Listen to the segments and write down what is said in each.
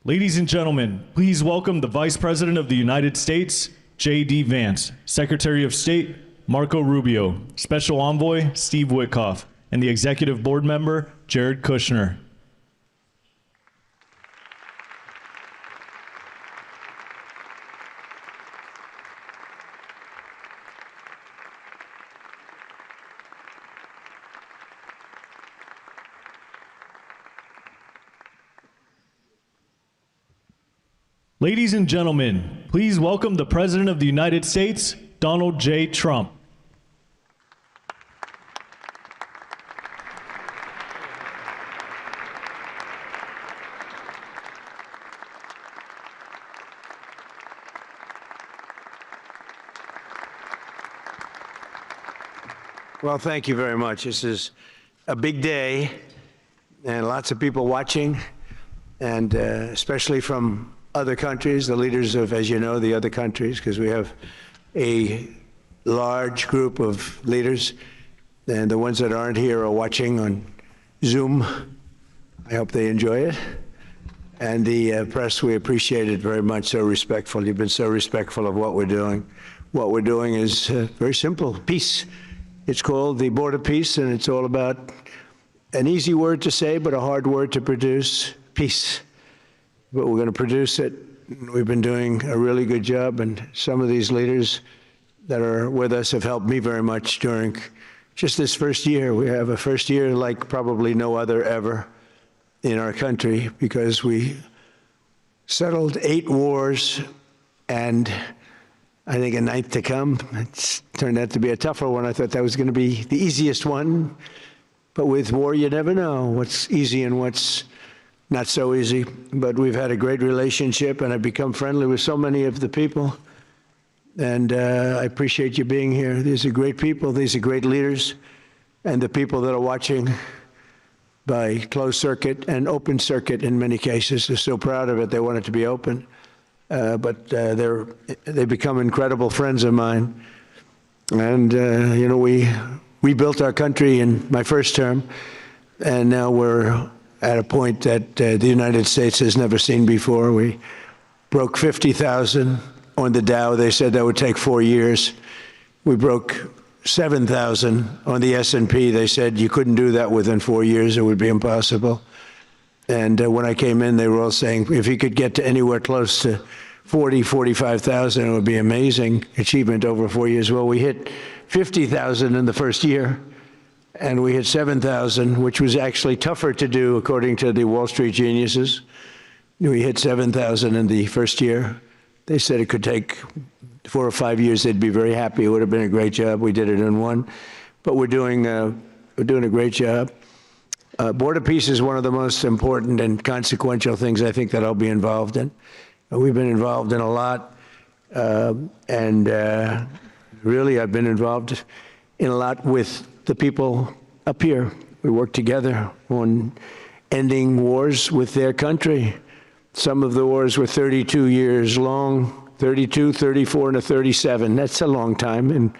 Ladies and gentlemen, please welcome the Vice President of the United States, J.D. Vance, Secretary of State, Marco Rubio, Special Envoy, Steve Witkoff, and the Executive Board Member, Jared Kushner. Ladies and gentlemen, please welcome the President of the United States, Donald J. Trump. Well, thank you very much. This is a big day, and lots of people watching, and especially from other countries, the leaders of, as you know, the other countries, because we have a large group of leaders, and the ones that aren't here are watching on Zoom. I hope they enjoy it. And the press, we appreciate it very much, so respectful. You've been so respectful of what we're doing. What we're doing is very simple, peace. It's called the Board of Peace, and it's all about an easy word to say, but a hard word to produce, peace. But we're going to produce it. We've been doing a really good job, and some of these leaders that are with us have helped me very much during just this first year. We have a first year like probably no other ever in our country, because we settled 8 wars and I think a 9th to come. It's turned out to be a tougher one. I thought that was going to be the easiest one. But with war, you never know what's easy and what's not so easy. But we've had a great relationship, and I've become friendly with so many of the people. And I appreciate you being here. These are great people. These are great leaders. And the people that are watching by closed circuit and open circuit in many cases are so proud of it. They want it to be open. But they become incredible friends of mine. And, you know, we built our country in my first term, and now we're at a point that the United States has never seen before. We broke 50,000 on the Dow. They said that would take 4 years. We broke 7,000 on the S&P. They said you couldn't do that within 4 years. It would be impossible. And when I came in, they were all saying, if you could get to anywhere close to 40, 45,000, it would be amazing achievement over 4 years. Well, we hit 50,000 in the first year, and we hit 7,000, which was actually tougher to do, according to the Wall Street geniuses. We hit 7,000 in the first year. They said it could take 4 or 5 years. They'd be very happy. It would have been a great job. We did it in 1. But we're doing a great job. Board of Peace is one of the most important and consequential things I think that I'll be involved in. We've been involved in a lot, and really I've been involved in a lot with the people up here. We work together on ending wars with their country. Some of the wars were 32 years long, 32, 34, and a 37. That's a long time, and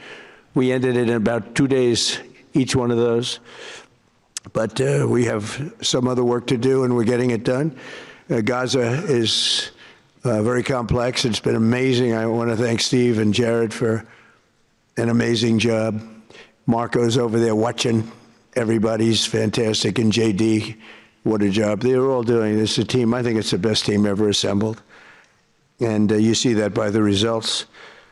we ended it in about 2 days, each one of those. But we have some other work to do, and we're getting it done. Gaza is very complex. It's been amazing. I want to thank Steve and Jared for an amazing job. Marco's over there watching. Everybody's fantastic. And JD, what a job. They're all doing this. A team. I think it's the best team ever assembled. And you see that by the results.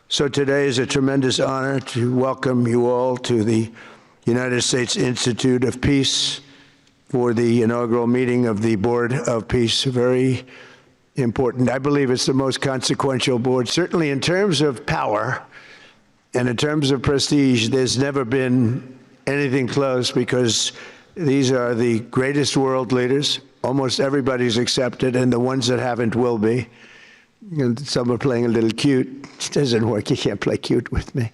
So today is a tremendous honor to welcome you all to the United States Institute of Peace for the inaugural meeting of the Board of Peace. Very important. I believe it's the most consequential board, certainly in terms of power and in terms of prestige. There's never been anything close, because these are the greatest world leaders. Almost everybody's accepted, and the ones that haven't will be. And some are playing a little cute. It doesn't work. You can't play cute with me.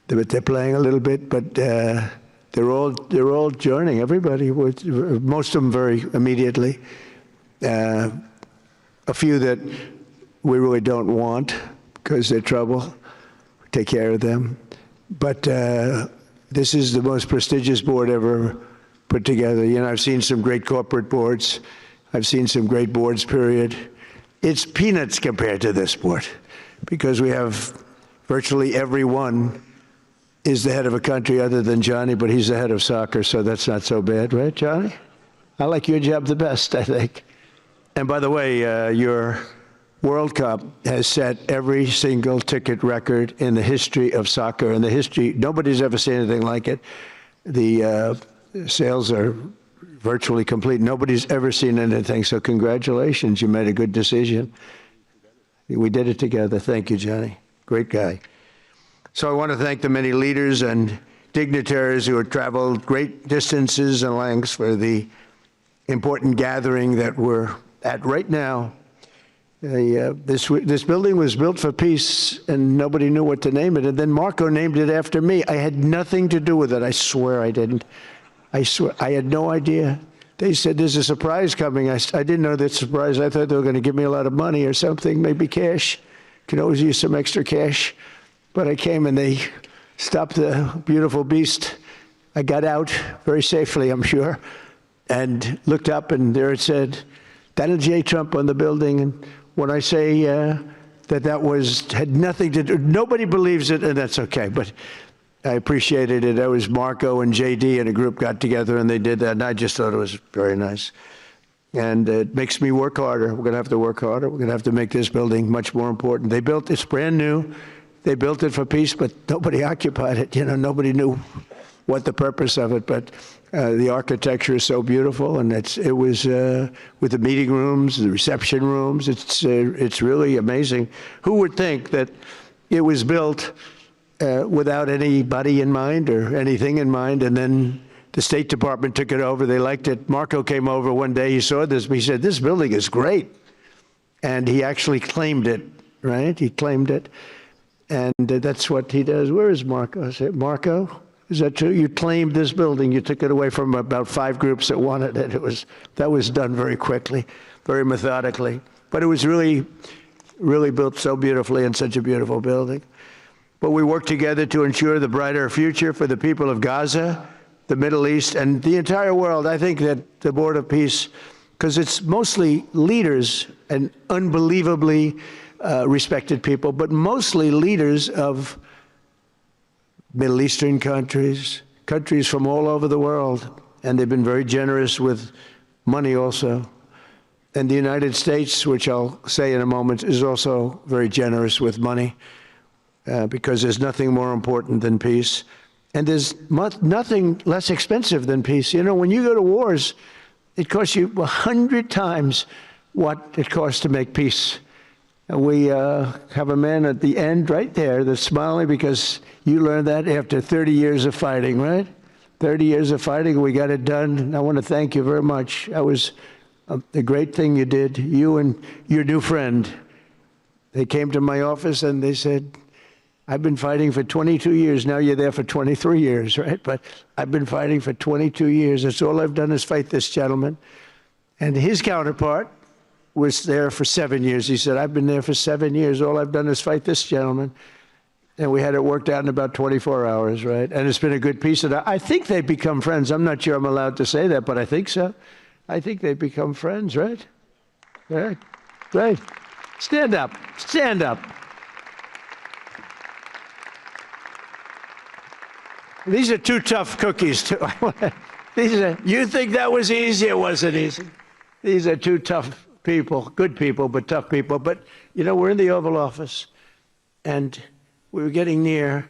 But they're playing a little bit, but they're all joining. Everybody, most of them very immediately. A few that we really don't want because they're trouble. Take care of them. But this is the most prestigious board ever put together. You know, I've seen some great corporate boards. I've seen some great boards, period. it's peanuts compared to this sport, because we have virtually everyone is the head of a country other than Johnny, but he's the head of soccer, so that's not so bad, right, Johnny? I like your job the best, I think. And by the way, your World Cup has set every single ticket record in the history of soccer. In the history, nobody's ever seen anything like it. The sales are virtually complete. Nobody's ever seen anything, so congratulations. You made a good decision. We did it together. Thank you, Johnny. Great guy. So I want to thank the many leaders and dignitaries who have traveled great distances and lengths for the important gathering that we're at right now. This building was built for peace, and nobody knew what to name it. And then Marco named it after me. I had nothing to do with it. I swear I didn't. I swear, I had no idea. They said, there's a surprise coming. I didn't know that surprise. I thought they were going to give me a lot of money or something, maybe cash. Could always use some extra cash. But I came and they stopped the beautiful beast. I got out very safely, I'm sure, and looked up, and there it said, Donald J. Trump on the building. And when I say that had nothing to do, nobody believes it, and that's okay. But I appreciated it. That was Marco and JD and a group got together and they did that, and I just thought it was very nice. And it makes me work harder. We're going to have to work harder. We're going to have to make this building much more important. They built it's brand new. They built it for peace, but nobody occupied it. You know, nobody knew what the purpose of it. But the architecture is so beautiful, and it was with the meeting rooms, the reception rooms. It's really amazing. Who would think that it was built without anybody in mind or anything in mind, and then the State Department took it over. They liked it. Marco came over one day. He saw this. He said, "This building is great," and he actually claimed it. Right? He claimed it, and that's what he does. Where is Marco? I said, "Marco, is that true? You claimed this building. You took it away from about 5 groups that wanted it. That was done very quickly, very methodically, but it was really, really built so beautifully and such a beautiful building." But we work together to ensure the brighter future for the people of Gaza, the Middle East, and the entire world. I think that the Board of Peace, because it's mostly leaders and unbelievably respected people, but mostly leaders of Middle Eastern countries, countries from all over the world, and they've been very generous with money also. And the United States, which I'll say in a moment, is also very generous with money. Because there's nothing more important than peace. And there's nothing less expensive than peace. You know, when you go to wars, it costs you 100 times what it costs to make peace. And we have a man at the end right there that's smiling because you learned that after 30 years of fighting, right? 30 years of fighting, we got it done. And I want to thank you very much. That was the great thing you did, you and your new friend. They came to my office and they said, "I've been fighting for 22 years. Now you're there for 23 years, right? But I've been fighting for 22 years. That's all I've done is fight this gentleman." And his counterpart was there for 7 years. He said, "I've been there for 7 years. All I've done is fight this gentleman." And we had it worked out in about 24 hours, right? And it's been a good peace. And I think they've become friends. I'm not sure I'm allowed to say that, but I think so. I think they've become friends, right? Right. Right. Stand up. Stand up. These are 2 tough cookies, too. You think that was easy? It wasn't easy. These are 2 tough people, good people, but tough people. But, you know, we're in the Oval Office, and we were getting near.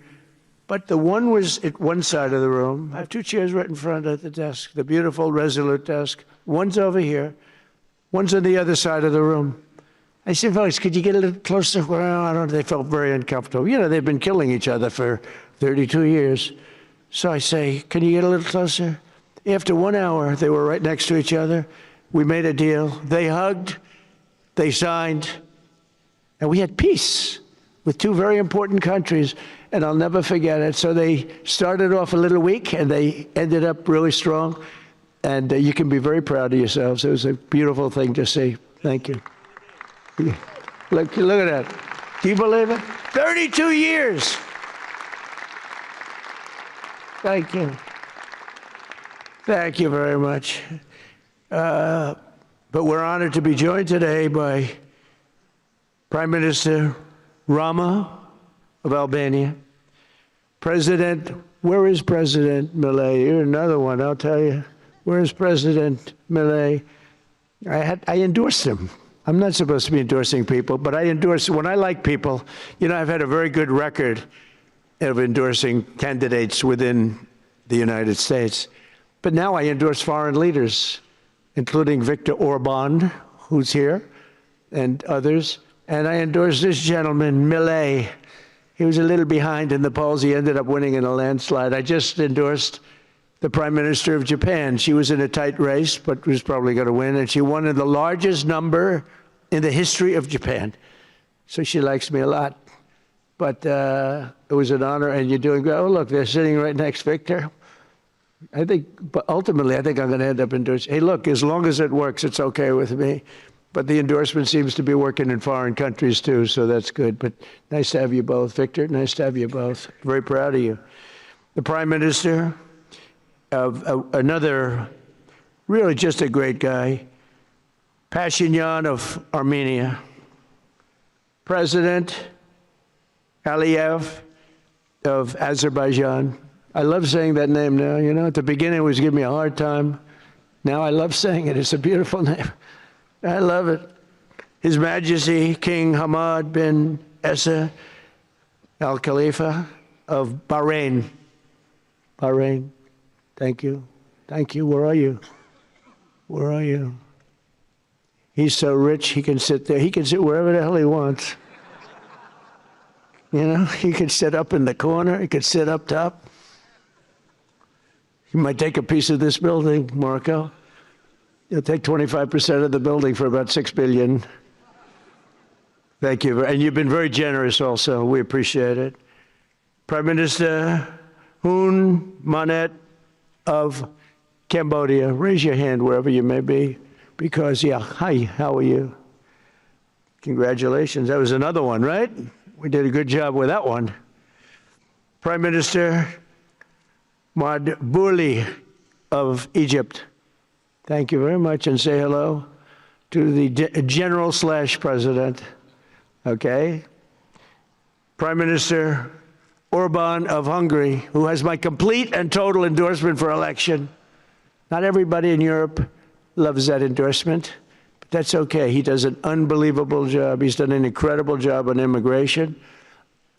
But the one was at one side of the room. I have 2 chairs right in front of the desk, the beautiful, resolute desk. One's over here. One's on the other side of the room. I said, "Folks, could you get a little closer?" Well, I don't know. They felt very uncomfortable. You know, they've been killing each other for 32 years. So I say, "Can you get a little closer?" After 1 hour, they were right next to each other. We made a deal. They hugged, they signed, and we had peace with 2 very important countries, and I'll never forget it. So they started off a little weak, and they ended up really strong, and you can be very proud of yourselves. It was a beautiful thing to see. Thank you. Look at that. Do you believe it? 32 years. Thank you. Thank you very much. But we're honored to be joined today by Prime Minister Rama of Albania, President, where is President Milei? You're another one, I'll tell you. Where is President Milei? I endorsed him. I'm not supposed to be endorsing people, but I endorse, when I like people, you know, I've had a very good record of endorsing candidates within the United States. But now I endorse foreign leaders, including Viktor Orban, who's here, and others. And I endorse this gentleman, Milei. He was a little behind in the polls. He ended up winning in a landslide. I just endorsed the Prime Minister of Japan. She was in a tight race, but was probably going to win, and she won in the largest number in the history of Japan. So she likes me a lot. But it was an honor, and you're doing great. Oh, look, they're sitting right next, Victor. I think, but ultimately, I think I'm going to end up endorsing. Hey, look, as long as it works, it's okay with me. But the endorsement seems to be working in foreign countries, too, so that's good. But nice to have you both, Victor. Nice to have you both. Very proud of you. The Prime Minister of another, really just a great guy, Pashinyan of Armenia. President Aliyev of Azerbaijan. I love saying that name now. You know, at the beginning it was giving me a hard time. Now I love saying it. It's a beautiful name. I love it. His Majesty King Hamad bin Isa Al Khalifa of Bahrain. Bahrain. Thank you. Thank you. Where are you? Where are you? He's so rich, he can sit there. He can sit wherever the hell he wants. You know, he could sit up in the corner. He could sit up top. He might take a piece of this building, Marco. He'll take 25% of the building for about $6 billion. Thank you. And you've been very generous also. We appreciate it. Prime Minister Hun Manet of Cambodia. Raise your hand wherever you may be. Because, yeah, hi, how are you? Congratulations. That was another one, right? We did a good job with that one. Prime Minister Madbouli of Egypt. Thank you very much, and say hello to the General/President. Okay? Prime Minister Orban of Hungary, who has my complete and total endorsement for election. Not everybody in Europe loves that endorsement, but that's okay. He does an unbelievable job. He's done an incredible job on immigration,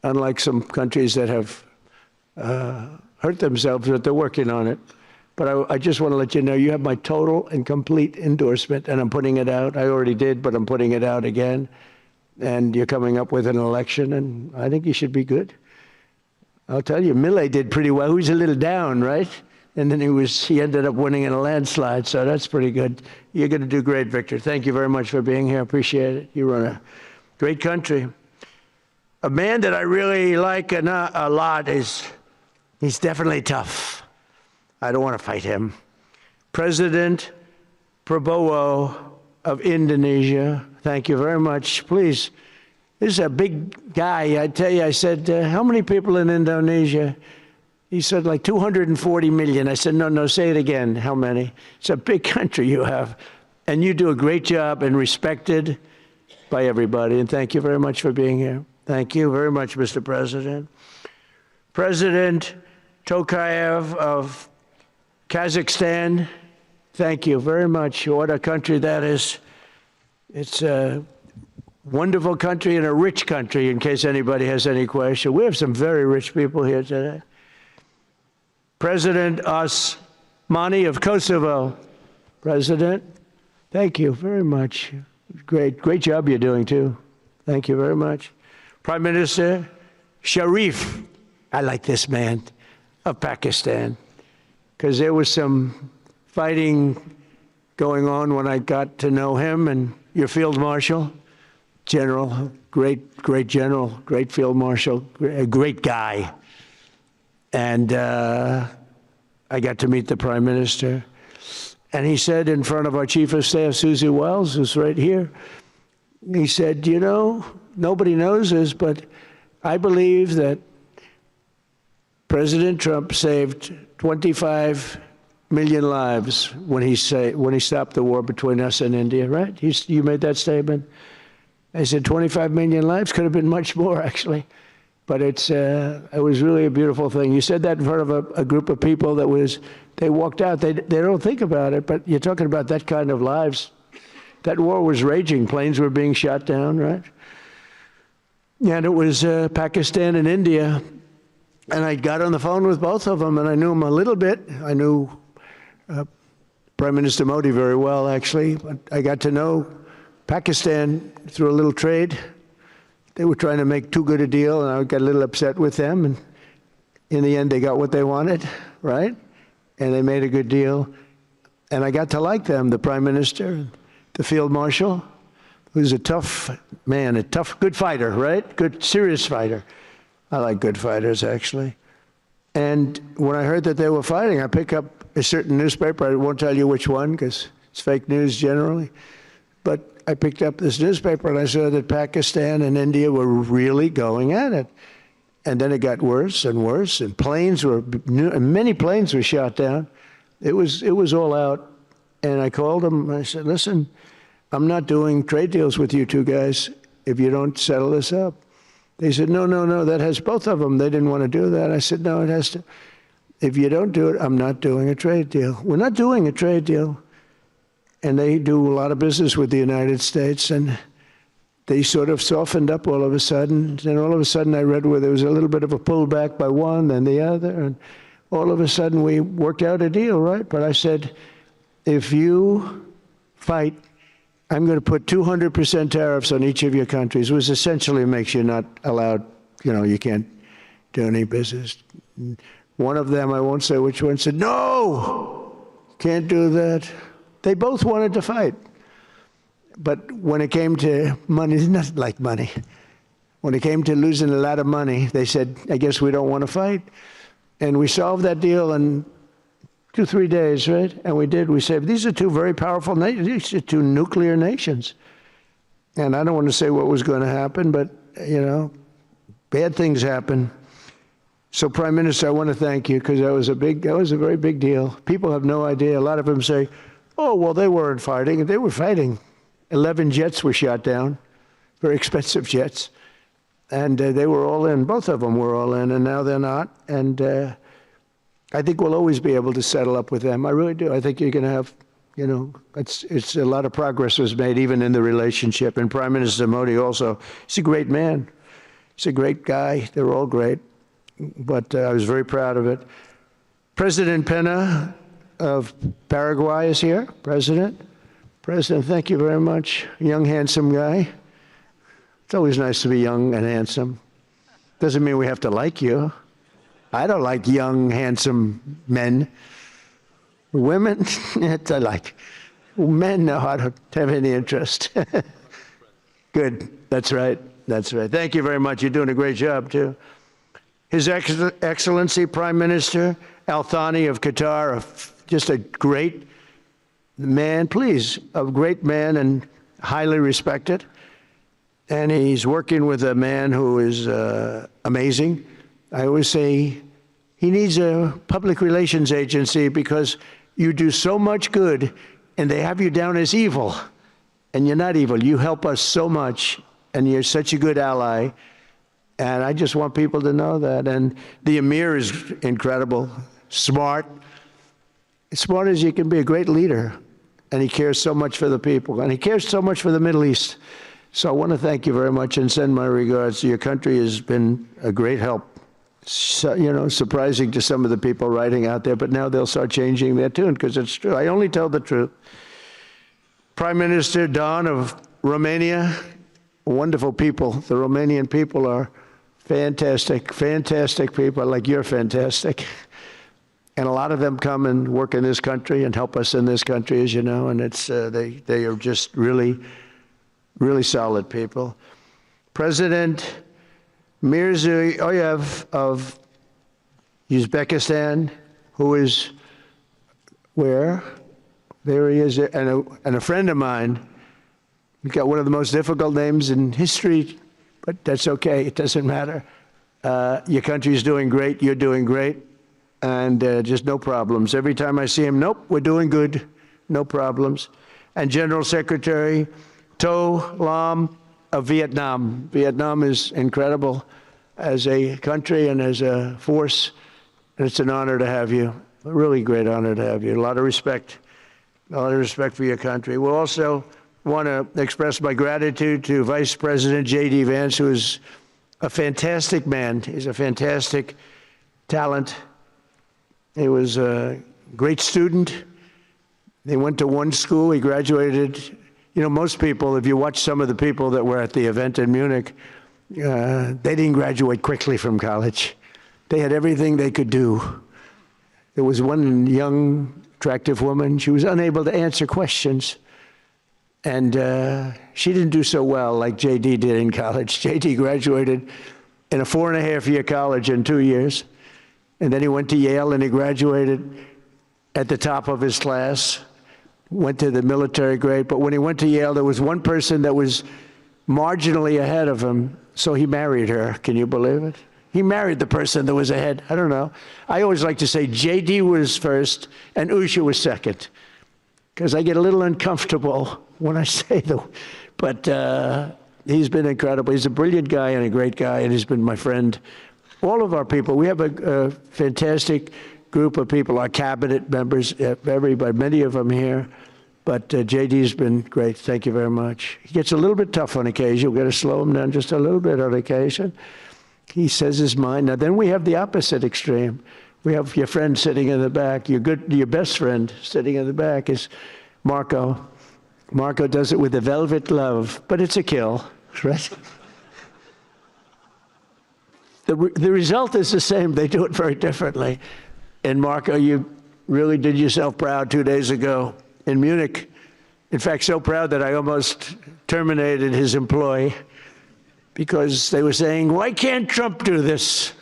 unlike some countries that have hurt themselves, but they're working on it. But I just want to let you know you have my total and complete endorsement, and I'm putting it out. I already did, but I'm putting it out again. And you're coming up with an election, and I think you should be good. I'll tell you, Milei did pretty well. He was a little down, right? And then he ended up winning in a landslide, so that's pretty good. You're going to do great, Victor. Thank you very much for being here. Appreciate it. You run a great country. A man that I really like a lot he's definitely tough. I don't want to fight him. President Prabowo of Indonesia. Thank you very much. Please, this is a big guy. I tell you, I said, how many people in Indonesia? He said, like 240 million. I said, no, say it again. How many? It's a big country you have. And you do a great job and respected by everybody. And thank you very much for being here. Thank you very much, Mr. President. President Tokayev of Kazakhstan, thank you very much. What a country that is. It's a wonderful country and a rich country, in case anybody has any question. We have some very rich people here today. President Osmani of Kosovo. President, thank you very much. Great job you're doing, too. Thank you very much. Prime Minister Sharif, I like this man, of Pakistan, because there was some fighting going on when I got to know him, and your Field Marshal, General, great general, great Field Marshal, a great guy. And I got to meet the Prime Minister. And he said in front of our Chief of Staff, Susie Wells, who's right here, he said, you know, nobody knows this, but I believe that President Trump saved 25 million lives when he stopped the war between us and India, right? You made that statement. I said 25 million lives, could have been much more, actually. But it was really a beautiful thing. You said that in front of a group of people they walked out. They don't think about it, but you're talking about that kind of lives. That war was raging. Planes were being shot down, right? And it was Pakistan and India. And I got on the phone with both of them, and I knew them a little bit. I knew Prime Minister Modi very well, actually. But I got to know Pakistan through a little trade. They were trying to make too good a deal, and I got a little upset with them. And in the end, they got what they wanted, right? And they made a good deal. And I got to like them, the Prime Minister, the Field Marshal, who's a tough man, a tough, good fighter, right? Good, serious fighter. I like good fighters, actually. And when I heard that they were fighting, I picked up a certain newspaper. I won't tell you which one, because it's fake news generally. But I picked up this newspaper, and I saw that Pakistan and India were really going at it. And then it got worse and worse, and many planes were shot down. It was all out. And I called them, I said, listen, I'm not doing trade deals with you two guys if you don't settle this up. They said, no, that has both of them. They didn't want to do that. I said, no, it has to. If you don't do it, I'm not doing a trade deal. We're not doing a trade deal. And they do a lot of business with the United States, and they sort of softened up all of a sudden. Then all of a sudden I read where there was a little bit of a pullback by one, then the other, and all of a sudden we worked out a deal, right? But I said, if you fight, I'm going to put 200% tariffs on each of your countries, which essentially makes you not allowed, you can't do any business. One of them, I won't say which one, said, no, can't do that. They both wanted to fight. But when it came to money, it's not like money. When it came to losing a lot of money, they said, I guess we don't want to fight. And we solved that deal in 2-3 days, right? And we did. We said, these are two very powerful nations. These are two nuclear nations. And I don't want to say what was going to happen, but, bad things happen. So, Prime Minister, I want to thank you, because that was a very big deal. People have no idea. A lot of them say, oh, well, they weren't fighting. They were fighting. 11 jets were shot down, very expensive jets. And they were all in. Both of them were all in, and now they're not. And I think we'll always be able to settle up with them. I really do. I think you're going to have, it's a lot of progress was made even in the relationship. And Prime Minister Modi also, he's a great man. He's a great guy. They're all great. But I was very proud of it. President Pena of Paraguay is here. President, thank you very much. Young, handsome guy. It's always nice to be young and handsome. Doesn't mean we have to like you. I don't like young, handsome men. Women, I like. Men, no, I don't have any interest. Good, that's right, that's right. Thank you very much, you're doing a great job, too. His Excellency, Prime Minister Al Thani of Qatar, just a great man, a great man and highly respected. And he's working with a man who is amazing. I always say he needs a public relations agency because you do so much good and they have you down as evil. And you're not evil. You help us so much and you're such a good ally. And I just want people to know that. And the Emir is incredible, smart. As smart as you can be, a great leader. And he cares so much for the people. And he cares so much for the Middle East. So I want to thank you very much and send my regards. Your country has been a great help. So, surprising to some of the people writing out there, but now they'll start changing their tune because it's true. I only tell the truth. Prime Minister Don of Romania, wonderful people. The Romanian people are fantastic, fantastic people, like you're fantastic. And a lot of them come and work in this country and help us in this country, as you know, and it's they are just really, really solid people. President Mirziyoyev of Uzbekistan, who is where? There he is, and a friend of mine. He's got one of the most difficult names in history, but that's okay. It doesn't matter. Your country's doing great. You're doing great. And just no problems. Every time I see him, nope, we're doing good. No problems. And General Secretary To Lam of Vietnam. Vietnam is incredible as a country and as a force, and it's an honor to have you. A really great honor to have you. A lot of respect for your country. We'll also want to express my gratitude to Vice President J.D. Vance, who is a fantastic man. He's a fantastic talent. He was a great student. He went to one school. He graduated. You know, most people, if you watch some of the people that were at the event in Munich, they didn't graduate quickly from college. They had everything they could do. There was one young, attractive woman. She was unable to answer questions. And she didn't do so well like J.D. did in college. J.D. graduated in a 4.5-year college in 2 years. And then he went to Yale and he graduated at the top of his class, went to the military grade. But when he went to Yale, there was one person that was marginally ahead of him, so he married her. Can you believe it? He married the person that was ahead. I don't know. I always like to say J.D. was first and Usha was second, because I get a little uncomfortable when I say that. But he's been incredible. He's a brilliant guy and a great guy, and he's been my friend. All of our people, we have a fantastic group of people, our cabinet members, everybody, many of them here. But J.D.'s been great. Thank you very much. He gets a little bit tough on occasion. We've got to slow him down just a little bit on occasion. He says his mind. Now, then we have the opposite extreme. We have your friend sitting in the back. Your best friend sitting in the back is Marco. Marco does it with a velvet glove, but it's a kill, right? The result is the same. They do it very differently. And Marco, you really did yourself proud 2 days ago in Munich. In fact, so proud that I almost terminated his employ because they were saying, why can't Trump do this?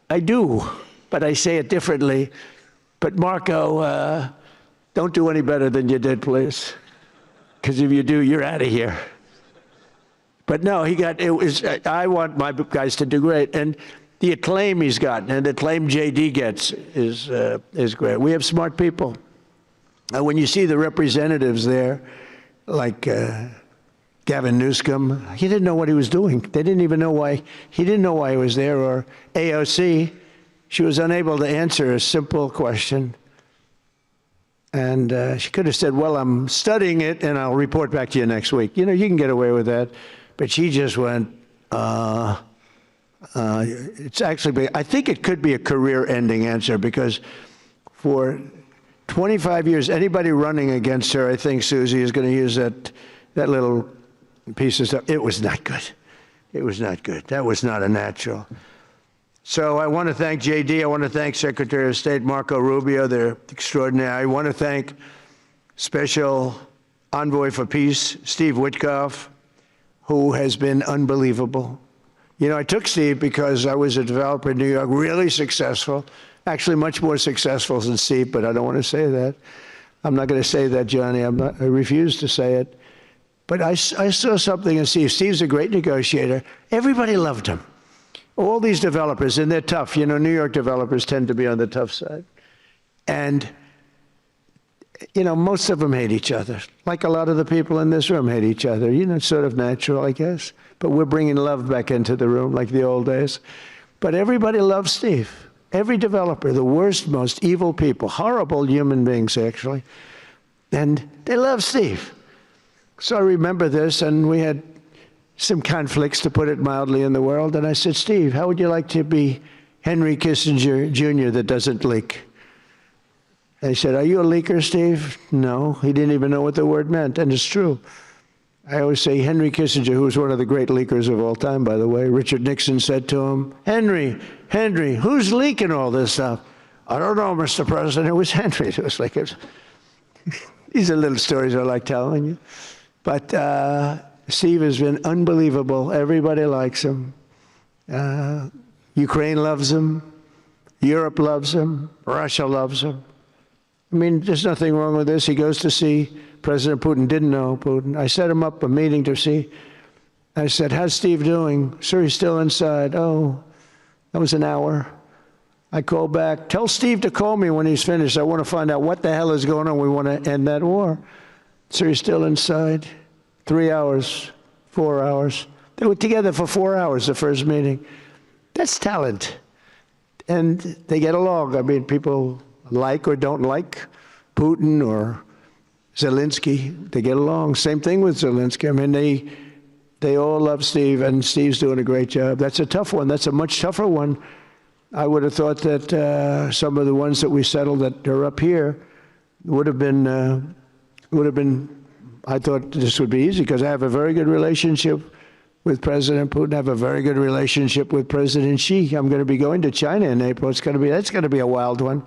I do, but I say it differently. But Marco, don't do any better than you did, please. Because if you do, you're out of here. But no, I want my guys to do great. And the acclaim he's gotten and the acclaim J.D. gets is great. We have smart people. When you see the representatives there, like Gavin Newsom, he didn't know what he was doing. They didn't even know why. He didn't know why he was there. Or AOC, she was unable to answer a simple question. And she could have said, well, I'm studying it, and I'll report back to you next week. You know, you can get away with that. But she just went, it's actually, I think it could be a career-ending answer, because for 25 years, anybody running against her, I think Susie is going to use that little piece of stuff. It was not good. It was not good. That was not a natural. So I want to thank J.D. I want to thank Secretary of State Marco Rubio. They're extraordinary. I want to thank Special Envoy for Peace, Steve Witkoff, who has been unbelievable. You know, I took Steve because I was a developer in New York, really successful, actually much more successful than Steve, but I don't want to say that. I'm not going to say that, Johnny. I refuse to say it. But I saw something in Steve. Steve's a great negotiator. Everybody loved him. All these developers, and they're tough. You know, New York developers tend to be on the tough side. And, you know, most of them hate each other. Like a lot of the people in this room hate each other. You know, it's sort of natural, I guess. But we're bringing love back into the room like the old days. But everybody loves Steve. Every developer, the worst, most evil people, horrible human beings, actually. And they love Steve. So I remember this, and we had some conflicts, to put it mildly, in the world. And I said, Steve, how would you like to be Henry Kissinger Jr. that doesn't leak? And he said, are you a leaker, Steve? No. He didn't even know what the word meant, and it's true. I always say Henry Kissinger, who was one of the great leakers of all time, by the way, Richard Nixon said to him, Henry, who's leaking all this stuff? I don't know, Mr. President. It was Henry. It was like, these are little stories I like telling you. But Steve has been unbelievable. Everybody likes him. Ukraine loves him. Europe loves him. Russia loves him. I mean, there's nothing wrong with this. He goes to see President Putin. Didn't know Putin. I set him up a meeting to see. I said, how's Steve doing? Sir, he's still inside. Oh, that was an hour. I called back. Tell Steve to call me when he's finished. I want to find out what the hell is going on. We want to end that war. Sir, he's still inside. 3 hours, 4 hours. They were together for 4 hours, the first meeting. That's talent. And they get along. I mean, people like or don't like Putin or Zelensky. They get along. Same thing with Zelensky. I mean, they all love Steve, and Steve's doing a great job. That's a tough one. That's a much tougher one. I would have thought that some of the ones that we settled that are up here would have been, I thought this would be easy because I have a very good relationship with President Putin. I have a very good relationship with President Xi. I'm going to be going to China in April. That's going to be a wild one.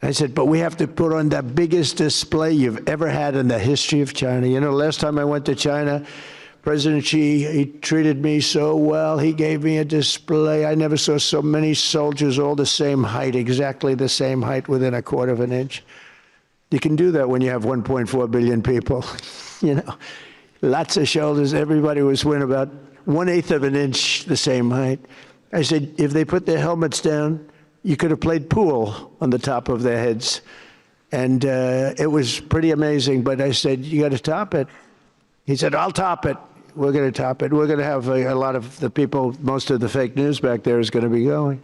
I said, but we have to put on the biggest display you've ever had in the history of China. You know, last time I went to China, President Xi, he treated me so well. He gave me a display. I never saw so many soldiers all the same height, exactly the same height within a quarter of an inch. You can do that when you have 1.4 billion people. You know, lots of shoulders. Everybody was within about 1/8 of an inch the same height. I said, if they put their helmets down, you could have played pool on the top of their heads. And it was pretty amazing. But I said, you got to top it. He said, I'll top it. We're going to top it. We're going to have a lot of the people, most of the fake news back there is going to be going.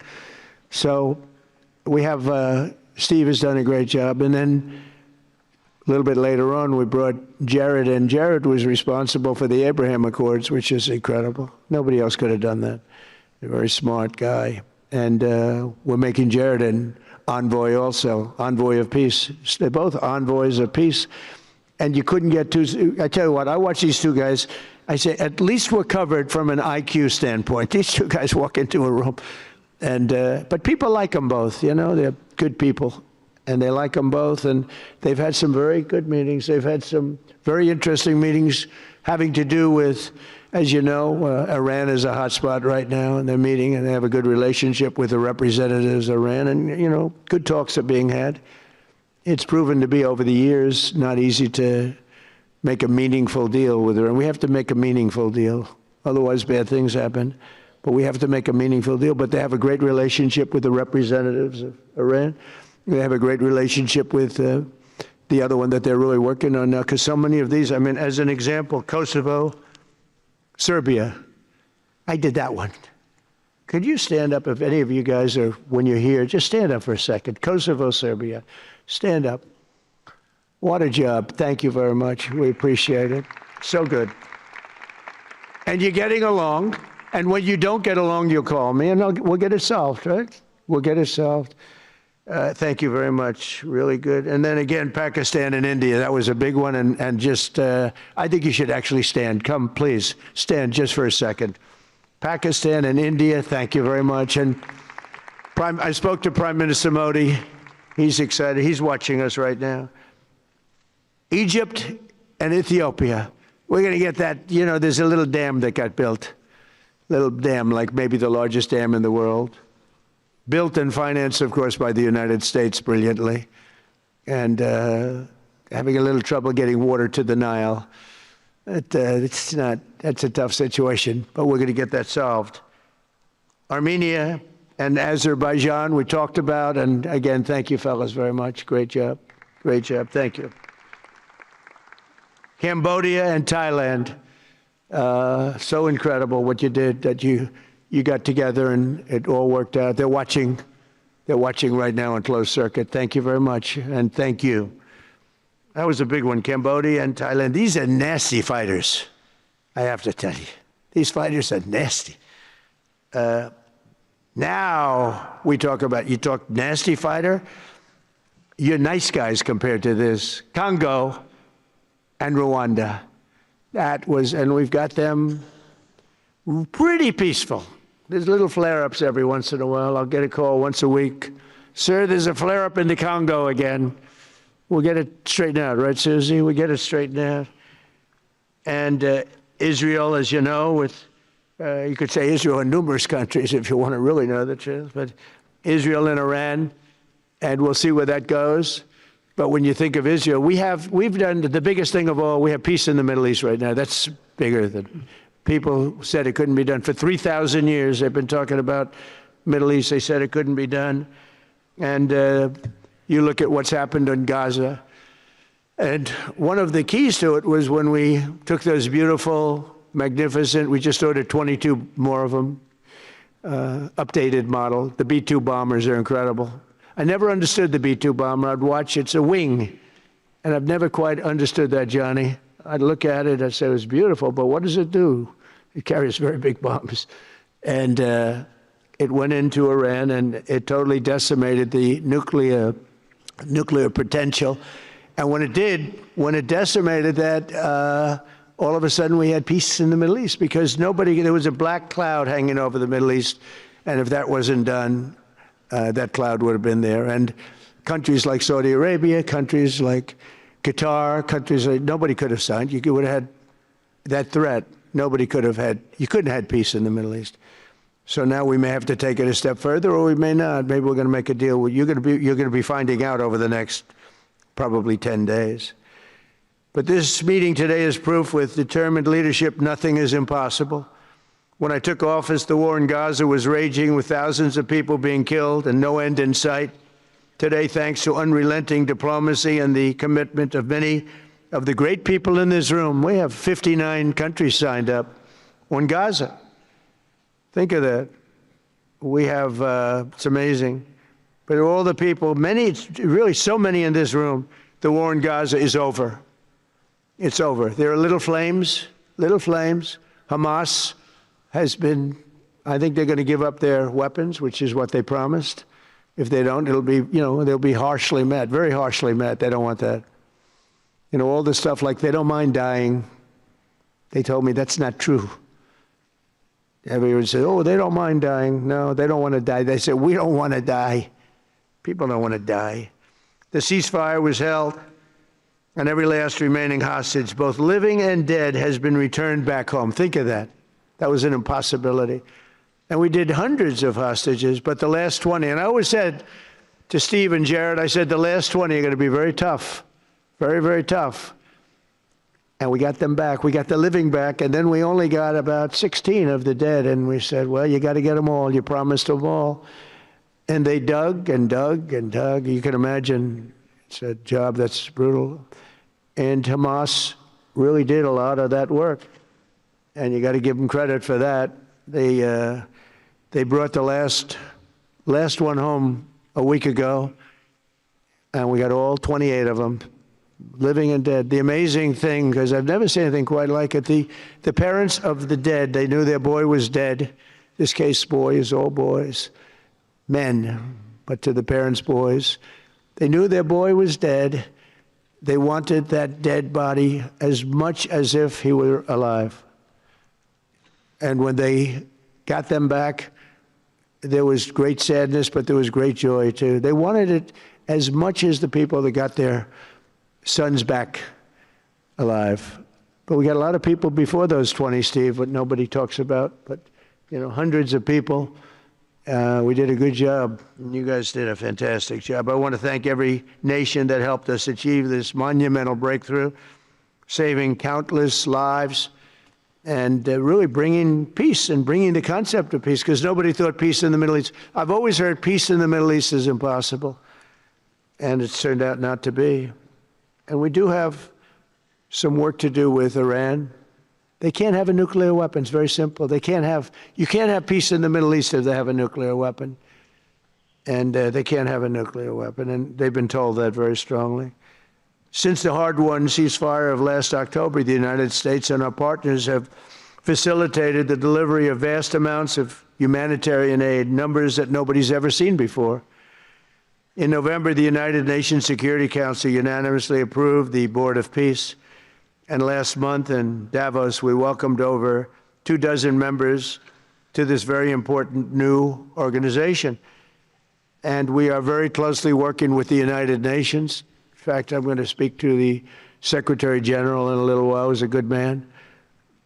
So we have, Steve has done a great job. And then a little bit later on, we brought Jared in. Jared was responsible for the Abraham Accords, which is incredible. Nobody else could have done that. A very smart guy. And we're making Jared an envoy also, envoy of peace. They're both envoys of peace. And you couldn't get two. I tell you what, I watch these two guys. I say, at least we're covered from an IQ standpoint. These two guys walk into a room. And, but people like them both, you know, they're good people. And they like them both. And they've had some very good meetings. They've had some very interesting meetings having to do with, as you know, Iran is a hot spot right now. And they're meeting and they have a good relationship with the representatives of Iran. And, you know, good talks are being had. It's proven to be, over the years, not easy to make a meaningful deal with Iran. We have to make a meaningful deal. Otherwise, bad things happen. But we have to make a meaningful deal. But they have a great relationship with the representatives of Iran. They have a great relationship with the other one that they're really working on now. Because so many of these, I mean, as an example, Kosovo, Serbia. I did that one. Could you stand up, if any of you guys are, when you're here, just stand up for a second. Kosovo, Serbia. Stand up. What a job. Thank you very much. We appreciate it. So good. And you're getting along. And when you don't get along, you'll call me, and we'll get it solved, right? We'll get it solved. Thank you very much. Really good. And then again, Pakistan and India. That was a big one. And just, I think you should actually stand. Come, please, stand just for a second. Pakistan and India, thank you very much. And I spoke to Prime Minister Modi. He's excited. He's watching us right now. Egypt and Ethiopia. We're going to get that, you know, there's a little dam that got built. Little dam, like maybe the largest dam in the world. Built and financed, of course, by the United States brilliantly. And having a little trouble getting water to the Nile. That's a tough situation, but we're going to get that solved. Armenia and Azerbaijan, we talked about, and again, thank you, fellas, very much. Great job. Great job. Thank you. Cambodia and Thailand. So incredible what you did, that you got together and it all worked out. They're watching right now on closed circuit. Thank you very much, and thank you. That was a big one, Cambodia and Thailand. These are nasty fighters, I have to tell you. These fighters are nasty. Now we talk about, you talk nasty fighter, you're nice guys compared to this. Congo and Rwanda. That was, and we've got them pretty peaceful. There's little flare-ups every once in a while. I'll get a call once a week. Sir, there's a flare-up in the Congo again. We'll get it straightened out, right, Susie? We'll get it straightened out. And Israel, as you know, with, you could say Israel and numerous countries if you want to really know the truth, but Israel and Iran, and we'll see where that goes. But when you think of Israel, we've done the biggest thing of all. We have peace in the Middle East right now. That's bigger than, people said it couldn't be done. For 3,000 years, they've been talking about Middle East. They said it couldn't be done. And you look at what's happened in Gaza. And one of the keys to it was when we took those beautiful magnificent. We just ordered 22 more of them, updated model. The B-2 bombers are incredible. I never understood the B-2 bomber. I'd watch, it's a wing. And I've never quite understood that, Johnny. I'd look at it, I'd say it was beautiful, but what does it do? It carries very big bombs. And it went into Iran, and it totally decimated the nuclear potential. And when it decimated that, all of a sudden we had peace in the Middle East, because there was a black cloud hanging over the Middle East, and if that wasn't done, that cloud would have been there. And countries like Saudi Arabia, countries like Qatar, countries like, nobody could have signed. You would have had that threat. Nobody could have had, you couldn't have had peace in the Middle East. So now we may have to take it a step further, or we may not. Maybe we're going to make a deal. You're going to be finding out over the next probably 10 days. But this meeting today is proof with determined leadership, nothing is impossible. When I took office, the war in Gaza was raging with thousands of people being killed and no end in sight. Today, thanks to unrelenting diplomacy and the commitment of many of the great people in this room, we have 59 countries signed up on Gaza. Think of that. We have, it's amazing. But all the people, many, really so many in this room, the war in Gaza is over. It's over. There are little flames. Hamas has been, I think they're going to give up their weapons, which is what they promised. If they don't, it'll be, they'll be harshly met, very harshly met. They don't want that. All this stuff like they don't mind dying. They told me that's not true. Everyone said, oh, they don't mind dying. No, they don't want to die. They said, we don't want to die. People don't want to die. The ceasefire was held, and every last remaining hostage, both living and dead, has been returned back home. Think of that. That was an impossibility. And we did hundreds of hostages, but the last 20, and I always said to Steve and Jared, I said, the last 20 are going to be very tough, very, very tough. And we got them back. We got the living back, and then we only got about 16 of the dead. And we said, well, you got to get them all. You promised them all. And they dug and dug and dug. You can imagine it's a job that's brutal. And Hamas really did a lot of that work. And you got to give them credit for that. They brought the last one home a week ago, and we got all 28 of them, living and dead. The amazing thing, because I've never seen anything quite like it, the parents of the dead, they knew their boy was dead. This case, boys, all boys, men, but to the parents' boys. They knew their boy was dead. They wanted that dead body as much as if he were alive. And when they got them back, there was great sadness, but there was great joy too. They wanted it as much as the people that got their sons back alive. But we got a lot of people before those 20, Steve, what nobody talks about. But, hundreds of people. We did a good job. And you guys did a fantastic job. I want to thank every nation that helped us achieve this monumental breakthrough, saving countless lives, and really bringing peace and bringing the concept of peace, because nobody thought peace in the Middle East. I've always heard peace in the Middle East is impossible, and it's turned out not to be. And we do have some work to do with Iran. They can't have a nuclear weapon. It's very simple. You can't have peace in the Middle East if they have a nuclear weapon. And they can't have a nuclear weapon, and they've been told that very strongly. Since the hard-won ceasefire of last October, the United States and our partners have facilitated the delivery of vast amounts of humanitarian aid, numbers that nobody's ever seen before. In November, the United Nations Security Council unanimously approved the Board of Peace. And last month in Davos, we welcomed over 24 members to this very important new organization. And we are very closely working with the United Nations. In fact, I'm going to speak to the Secretary General in a little while. He's a good man.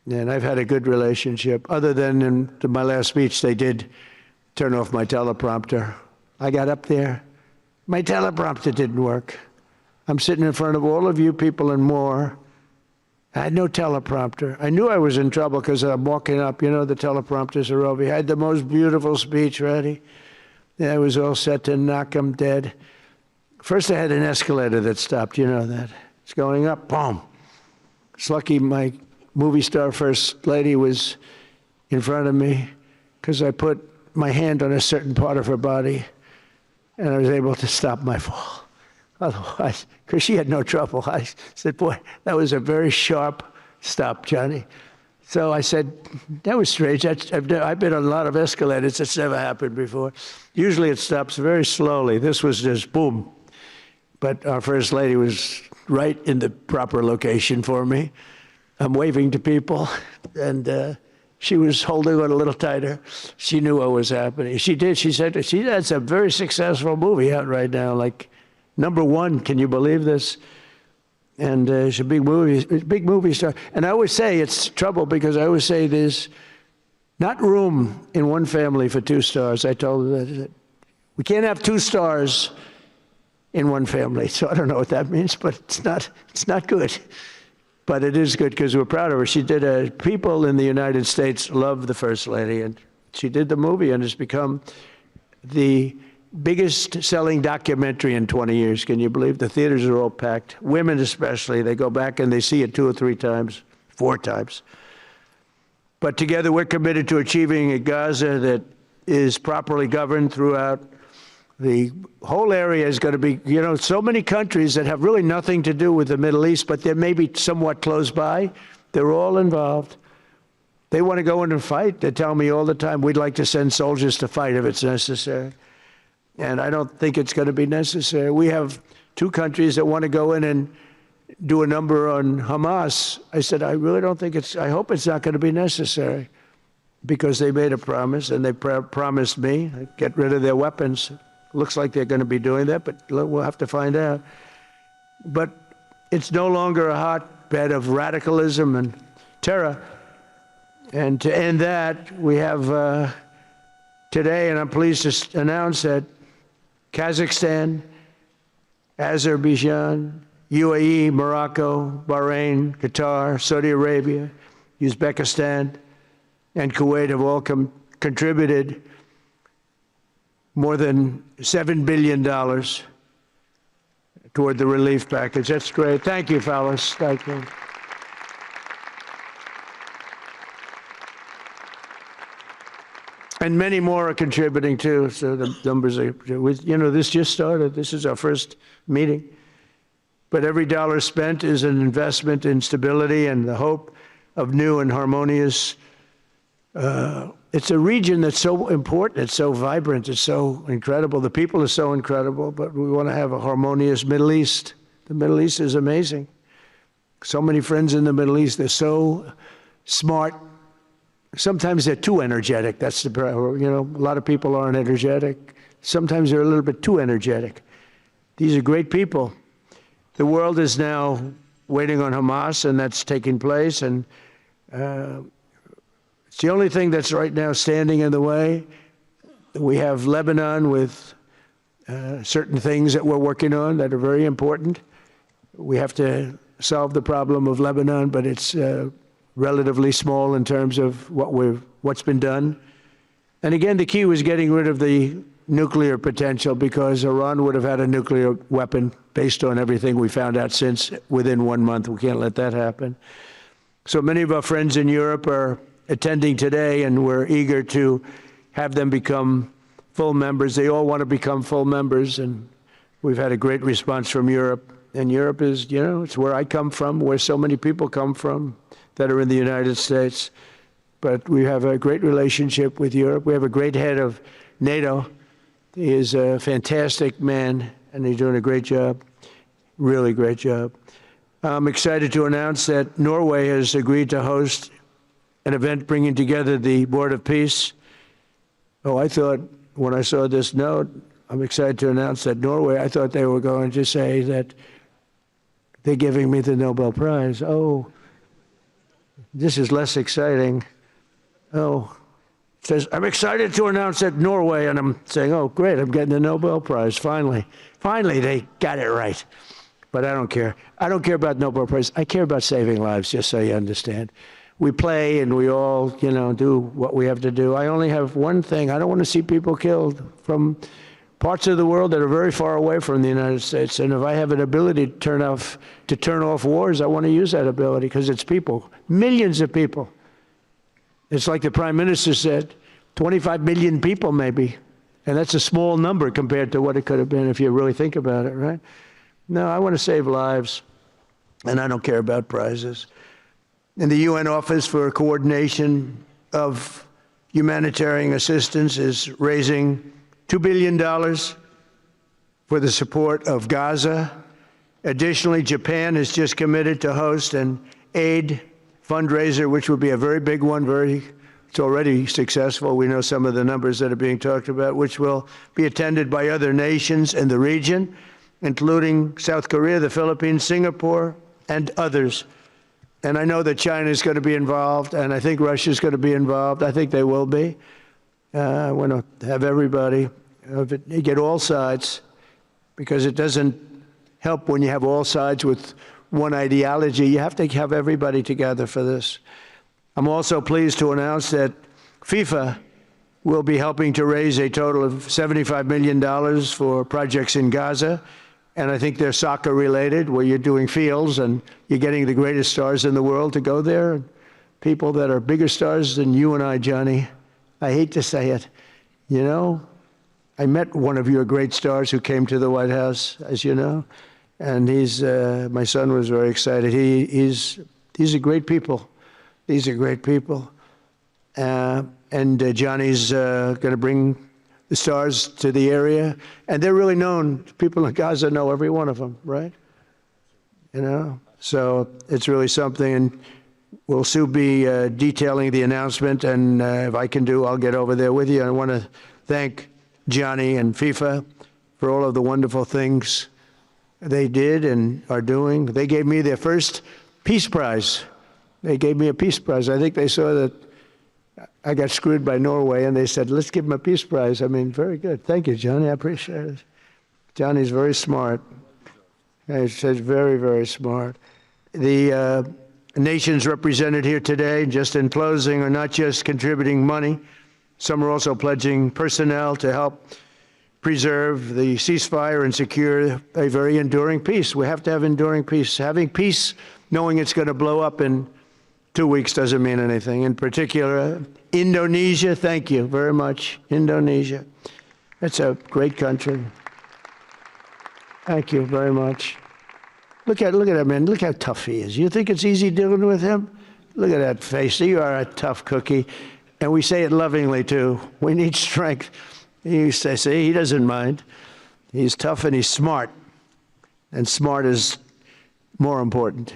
And I've had a good relationship. Other than in my last speech, they did turn off my teleprompter. I got up there. My teleprompter didn't work. I'm sitting in front of all of you people and more. I had no teleprompter. I knew I was in trouble because I'm walking up. The teleprompters are over. I had the most beautiful speech ready. I was all set to knock them dead. First, I had an escalator that stopped. You know that. It's going up. Boom. It's lucky my movie star first lady was in front of me because I put my hand on a certain part of her body, and I was able to stop my fall. Otherwise, because she had no trouble, I said, boy, that was a very sharp stop, Johnny. So I said, that was strange. I've been on a lot of escalators. It's never happened before. Usually it stops very slowly. This was just boom. But our First Lady was right in the proper location for me. I'm waving to people, and she was holding on a little tighter. She knew what was happening. She did. She said, that's a very successful movie out right now, like #1. Can you believe this? And she's a big movie star. And I always say it's trouble because I always say there's not room in one family for 2 stars. I told her that we can't have 2 stars in one family. So I don't know what that means, but it's not good. But it is good because we're proud of her. She did people in the United States love the First Lady, and she did the movie, and it's become the biggest selling documentary in 20 years. Can you believe? The theaters are all packed. Women especially, they go back and they see it 2 or 3 times, 4 times. But together we're committed to achieving a Gaza that is properly governed throughout. The whole area is going to be, so many countries that have really nothing to do with the Middle East, but they may be somewhat close by. They're all involved. They want to go in and fight. They tell me all the time, we'd like to send soldiers to fight if it's necessary. And I don't think it's going to be necessary. We have 2 countries that want to go in and do a number on Hamas. I said, I really don't think I hope it's not going to be necessary, because they made a promise, and they promised me, get rid of their weapons. Looks like they're going to be doing that, but we'll have to find out. But it's no longer a hotbed of radicalism and terror. And to end that, we have today, and I'm pleased to announce that Kazakhstan, Azerbaijan, UAE, Morocco, Bahrain, Qatar, Saudi Arabia, Uzbekistan, and Kuwait have all contributed more than $7 billion toward the relief package. That's great. Thank you, fellas. Thank you. And many more are contributing too. So the numbers are, this just started. This is our first meeting. But every dollar spent is an investment in stability and the hope of new and harmonious. It's a region that's so important. It's so vibrant. It's so incredible. The people are so incredible, but we want to have a harmonious Middle East. The Middle East is amazing. So many friends in the Middle East. They're so smart. Sometimes they're too energetic. That's the problem. A lot of people aren't energetic. Sometimes they're a little bit too energetic. These are great people. The world is now waiting on Hamas, and that's taking place. And it's the only thing that's right now standing in the way. We have Lebanon with certain things that we're working on that are very important. We have to solve the problem of Lebanon, but it's relatively small in terms of what's been done. And again, the key was getting rid of the nuclear potential, because Iran would have had a nuclear weapon based on everything we found out since within 1 month. We can't let that happen. So many of our friends in Europe are attending today, and we're eager to have them become full members. They all want to become full members, and we've had a great response from Europe. And Europe is, it's where I come from, where so many people come from that are in the United States. But we have a great relationship with Europe. We have a great head of NATO. He is a fantastic man, and he's doing a great job, really great job. I'm excited to announce that Norway has agreed to host an event bringing together the Board of Peace. Oh, I thought when I saw this note, I'm excited to announce that Norway, I thought they were going to say that they're giving me the Nobel Prize. Oh, this is less exciting. Oh, it says, I'm excited to announce that Norway, and I'm saying, oh, great, I'm getting the Nobel Prize, finally. Finally, they got it right. But I don't care. I don't care about Nobel Prize. I care about saving lives, just so you understand. We play and we all, do what we have to do. I only have one thing. I don't want to see people killed from parts of the world that are very far away from the United States. And if I have an ability to turn off wars, I want to use that ability because it's people, millions of people. It's like the Prime Minister said, 25 million people maybe. And that's a small number compared to what it could have been if you really think about it, right? No, I want to save lives, and I don't care about prizes. And the UN Office for Coordination of Humanitarian Assistance is raising $2 billion for the support of Gaza. Additionally, Japan has just committed to host an aid fundraiser, which would be a very big one, it's already successful. We know some of the numbers that are being talked about, which will be attended by other nations in the region, including South Korea, the Philippines, Singapore, and others. And I know that China is going to be involved, and I think Russia is going to be involved. I think they will be. I want to have everybody, get all sides, because it doesn't help when you have all sides with one ideology. You have to have everybody together for this. I'm also pleased to announce that FIFA will be helping to raise a total of $75 million for projects in Gaza. And I think they're soccer related, where you're doing fields and you're getting the greatest stars in the world to go there. People that are bigger stars than you and I, Johnny. I hate to say it. You know, I met one of your great stars who came to the White House, as you know. And my son was very excited. These are great people. These are great people. And Johnny's going to bring the stars to the area. And they're really known. People in Gaza know every one of them, right? You know? So it's really something. And we'll soon be detailing the announcement. And if I can I'll get over there with you. I want to thank Johnny and FIFA for all of the wonderful things they did and are doing. They gave me their first Peace Prize. They gave me a Peace Prize. I think they saw that I got screwed by Norway, and they said, let's give him a Peace Prize. I mean, very good. Thank you, Johnny. I appreciate it. Johnny's very smart. He's very, very smart. The nations represented here today, just in closing, are not just contributing money. Some are also pledging personnel to help preserve the ceasefire and secure a very enduring peace. We have to have enduring peace. Having peace, knowing it's going to blow up in 2 weeks doesn't mean anything. In particular, Indonesia, thank you very much. Indonesia. It's a great country. Thank you very much. Look at that man. Look how tough he is. You think it's easy dealing with him? Look at that face. You are a tough cookie. And we say it lovingly, too. We need strength. You say, see, he doesn't mind. He's tough and he's smart. And smart is more important.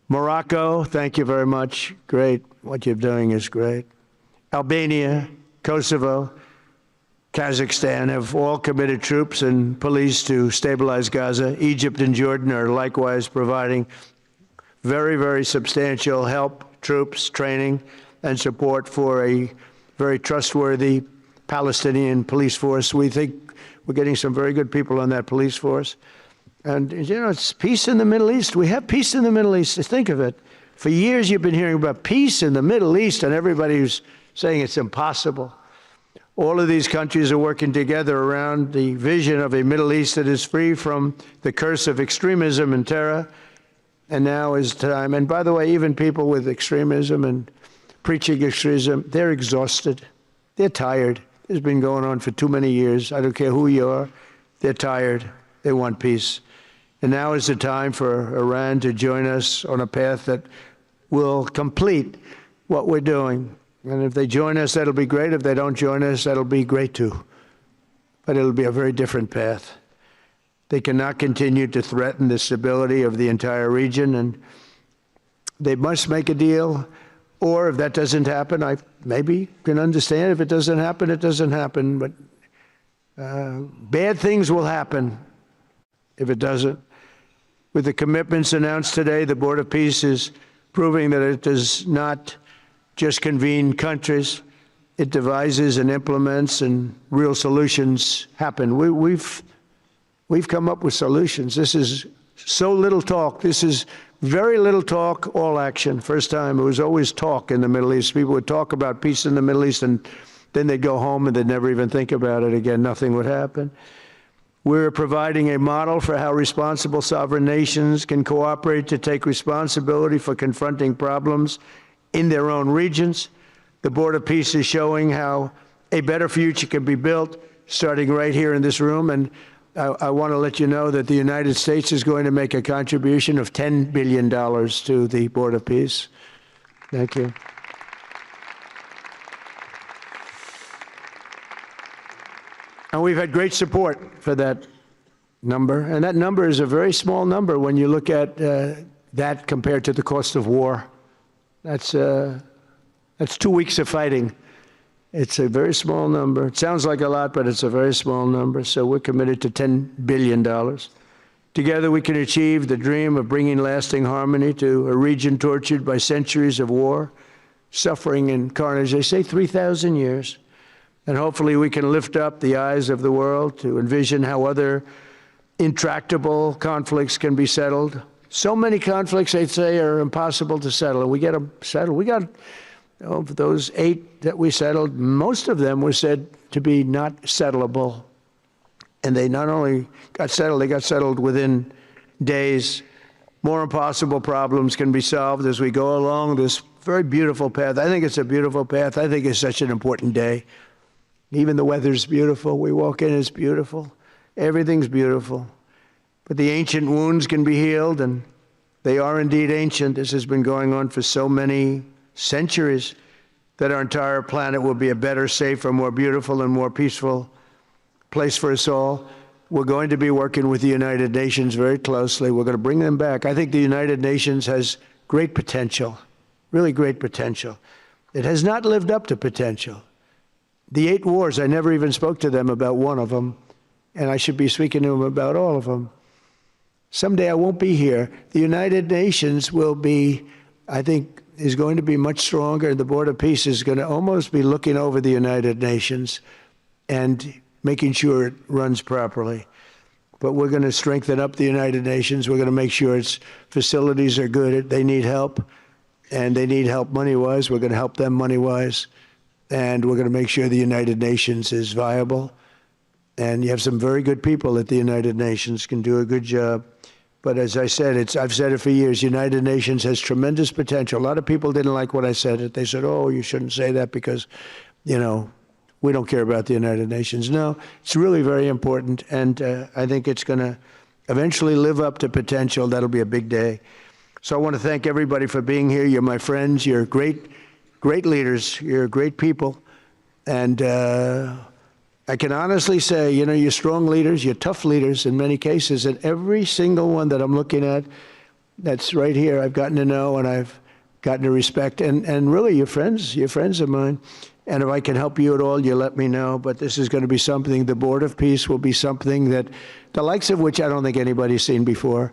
Morocco, thank you very much. Great. What you're doing is great. Albania, Kosovo, Kazakhstan have all committed troops and police to stabilize Gaza. Egypt and Jordan are likewise providing very, very substantial help, troops, training, and support for a very trustworthy Palestinian police force. We think we're getting some very good people on that police force. And, you know, it's peace in the Middle East. We have peace in the Middle East. Think of it. For years you've been hearing about peace in the Middle East, and everybody's saying it's impossible. All of these countries are working together around the vision of a Middle East that is free from the curse of extremism and terror. And now is time. And by the way, even people with extremism and preaching extremism, they're exhausted. They're tired. It's been going on for too many years. I don't care who you are. They're tired. They want peace. And now is the time for Iran to join us on a path that will complete what we're doing. And if they join us, that'll be great. If they don't join us, that'll be great too. But it'll be a very different path. They cannot continue to threaten the stability of the entire region, and they must make a deal. Or if that doesn't happen, I maybe can understand. If it doesn't happen, it doesn't happen. But bad things will happen if it doesn't. With the commitments announced today, the Board of Peace is proving that it does not just convene countries. It devises and implements, and real solutions happen. We've come up with solutions. This is so little talk. This is very little talk, all action. First time it was always talk in the Middle East. People would talk about peace in the Middle East and then they'd go home and they'd never even think about it again. Nothing would happen. We're providing a model for how responsible sovereign nations can cooperate to take responsibility for confronting problems in their own regions. The Board of Peace is showing how a better future can be built, starting right here in this room. And I want to let you know that the United States is going to make a contribution of $10 billion to the Board of Peace. Thank you. And we've had great support for that number. And that number is a very small number when you look at that compared to the cost of war. That's 2 weeks of fighting. It's a very small number. It sounds like a lot, but it's a very small number. So we're committed to $10 billion. Together we can achieve the dream of bringing lasting harmony to a region tortured by centuries of war, suffering, and carnage. They say 3,000 years. And hopefully we can lift up the eyes of the world to envision how other intractable conflicts can be settled. So many conflicts, they'd say, are impossible to settle, and we get them settled. We got, of those 8 that we settled, most of them were said to be not settleable. And they not only got settled, they got settled within days. More impossible problems can be solved as we go along this very beautiful path. I think it's a beautiful path. I think it's such an important day. Even the weather's beautiful. We walk in, it's beautiful. Everything's beautiful. But the ancient wounds can be healed, and they are indeed ancient. This has been going on for so many centuries that our entire planet will be a better, safer, more beautiful, and more peaceful place for us all. We're going to be working with the United Nations very closely. We're going to bring them back. I think the United Nations has great potential, really great potential. It has not lived up to potential. The 8 wars, I never even spoke to them about one of them, and I should be speaking to them about all of them. Someday I won't be here. The United Nations will be, I think, is going to be much stronger, and the Board of Peace is going to almost be looking over the United Nations and making sure it runs properly. But we're going to strengthen up the United Nations. We're going to make sure its facilities are good. They need help, and they need help money-wise. We're going to help them money-wise. And we're going to make sure the United Nations is viable. And you have some very good people at the United Nations, can do a good job. But as I said, I've said it for years, United Nations has tremendous potential. A lot of people didn't like what I said. They said, oh, you shouldn't say that because, you know, we don't care about the United Nations. No, it's really very important. And I think it's going to eventually live up to potential. That'll be a big day. So I want to thank everybody for being here. You're my friends. You're great leaders. You're great people. And I can honestly say, you know, you're strong leaders, you're tough leaders in many cases, and every single one that I'm looking at that's right here, I've gotten to know and I've gotten to respect. And really, you're friends of mine. And if I can help you at all, you let me know. But this is going to be something, the Board of Peace will be something that, the likes of which I don't think anybody's seen before.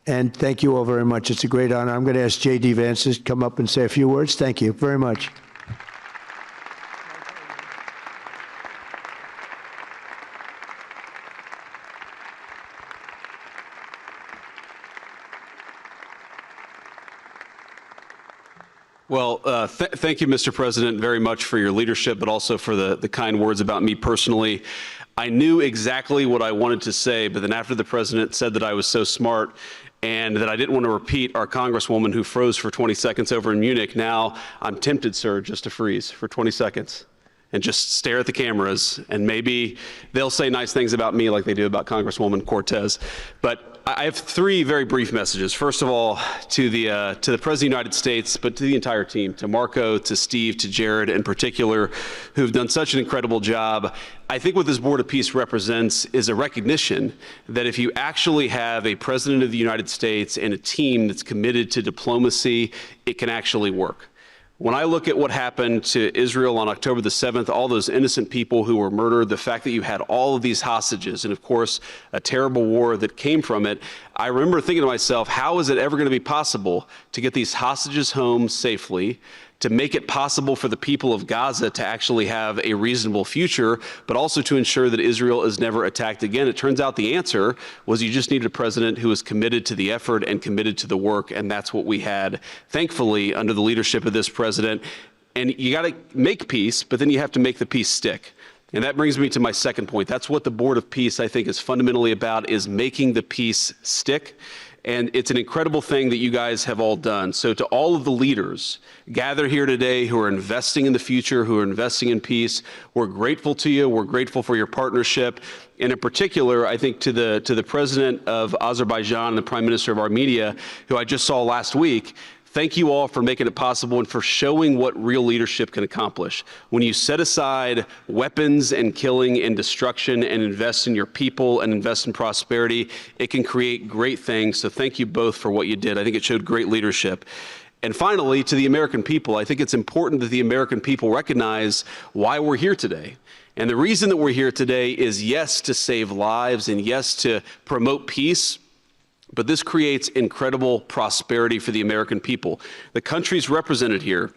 And thank you all very much. It's a great honor. I'm going to ask J.D. Vance to come up and say a few words. Thank you very much. Well, thank you, Mr. President, very much for your leadership, but also for the kind words about me personally. I knew exactly what I wanted to say, but then after the President said that I was so smart and that I didn't want to repeat our Congresswoman who froze for 20 seconds over in Munich, now I'm tempted, sir, just to freeze for 20 seconds and just stare at the cameras, and maybe they'll say nice things about me like they do about Congresswoman Cortez. But I have 3 very brief messages. First of all, to the President of the United States, but to the entire team, to Marco, to Steve, to Jared in particular, who've done such an incredible job. I think what this Board of Peace represents is a recognition that if you actually have a President of the United States and a team that's committed to diplomacy, it can actually work. When I look at what happened to Israel on October the 7th, all those innocent people who were murdered, the fact that you had all of these hostages, and of course, a terrible war that came from it, I remember thinking to myself, how is it ever going to be possible to get these hostages home safely, to make it possible for the people of Gaza to actually have a reasonable future, but also to ensure that Israel is never attacked again? It turns out the answer was you just needed a president who was committed to the effort and committed to the work, and that's what we had, thankfully, under the leadership of this president. And you got to make peace, but then you have to make the peace stick. And that brings me to my second point. That's what the Board of Peace, I think, is fundamentally about, is making the peace stick. And it's an incredible thing that you guys have all done. So to all of the leaders gathered here today who are investing in the future, who are investing in peace, we're grateful to you. We're grateful for your partnership. And in particular, I think to the President of Azerbaijan and the Prime Minister of Armenia, who I just saw last week, thank you all for making it possible and for showing what real leadership can accomplish. When you set aside weapons and killing and destruction and invest in your people and invest in prosperity, it can create great things. So thank you both for what you did. I think it showed great leadership. And finally, to the American people, I think it's important that the American people recognize why we're here today. And the reason that we're here today is, yes, to save lives and yes, to promote peace. But this creates incredible prosperity for the American people. The countries represented here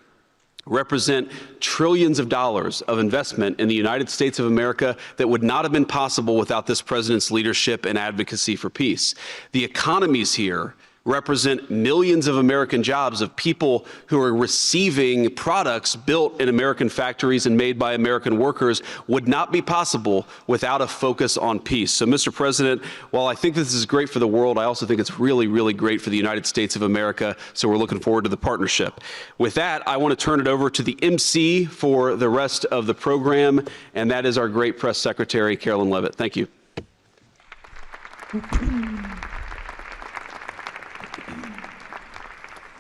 represent trillions of dollars of investment in the United States of America that would not have been possible without this president's leadership and advocacy for peace. The economies here represent millions of American jobs of people who are receiving products built in American factories and made by American workers would not be possible without a focus on peace. So, Mr. President, while I think this is great for the world, I also think it's really, really great for the United States of America. So we're looking forward to the partnership. With that, I want to turn it over to the MC for the rest of the program, and that is our great press secretary, Carolyn Levitt. Thank you.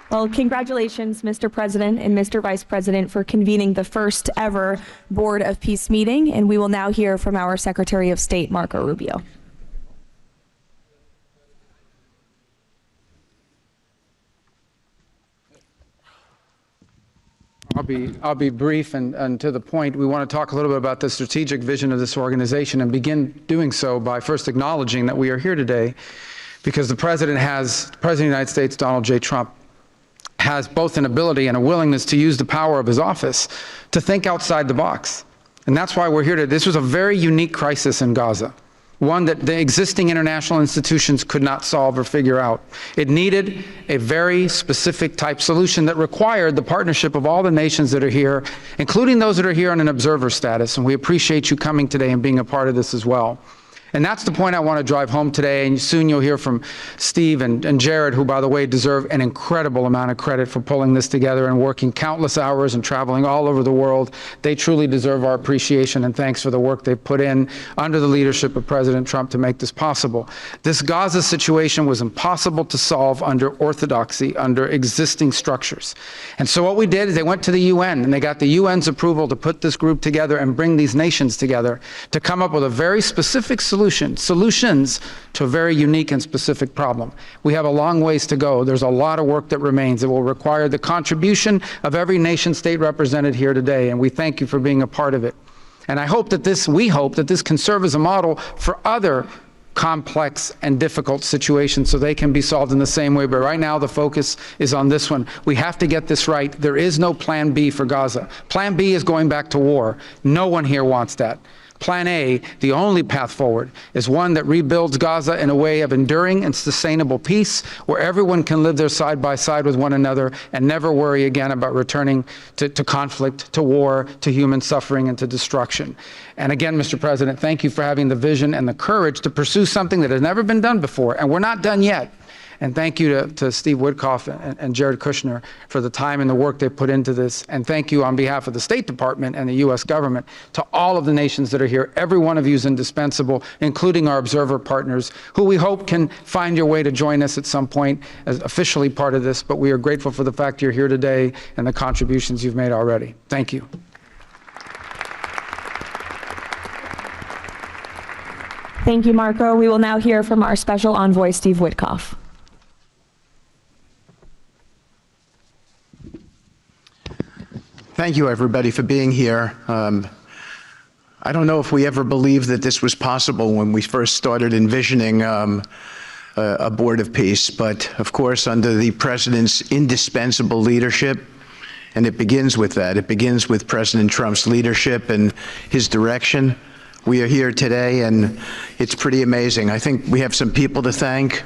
Well, congratulations, Mr. President and Mr. Vice President, for convening the first ever Board of Peace meeting. And we will now hear from our Secretary of State, Marco Rubio. I'll be brief and to the point. We want to talk a little bit about the strategic vision of this organization and begin doing so by first acknowledging that we are here today because the President of the United States, Donald J. Trump, has both an ability and a willingness to use the power of his office to think outside the box. And that's why we're here today. This was a very unique crisis in Gaza, one that the existing international institutions could not solve or figure out. It needed a very specific type solution that required the partnership of all the nations that are here, including those that are here on an observer status. And we appreciate you coming today and being a part of this as well. And that's the point I want to drive home today. And soon you'll hear from Steve and Jared, who, by the way, deserve an incredible amount of credit for pulling this together and working countless hours and traveling all over the world. They truly deserve our appreciation and thanks for the work they've put in under the leadership of President Trump to make this possible. This Gaza situation was impossible to solve under orthodoxy, under existing structures. And so what we did is they went to the UN and they got the UN's approval to put this group together and bring these nations together to come up with a very specific solutions to a very unique and specific problem. We have a long ways to go. There's a lot of work that remains. It will require the contribution of every nation state represented here today, and we thank you for being a part of it. And we hope that this can serve as a model for other complex and difficult situations so they can be solved in the same way. But right now the focus is on this one. We have to get this right. There is no plan B for Gaza. Plan B is going back to war. No one here wants that. Plan A, the only path forward, is one that rebuilds Gaza in a way of enduring and sustainable peace, where everyone can live there side by side with one another and never worry again about returning to conflict, to war, to human suffering, and to destruction. And again, Mr. President, thank you for having the vision and the courage to pursue something that has never been done before, and we're not done yet. And thank you to Steve Witkoff and Jared Kushner for the time and the work they put into this. And thank you on behalf of the State Department and the U.S. government to all of the nations that are here. Every one of you is indispensable, including our observer partners, who we hope can find your way to join us at some point as officially part of this. But we are grateful for the fact you're here today and the contributions you've made already. Thank you. Thank you, Marco. We will now hear from our special envoy, Steve Witkoff. Thank you, everybody, for being here. I don't know if we ever believed that this was possible when we first started envisioning a board of peace, but of course, under the president's indispensable leadership, and it begins with that. It begins with President Trump's leadership and his direction. We are here today, and it's pretty amazing. I think we have some people to thank.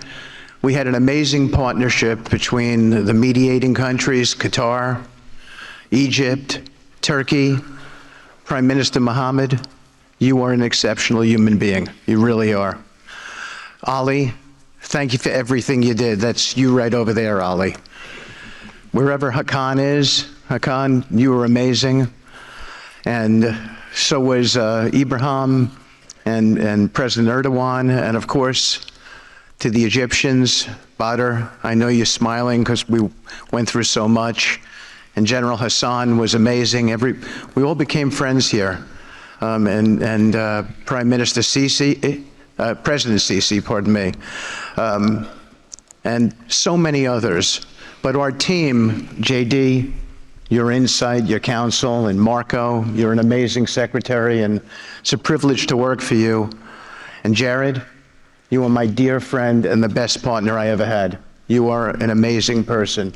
We had an amazing partnership between the mediating countries, Qatar, Egypt, Turkey, Prime Minister Mohammed, you are an exceptional human being. You really are. Ali, thank you for everything you did. That's you right over there, Ali. Wherever Hakan is, Hakan, you were amazing. And so was Ibrahim and President Erdogan, and of course, to the Egyptians, Badr, I know you're smiling because we went through so much. And General Hassan was amazing. We all became friends here. And Prime Minister Sisi, President Sisi, pardon me, and so many others. But our team, JD, your insight, your counsel, and Marco, you're an amazing secretary, and it's a privilege to work for you. And Jared, you are my dear friend and the best partner I ever had. You are an amazing person.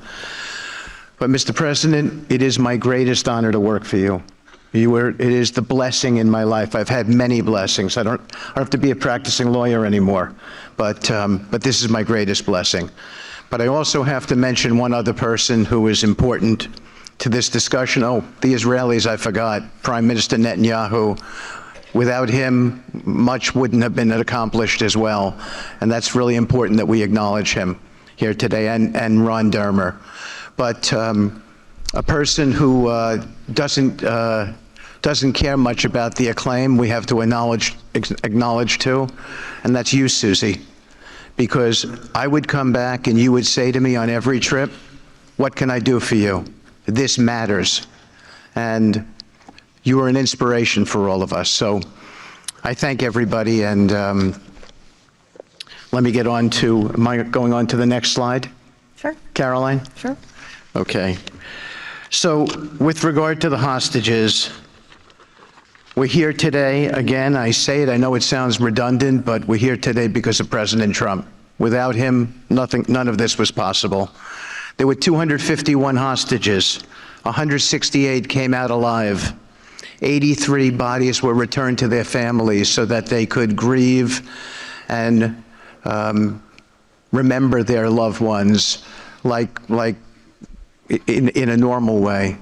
But Mr. President, it is my greatest honor to work for you. It is the blessing in my life. I've had many blessings. I don't have to be a practicing lawyer anymore, but this is my greatest blessing. But I also have to mention one other person who is important to this discussion. Oh, the Israelis, I forgot. Prime Minister Netanyahu. Without him, much wouldn't have been accomplished as well. And that's really important that we acknowledge him here today, and Ron Dermer. But a person who doesn't care much about the acclaim, we have to acknowledge too, and that's you, Susie. Because I would come back and you would say to me on every trip, what can I do for you? This matters. And you are an inspiration for all of us. So I thank everybody, and let me get on to, am I going on to the next slide? Sure. Caroline? Sure. Okay. So with regard to the hostages, we're here today, again, I say it, I know it sounds redundant, but we're here today because of President Trump. Without him, none of this was possible. There were 251 hostages. 168 came out alive. 83 bodies were returned to their families so that they could grieve and remember their loved ones like in a normal way,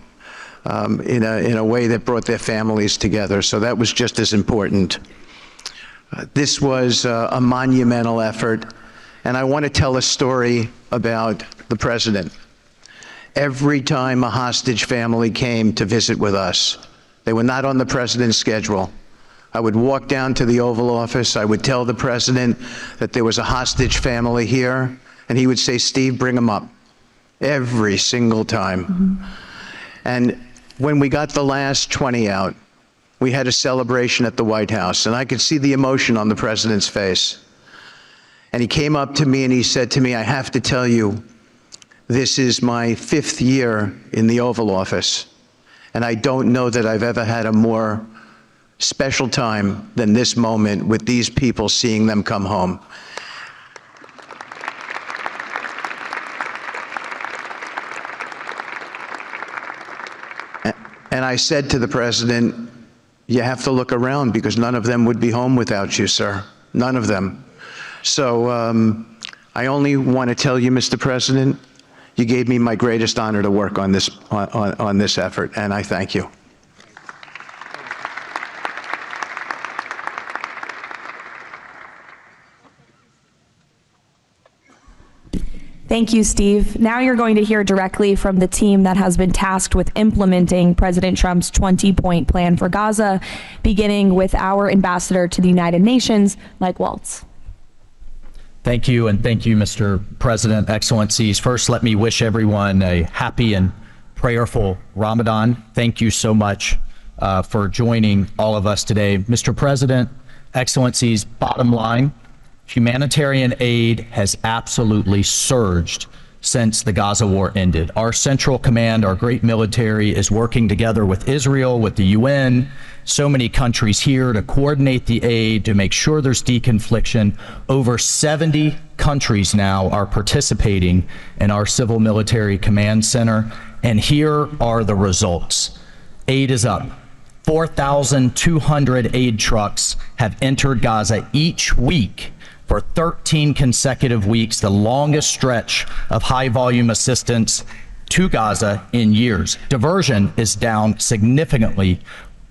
in a way that brought their families together. So that was just as important. This was a monumental effort, and I want to tell a story about the president. Every time a hostage family came to visit with us, they were not on the president's schedule. I would walk down to the Oval Office, I would tell the president that there was a hostage family here, and he would say, Steve, bring them up. Every single time. Mm-hmm. And when we got the last 20 out, we had a celebration at the White House, and I could see the emotion on the president's face. And he came up to me and he said to me, I have to tell you, this is my 5th year in the Oval Office, and I don't know that I've ever had a more special time than this moment with these people, seeing them come home. And I said to the president, you have to look around because none of them would be home without you, sir. None of them. So I only want to tell you, Mr. President, you gave me my greatest honor to work on this effort, and I thank you. Thank you, Steve. Now you're going to hear directly from the team that has been tasked with implementing President Trump's 20-point plan for Gaza, beginning with our ambassador to the United Nations, Mike Waltz. Thank you, and thank you, Mr. President, Excellencies. First, let me wish everyone a happy and prayerful Ramadan. Thank you so much for joining all of us today. Mr. President, Excellencies, bottom line, humanitarian aid has absolutely surged since the Gaza war ended. Our Central Command, our great military, is working together with Israel, with the UN, so many countries here to coordinate the aid, to make sure there's deconfliction. Over 70 countries now are participating in our Civil Military Command Center, and here are the results. Aid is up. 4,200 aid trucks have entered Gaza each week for 13 consecutive weeks, the longest stretch of high-volume assistance to Gaza in years. Diversion is down significantly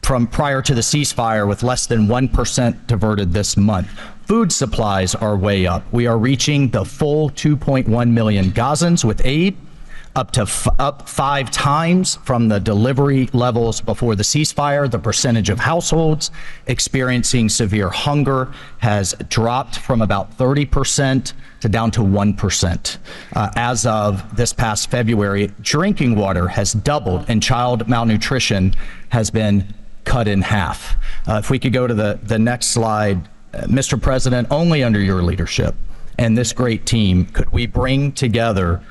from prior to the ceasefire, with less than 1% diverted this month. Food supplies are way up. We are reaching the full 2.1 million Gazans with aid, up 5 times from the delivery levels before the ceasefire. The percentage of households experiencing severe hunger has dropped from about 30% to down to 1%. As of this past February, drinking water has doubled and child malnutrition has been cut in half. If we could go to the next slide, Mr. President, only under your leadership and this great team could we bring together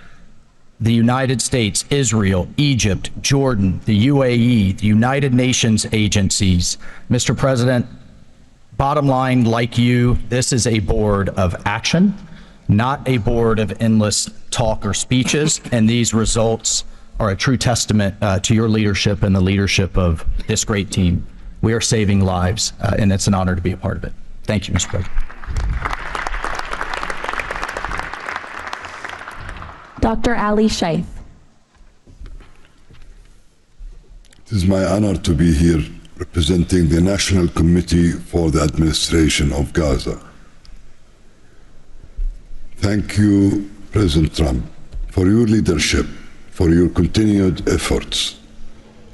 the United States, Israel, Egypt, Jordan, the UAE, the United Nations agencies. Mr. President, bottom line, like you, this is a board of action, not a board of endless talk or speeches, and these results are a true testament to your leadership and the leadership of this great team. We are saving lives, and it's an honor to be a part of it. Thank you, Mr. President. Dr. Ali Sheikh. It is my honor to be here representing the National Committee for the Administration of Gaza. Thank you, President Trump, for your leadership, for your continued efforts.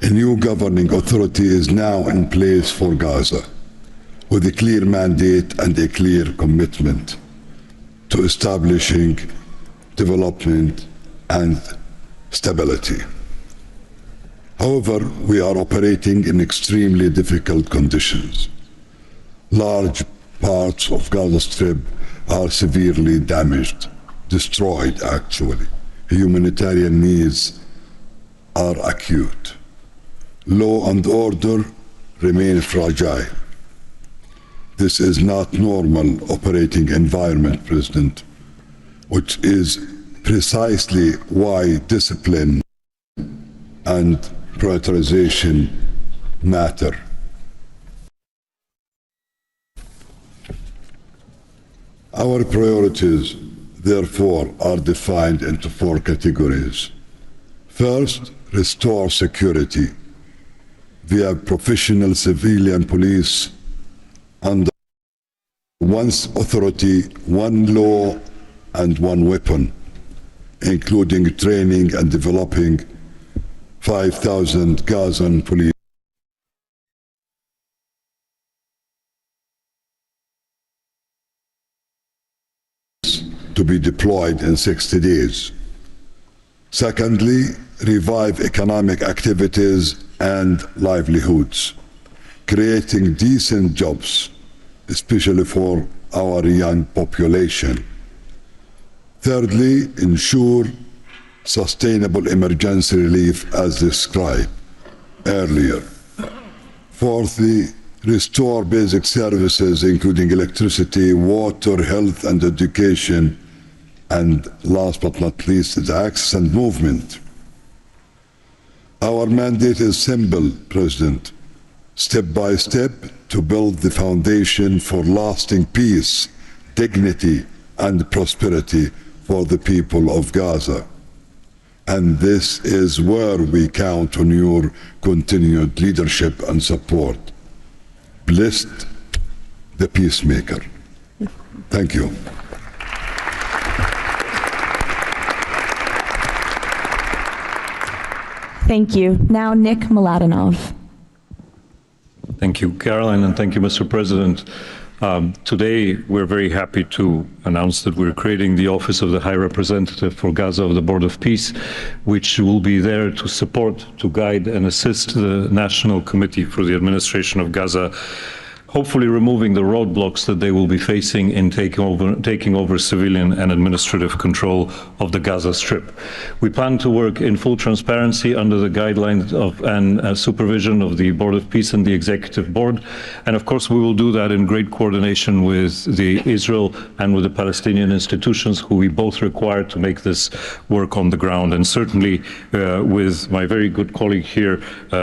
A new governing authority is now in place for Gaza, with a clear mandate and a clear commitment to establishing development and stability. However, we are operating in extremely difficult conditions. Large parts of Gaza Strip are severely damaged, destroyed actually. Humanitarian needs are acute. Law and order remain fragile. This is not normal operating environment, President, which is precisely why discipline and prioritization matter. Our priorities, therefore, are defined into 4 categories. First, restore security via professional civilian police under one authority, one law, and one weapon, including training and developing 5,000 Gazan police to be deployed in 60 days. Secondly, revive economic activities and livelihoods, creating decent jobs, especially for our young population. Thirdly, ensure sustainable emergency relief as described earlier. Fourthly, restore basic services including electricity, water, health, and education. And last but not least, is access and movement. Our mandate is simple, President. Step by step to build the foundation for lasting peace, dignity, and prosperity for the people of Gaza. And this is where we count on your continued leadership and support. Blessed the peacemaker. Thank you. Thank you. Now, Nick Mladenov. Thank you, Caroline, and thank you, Mr. President. Today, we're very happy to announce that we're creating the Office of the High Representative for Gaza of the Board of Peace, which will be there to support, to guide, and assist the National Committee for the Administration of Gaza, hopefully removing the roadblocks that they will be facing in taking over civilian and administrative control of the Gaza Strip. We plan to work in full transparency under the guidelines of and supervision of the Board of Peace and the Executive Board. And of course, we will do that in great coordination with the Israel and with the Palestinian institutions, who we both require to make this work on the ground. And certainly with my very good colleague here,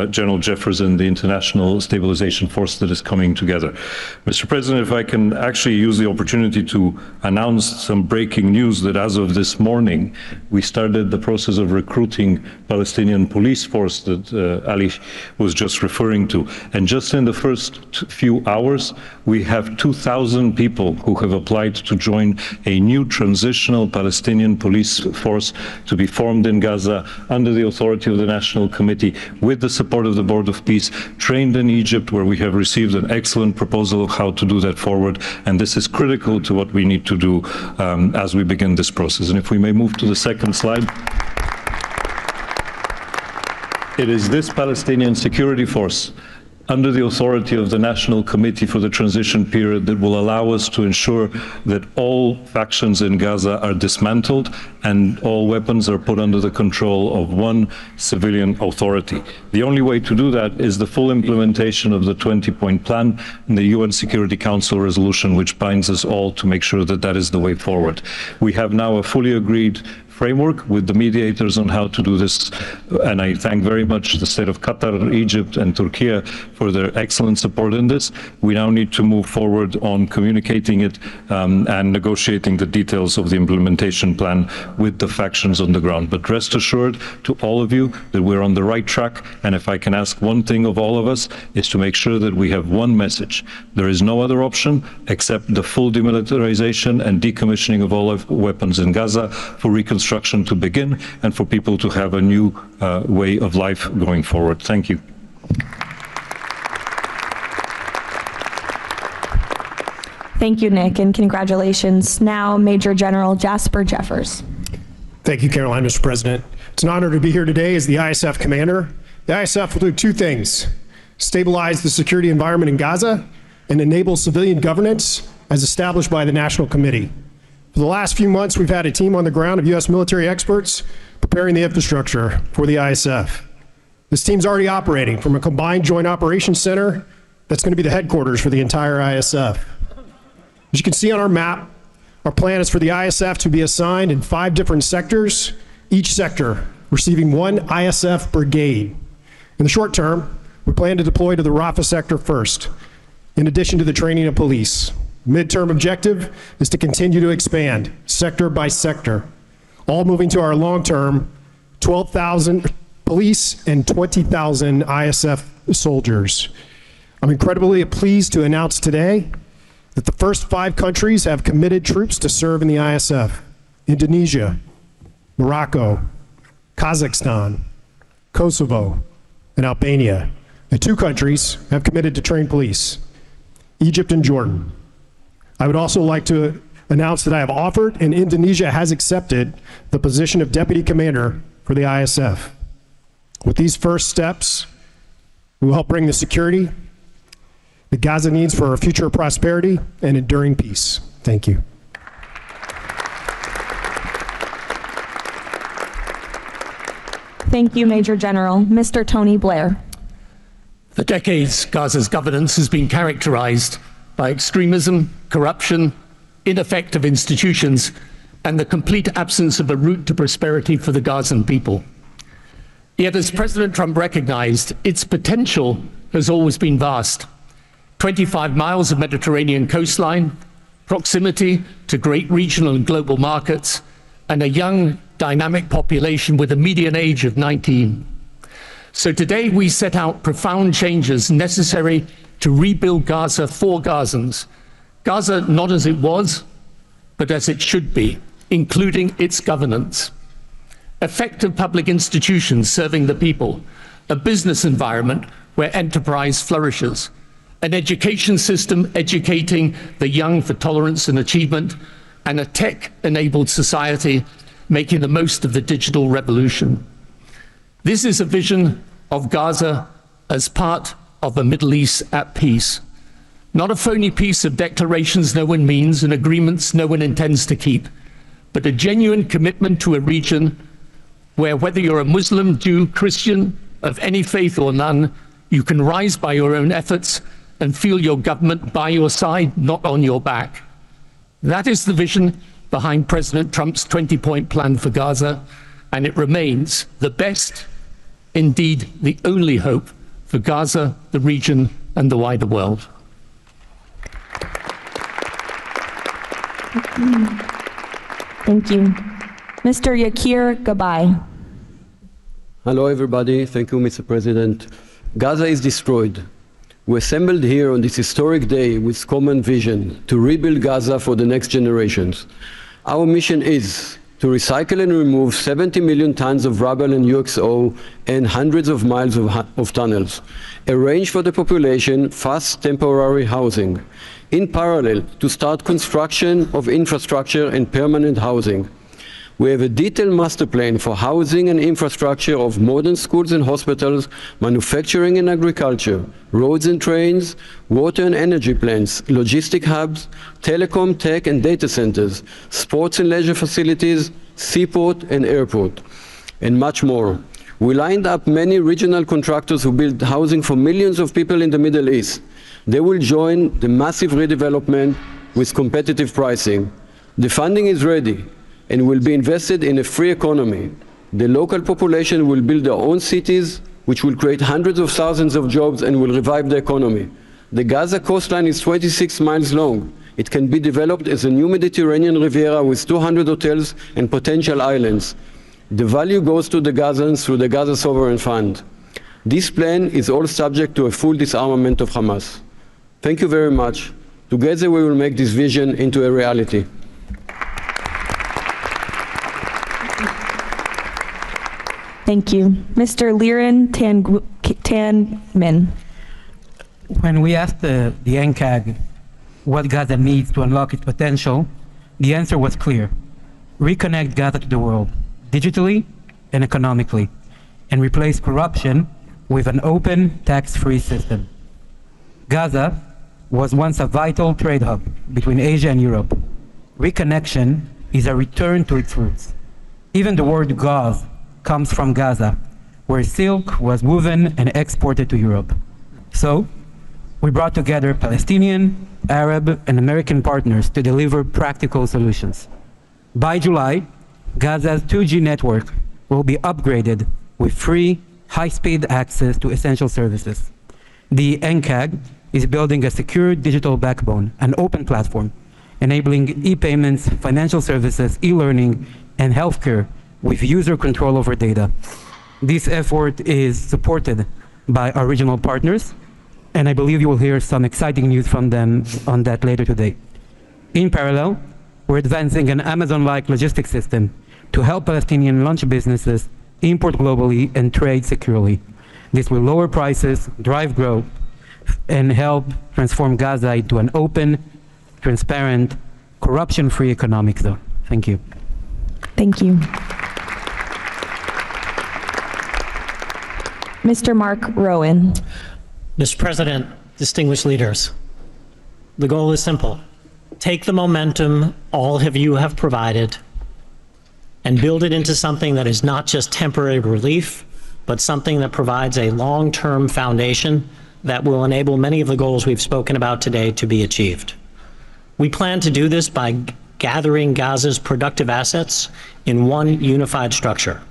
General Jefferson, the International Stabilization Force that is coming together together. Mr. President, if I can actually use the opportunity to announce some breaking news that as of this morning, we started the process of recruiting Palestinian police force that Ali was just referring to. And just in the first few hours, we have 2,000 people who have applied to join a new transitional Palestinian police force to be formed in Gaza under the authority of the National Committee with the support of the Board of Peace, trained in Egypt, where we have received an excellent proposal of how to do that forward. And this is critical to what we need to do as we begin this process. And if we may move to the second slide. It is this Palestinian security force under the authority of the National Committee for the Transition Period that will allow us to ensure that all factions in Gaza are dismantled and all weapons are put under the control of one civilian authority. The only way to do that is the full implementation of the 20-point plan and the UN Security Council resolution, which binds us all to make sure that that is the way forward. We have now a fully agreed framework with the mediators on how to do this, and I thank very much the state of Qatar, Egypt and Turkey for their excellent support in this. We now need to move forward on communicating it and negotiating the details of the implementation plan with the factions on the ground. But rest assured to all of you that we're on the right track, and if I can ask one thing of all of us, is to make sure that we have one message. There is no other option except the full demilitarization and decommissioning of all weapons in Gaza for reconstruction to begin and for people to have a new way of life going forward. Thank you. Thank you, Nick, and congratulations. Now, Major General Jasper Jeffers. Thank you, Caroline, Mr. President. It's an honor to be here today as the ISF commander. The ISF will do two things: stabilize the security environment in Gaza and enable civilian governance as established by the National Committee. For the last few months, we've had a team on the ground of U.S. military experts preparing the infrastructure for the ISF. This team's already operating from a combined joint operations center that's going to be the headquarters for the entire ISF. As you can see on our map, our plan is for the ISF to be assigned in 5 different sectors, each sector receiving 1 ISF brigade. In the short term, we plan to deploy to the Rafah sector first, in addition to the training of police. Midterm objective is to continue to expand sector by sector, all moving to our long-term 12,000 police and 20,000 ISF soldiers. I'm incredibly pleased to announce today that the first 5 countries have committed troops to serve in the ISF: Indonesia, Morocco, Kazakhstan, Kosovo, and Albania. And 2 countries have committed to train police: Egypt and Jordan. I would also like to announce that I have offered and Indonesia has accepted the position of Deputy Commander for the ISF. With these first steps, we will help bring the security that Gaza needs for our future prosperity and enduring peace. Thank you. Thank you, Major General. Mr. Tony Blair. For decades, Gaza's governance has been characterized by extremism, corruption, ineffective institutions, and the complete absence of a route to prosperity for the Gazan people. Yet, as President Trump recognized, its potential has always been vast. 25 miles of Mediterranean coastline, proximity to great regional and global markets, and a young, dynamic population with a median age of 19. So today we set out profound changes necessary to rebuild Gaza for Gazans. Gaza not as it was, but as it should be, including its governance. Effective public institutions serving the people, a business environment where enterprise flourishes, an education system educating the young for tolerance and achievement, and a tech-enabled society making the most of the digital revolution. This is a vision of Gaza as part of a Middle East at peace. Not a phony piece of declarations no one means and agreements no one intends to keep, but a genuine commitment to a region where, whether you're a Muslim, Jew, Christian, of any faith or none, you can rise by your own efforts and feel your government by your side, not on your back. That is the vision behind President Trump's 20-point plan for Gaza, and it remains the best, indeed the only hope for Gaza, the region, and the wider world. Thank you. Mr. Yakir Gabay. Hello, everybody. Thank you, Mr. President. Gaza is destroyed. We assembled here on this historic day with common vision to rebuild Gaza for the next generations. Our mission is to recycle and remove 70 million tons of rubble and UXO and hundreds of miles of tunnels, arrange for the population fast temporary housing, in parallel to start construction of infrastructure and permanent housing. We have a detailed master plan for housing and infrastructure of modern schools and hospitals, manufacturing and agriculture, roads and trains, water and energy plants, logistic hubs, telecom, tech and data centers, sports and leisure facilities, seaport and airport, and much more. We lined up many regional contractors who build housing for millions of people in the Middle East. They will join the massive redevelopment with competitive pricing. The funding is ready and will be invested in a free economy. The local population will build their own cities, which will create hundreds of thousands of jobs and will revive the economy. The Gaza coastline is 26 miles long. It can be developed as a new Mediterranean Riviera with 200 hotels and potential islands. The value goes to the Gazans through the Gaza Sovereign Fund. This plan is all subject to a full disarmament of Hamas. Thank you very much. Together we will make this vision into a reality. Thank you. Mr. Liren Tanmin. When we asked the NCAG what Gaza needs to unlock its potential, the answer was clear. Reconnect Gaza to the world, digitally and economically, and replace corruption with an open, tax-free system. Gaza was once a vital trade hub between Asia and Europe. Reconnection is a return to its roots. Even the word gauze comes from Gaza, where silk was woven and exported to Europe. So, we brought together Palestinian, Arab, and American partners to deliver practical solutions. By July, Gaza's 2G network will be upgraded with free, high-speed access to essential services. The NCAG is building a secure digital backbone, an open platform, enabling e-payments, financial services, e-learning, and healthcare with user control over data. This effort is supported by our regional partners, and I believe you will hear some exciting news from them on that later today. In parallel, we're advancing an Amazon-like logistics system to help Palestinian launch businesses import globally and trade securely. This will lower prices, drive growth, and help transform Gaza into an open, transparent, corruption-free economic zone. Thank you. Thank you. Mr. Mark Rowan. Mr. President, distinguished leaders, the goal is simple. Take the momentum all of you have provided and build it into something that is not just temporary relief, but something that provides a long-term foundation that will enable many of the goals we've spoken about today to be achieved. We plan to do this by gathering Gaza's productive assets in one unified structure.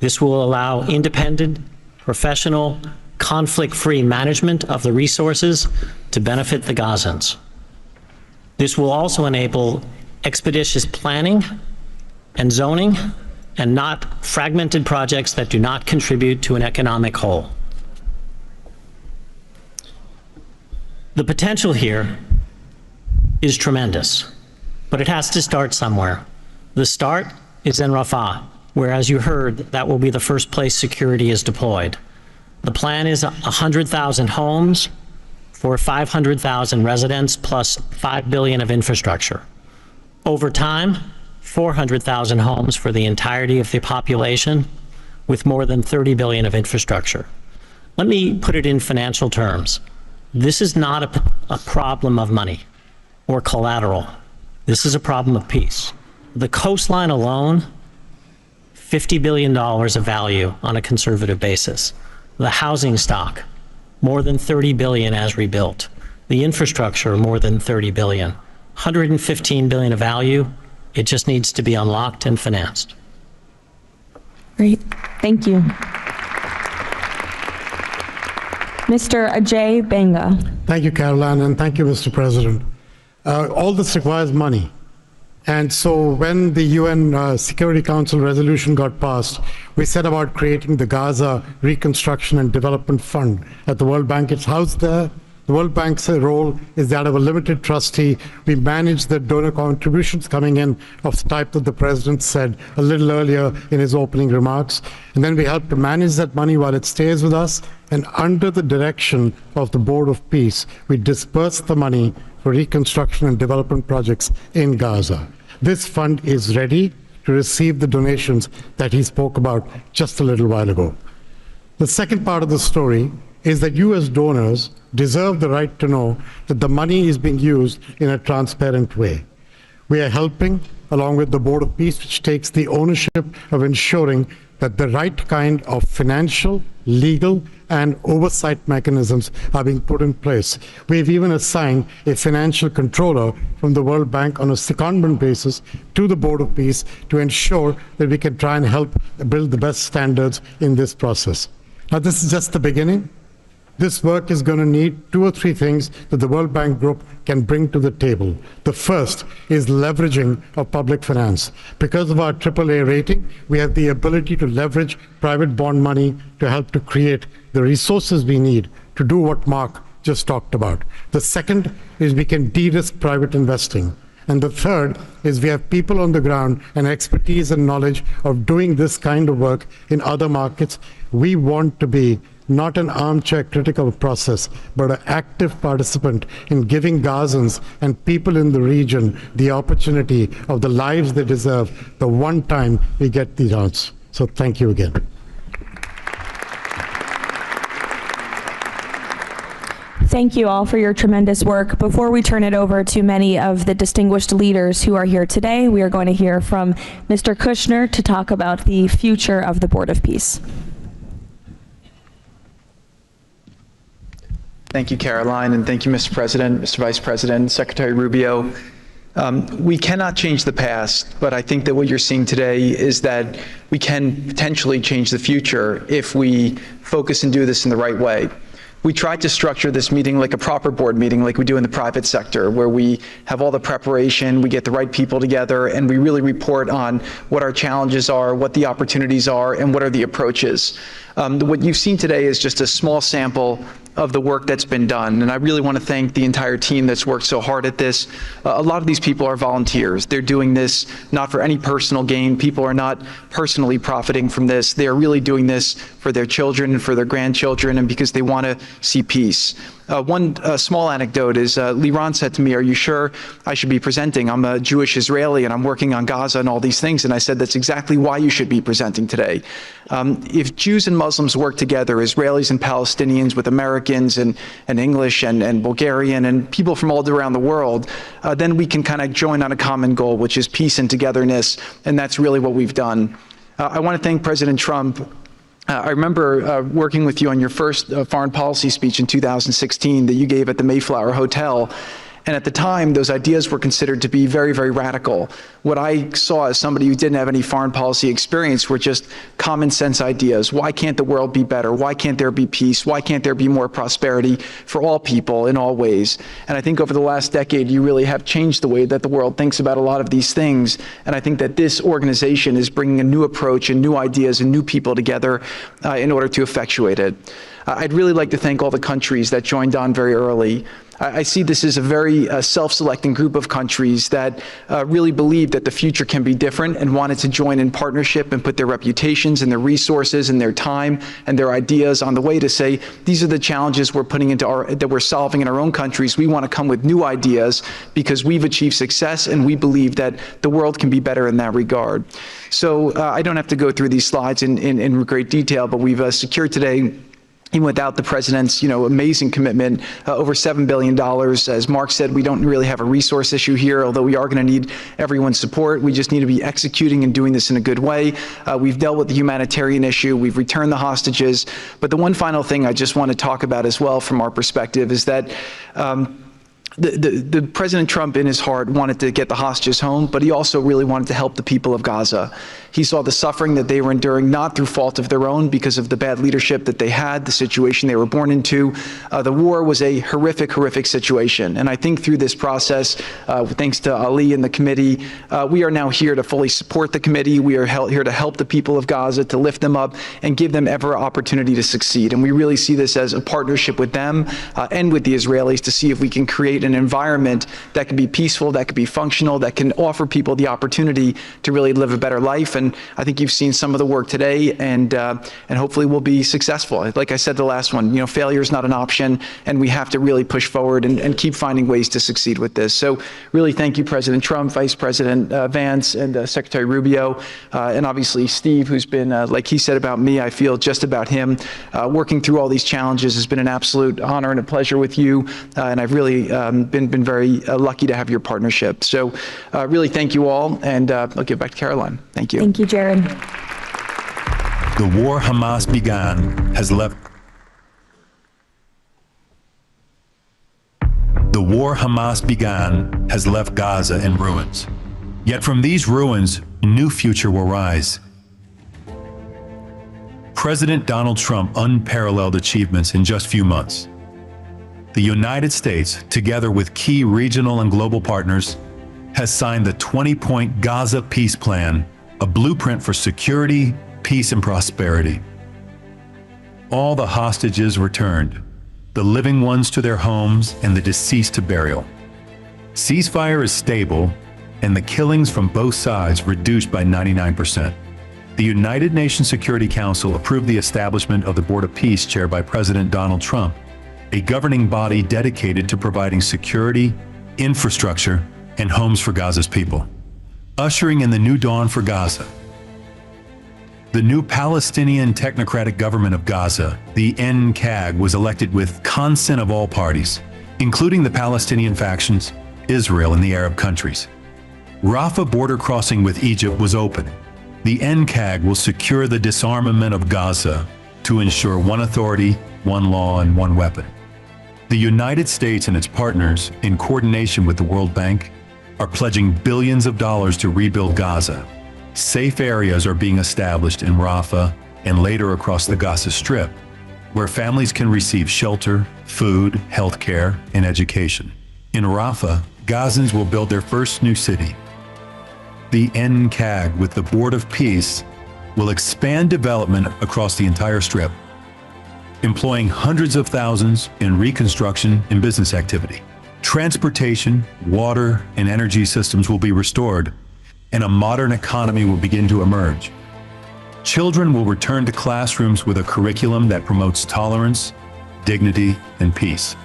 This will allow independent, professional, conflict-free management of the resources to benefit the Gazans. This will also enable expeditious planning and zoning and not fragmented projects that do not contribute to an economic whole. The potential here is tremendous, but it has to start somewhere. The start is in Rafah, where, as you heard, that will be the first place security is deployed. The plan is 100,000 homes for 500,000 residents plus $5 billion of infrastructure. Over time, 400,000 homes for the entirety of the population with more than $30 billion of infrastructure. Let me put it in financial terms. This is not a problem of money or collateral. This is a problem of peace. The coastline alone, $50 billion of value on a conservative basis. The housing stock, more than $30 billion as rebuilt. The infrastructure, more than $30 billion. $115 billion of value. It just needs to be unlocked and financed. Great, thank you. Mr. Ajay Banga. Thank you, Caroline, and thank you, Mr. President. All this requires money, And so when the UN Security Council resolution got passed, we set about creating the Gaza Reconstruction and Development Fund at the World Bank. It's housed there. The World Bank's role is that of a limited trustee. We manage the donor contributions coming in of the type that the President said a little earlier in his opening remarks. And then we help to manage that money while it stays with us. And under the direction of the Board of Peace, we disperse the money for reconstruction and development projects in Gaza. This fund is ready to receive the donations that he spoke about just a little while ago. The second part of the story is that you as donors deserve the right to know that the money is being used in a transparent way. We are helping, along with the Board of Peace, which takes the ownership of ensuring that the right kind of financial, legal, and oversight mechanisms are being put in place. We've even assigned a financial controller from the World Bank on a secondment basis to the Board of Peace to ensure that we can try and help build the best standards in this process. Now, this is just the beginning. This work is going to need 2 or 3 things that the World Bank Group can bring to the table. The first is leveraging of public finance. Because of our AAA rating, we have the ability to leverage private bond money to help to create the resources we need to do what Mark just talked about. The second is we can de-risk private investing. And the third is we have people on the ground and expertise and knowledge of doing this kind of work in other markets. We want to be not an armchair critical process, but an active participant in giving Gazans and people in the region the opportunity of the lives they deserve the one time we get the chance. So thank you again. Thank you all for your tremendous work. Before we turn it over to many of the distinguished leaders who are here today, we are going to hear from Mr. Kushner to talk about the future of the Board of Peace. Thank you, Caroline, and thank you, Mr. President, Mr. Vice President, Secretary Rubio. We cannot change the past, but I think that what you're seeing today is that we can potentially change the future if we focus and do this in the right way. We tried to structure this meeting like a proper board meeting, like we do in the private sector, where we have all the preparation, we get the right people together, and we really report on what our challenges are, what the opportunities are, and what are the approaches. What you've seen today is just a small sample of the work that's been done. And I really want to thank the entire team that's worked so hard at this. A lot of these people are volunteers. They're doing this not for any personal gain. People are not personally profiting from this. They are really doing this for their children and for their grandchildren and because they want to see peace. One small anecdote is Liran said to me, "Are you sure I should be presenting? I'm a Jewish Israeli and I'm working on Gaza and all these things." And I said, "That's exactly why you should be presenting today." If Jews and Muslims work together, Israelis and Palestinians with Americans and English and Bulgarian and people from all around the world, then we can kind of join on a common goal, which is peace and togetherness. And that's really what we've done. I want to thank President Trump. I remember working with you on your first foreign policy speech in 2016 that you gave at the Mayflower Hotel. And at the time, those ideas were considered to be very, very radical. What I saw as somebody who didn't have any foreign policy experience were just common sense ideas. Why can't the world be better? Why can't there be peace? Why can't there be more prosperity for all people in all ways? And I think over the last decade, you really have changed the way that the world thinks about a lot of these things. And I think that this organization is bringing a new approach and new ideas and new people together in order to effectuate it. I'd really like to thank all the countries that joined on very early. I see this as a very self-selecting group of countries that really believe that the future can be different and wanted to join in partnership and put their reputations and their resources and their time and their ideas on the way to say, these are the challenges we're putting into that we're solving in our own countries. We want to come with new ideas because we've achieved success and we believe that the world can be better in that regard. So I don't have to go through these slides in great detail, but we've secured today, even without the president's, amazing commitment, over $7 billion. As Mark said, we don't really have a resource issue here, although we are going to need everyone's support. We just need to be executing and doing this in a good way. We've dealt with the humanitarian issue. We've returned the hostages. But the one final thing I just want to talk about as well from our perspective is that the President Trump in his heart wanted to get the hostages home, but he also really wanted to help the people of Gaza. He saw the suffering that they were enduring, not through fault of their own, because of the bad leadership that they had, the situation they were born into. The war was a horrific, horrific situation. And I think through this process, thanks to Ali and the committee, we are now here to fully support the committee. We are here to help the people of Gaza, to lift them up and give them every opportunity to succeed. And we really see this as a partnership with them and with the Israelis to see if we can create an environment that can be peaceful, that can be functional, that can offer people the opportunity to really live a better life. And I think you've seen some of the work today, and hopefully we'll be successful. Like I said, the last one, failure is not an option, and we have to really push forward and keep finding ways to succeed with this. So really thank you, President Trump, Vice President Vance, and Secretary Rubio, and obviously Steve, who's been, like he said about me, I feel just about him. Working through all these challenges has been an absolute honor and a pleasure with you, and I've really been very lucky to have your partnership. So really thank you all, and I'll give back to Caroline. Thank you. Thank you, Jared. The war Hamas began has left Gaza in ruins. Yet from these ruins, a new future will rise. President Donald Trump unparalleled achievements in just a few months. The United States, together with key regional and global partners, has signed the 20-point Gaza peace plan, a blueprint for security, peace, and prosperity. All the hostages returned, the living ones to their homes and the deceased to burial. Ceasefire is stable, and the killings from both sides reduced by 99%. The United Nations Security Council approved the establishment of the Board of Peace chaired by President Donald Trump, a governing body dedicated to providing security, infrastructure, and homes for Gaza's people, ushering in the new dawn for Gaza. The new Palestinian Technocratic Government of Gaza, the NCAG, was elected with consent of all parties, including the Palestinian factions, Israel, and the Arab countries. Rafah border crossing with Egypt was open. The NCAG will secure the disarmament of Gaza to ensure one authority, one law, and one weapon. The United States and its partners, in coordination with the World Bank, are pledging billions of dollars to rebuild Gaza. Safe areas are being established in Rafah and later across the Gaza Strip, where families can receive shelter, food, health care, and education. In Rafah, Gazans will build their first new city. The NCAG, with the Board of Peace, will expand development across the entire Strip, employing hundreds of thousands in reconstruction and business activity. Transportation, water, and energy systems will be restored, and a modern economy will begin to emerge. Children will return to classrooms with a curriculum that promotes tolerance, dignity, and peace.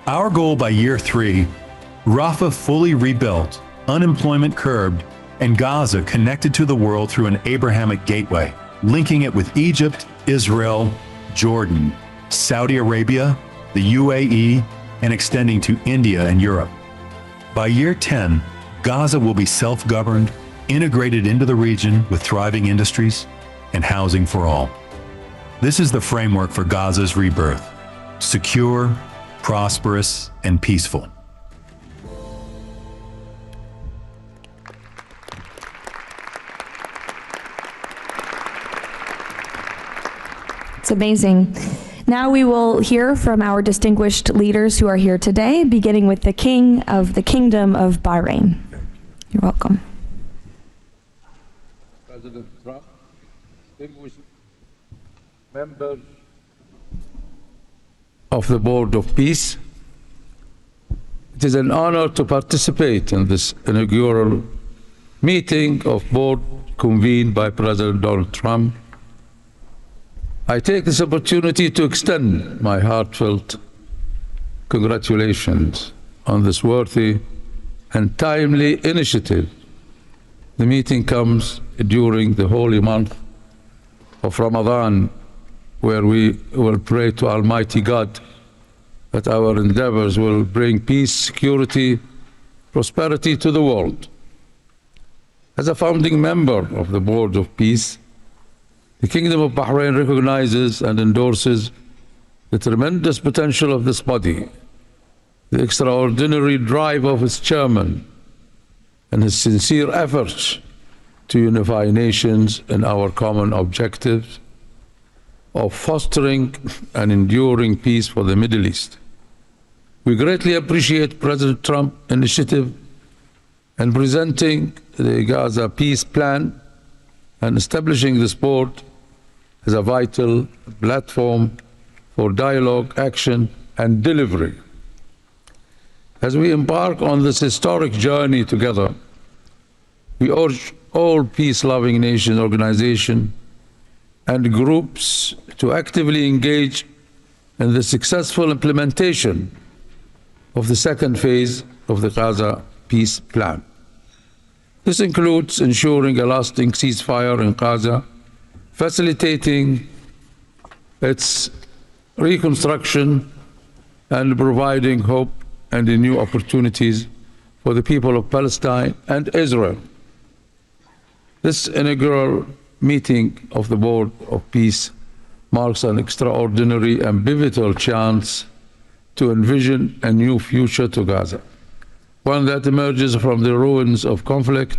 Our goal by year 3, Rafah fully rebuilt, unemployment curbed, and Gaza connected to the world through an Abrahamic gateway, linking it with Egypt, Israel, Jordan, Saudi Arabia, the UAE, and extending to India and Europe. By year 10, Gaza will be self-governed, integrated into the region with thriving industries and housing for all. This is the framework for Gaza's rebirth: secure, prosperous, and peaceful. It's amazing. Now we will hear from our distinguished leaders who are here today, beginning with the King of the Kingdom of Bahrain. You're welcome. President Trump, distinguished members of the Board of Peace, it is an honor to participate in this inaugural meeting of board convened by President Donald Trump. I take this opportunity to extend my heartfelt congratulations on this worthy and timely initiative. The meeting comes during the holy month of Ramadan, where we will pray to Almighty God that our endeavors will bring peace, security, prosperity to the world. As a founding member of the Board of Peace, the Kingdom of Bahrain recognizes and endorses the tremendous potential of this body, the extraordinary drive of its chairman, and his sincere efforts to unify nations in our common objectives of fostering an enduring peace for the Middle East. We greatly appreciate President Trump's initiative in presenting the Gaza peace plan and establishing this board as a vital platform for dialogue, action, and delivery. As we embark on this historic journey together, we urge all peace-loving nation organizations and groups to actively engage in the successful implementation of the second phase of the Gaza peace plan. This includes ensuring a lasting ceasefire in Gaza, facilitating its reconstruction, and providing hope and new opportunities for the people of Palestine and Israel. This inaugural meeting of the Board of Peace marks an extraordinary and pivotal chance to envision a new future to Gaza, one that emerges from the ruins of conflict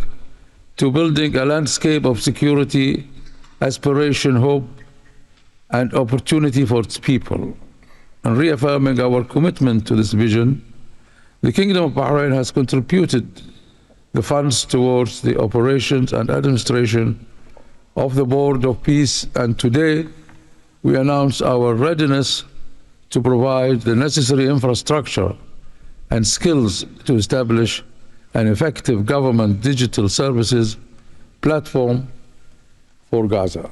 to building a landscape of security, aspiration, hope, and opportunity for its people. And reaffirming our commitment to this vision, the Kingdom of Bahrain has contributed the funds towards the operations and administration of the Board of Peace, and today we announce our readiness to provide the necessary infrastructure and skills to establish an effective government digital services platform for Gaza.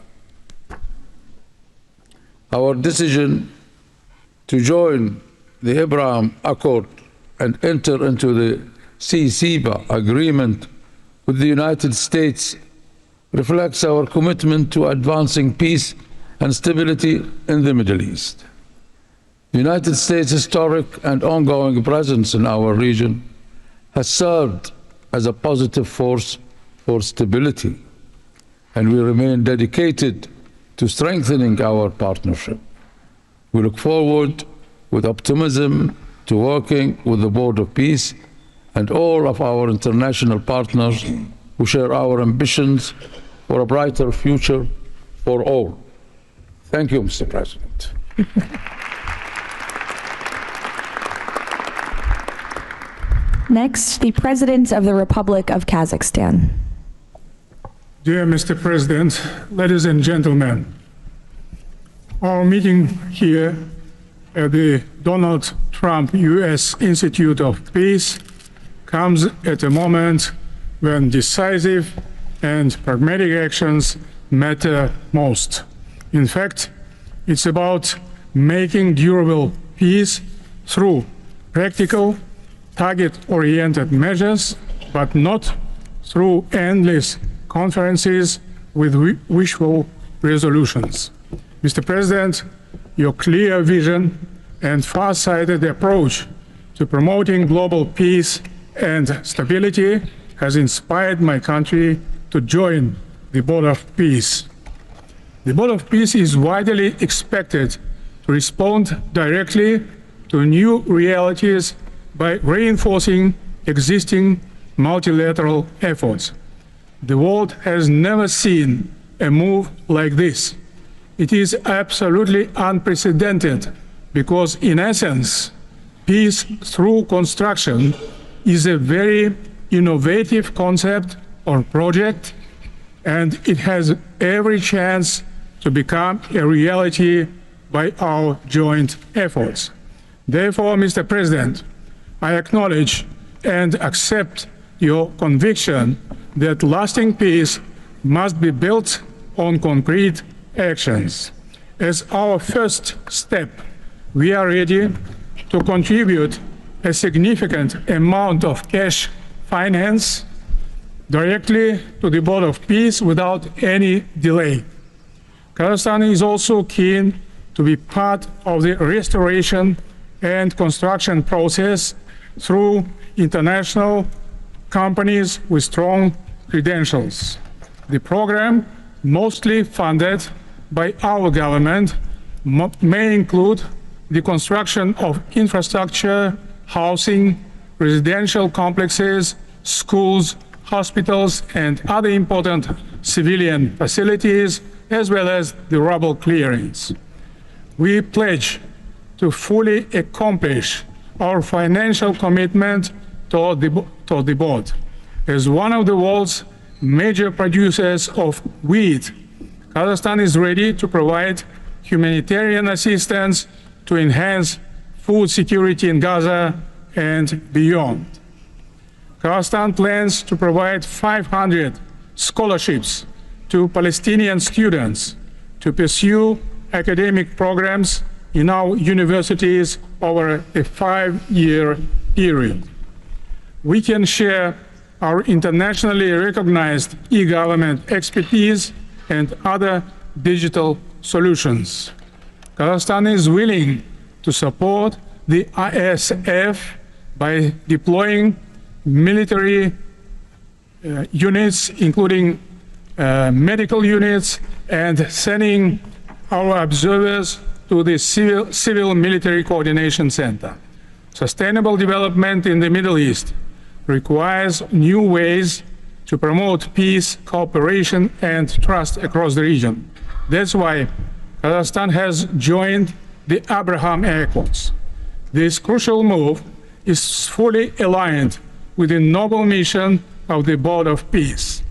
Our decision to join the Abraham Accord and enter into the CCPA agreement with the United States reflects our commitment to advancing peace and stability in the Middle East. The United States' historic and ongoing presence in our region has served as a positive force for stability, and we remain dedicated to strengthening our partnership. We look forward with optimism to working with the Board of Peace and all of our international partners who share our ambitions for a brighter future for all. Thank you, Mr. President. Next, the President of the Republic of Kazakhstan. Dear Mr. President, ladies and gentlemen, our meeting here at the Donald Trump U.S. Institute of Peace comes at a moment when decisive and pragmatic actions matter most. In fact, it's about making durable peace through practical, target-oriented measures, but not through endless conferences with wishful resolutions. Mr. President, your clear vision and far-sighted approach to promoting global peace and stability has inspired my country to join the Board of Peace. The Board of Peace is widely expected to respond directly to new realities by reinforcing existing multilateral efforts. The world has never seen a move like this. It is absolutely unprecedented because, in essence, peace through construction is a very innovative concept or project, and it has every chance to become a reality by our joint efforts. Therefore, Mr. President, I acknowledge and accept your conviction that lasting peace must be built on concrete actions. As our first step, we are ready to contribute a significant amount of cash finance directly to the Board of Peace without any delay. Kazakhstan is also keen to be part of the restoration and construction process through international companies with strong credentials. The program, mostly funded by our government, may include the construction of infrastructure housing, residential complexes, schools, hospitals, and other important civilian facilities, as well as the rubble clearance. We pledge to fully accomplish our financial commitment toward the board. As one of the world's major producers of wheat, Kazakhstan is ready to provide humanitarian assistance to enhance food security in Gaza and beyond. Kazakhstan plans to provide 500 scholarships to Palestinian students to pursue academic programs in our universities over a 5-year period. We can share our internationally recognized e-government expertise and other digital solutions. Kazakhstan is willing to support the ISF by deploying military units, including medical units, and sending our observers to the Civil Military Coordination Center. Sustainable development in the Middle East requires new ways to promote peace, cooperation, and trust across the region. That's why Kazakhstan has joined the Abraham Accords. This crucial move is fully aligned with the noble mission of the Board of Peace.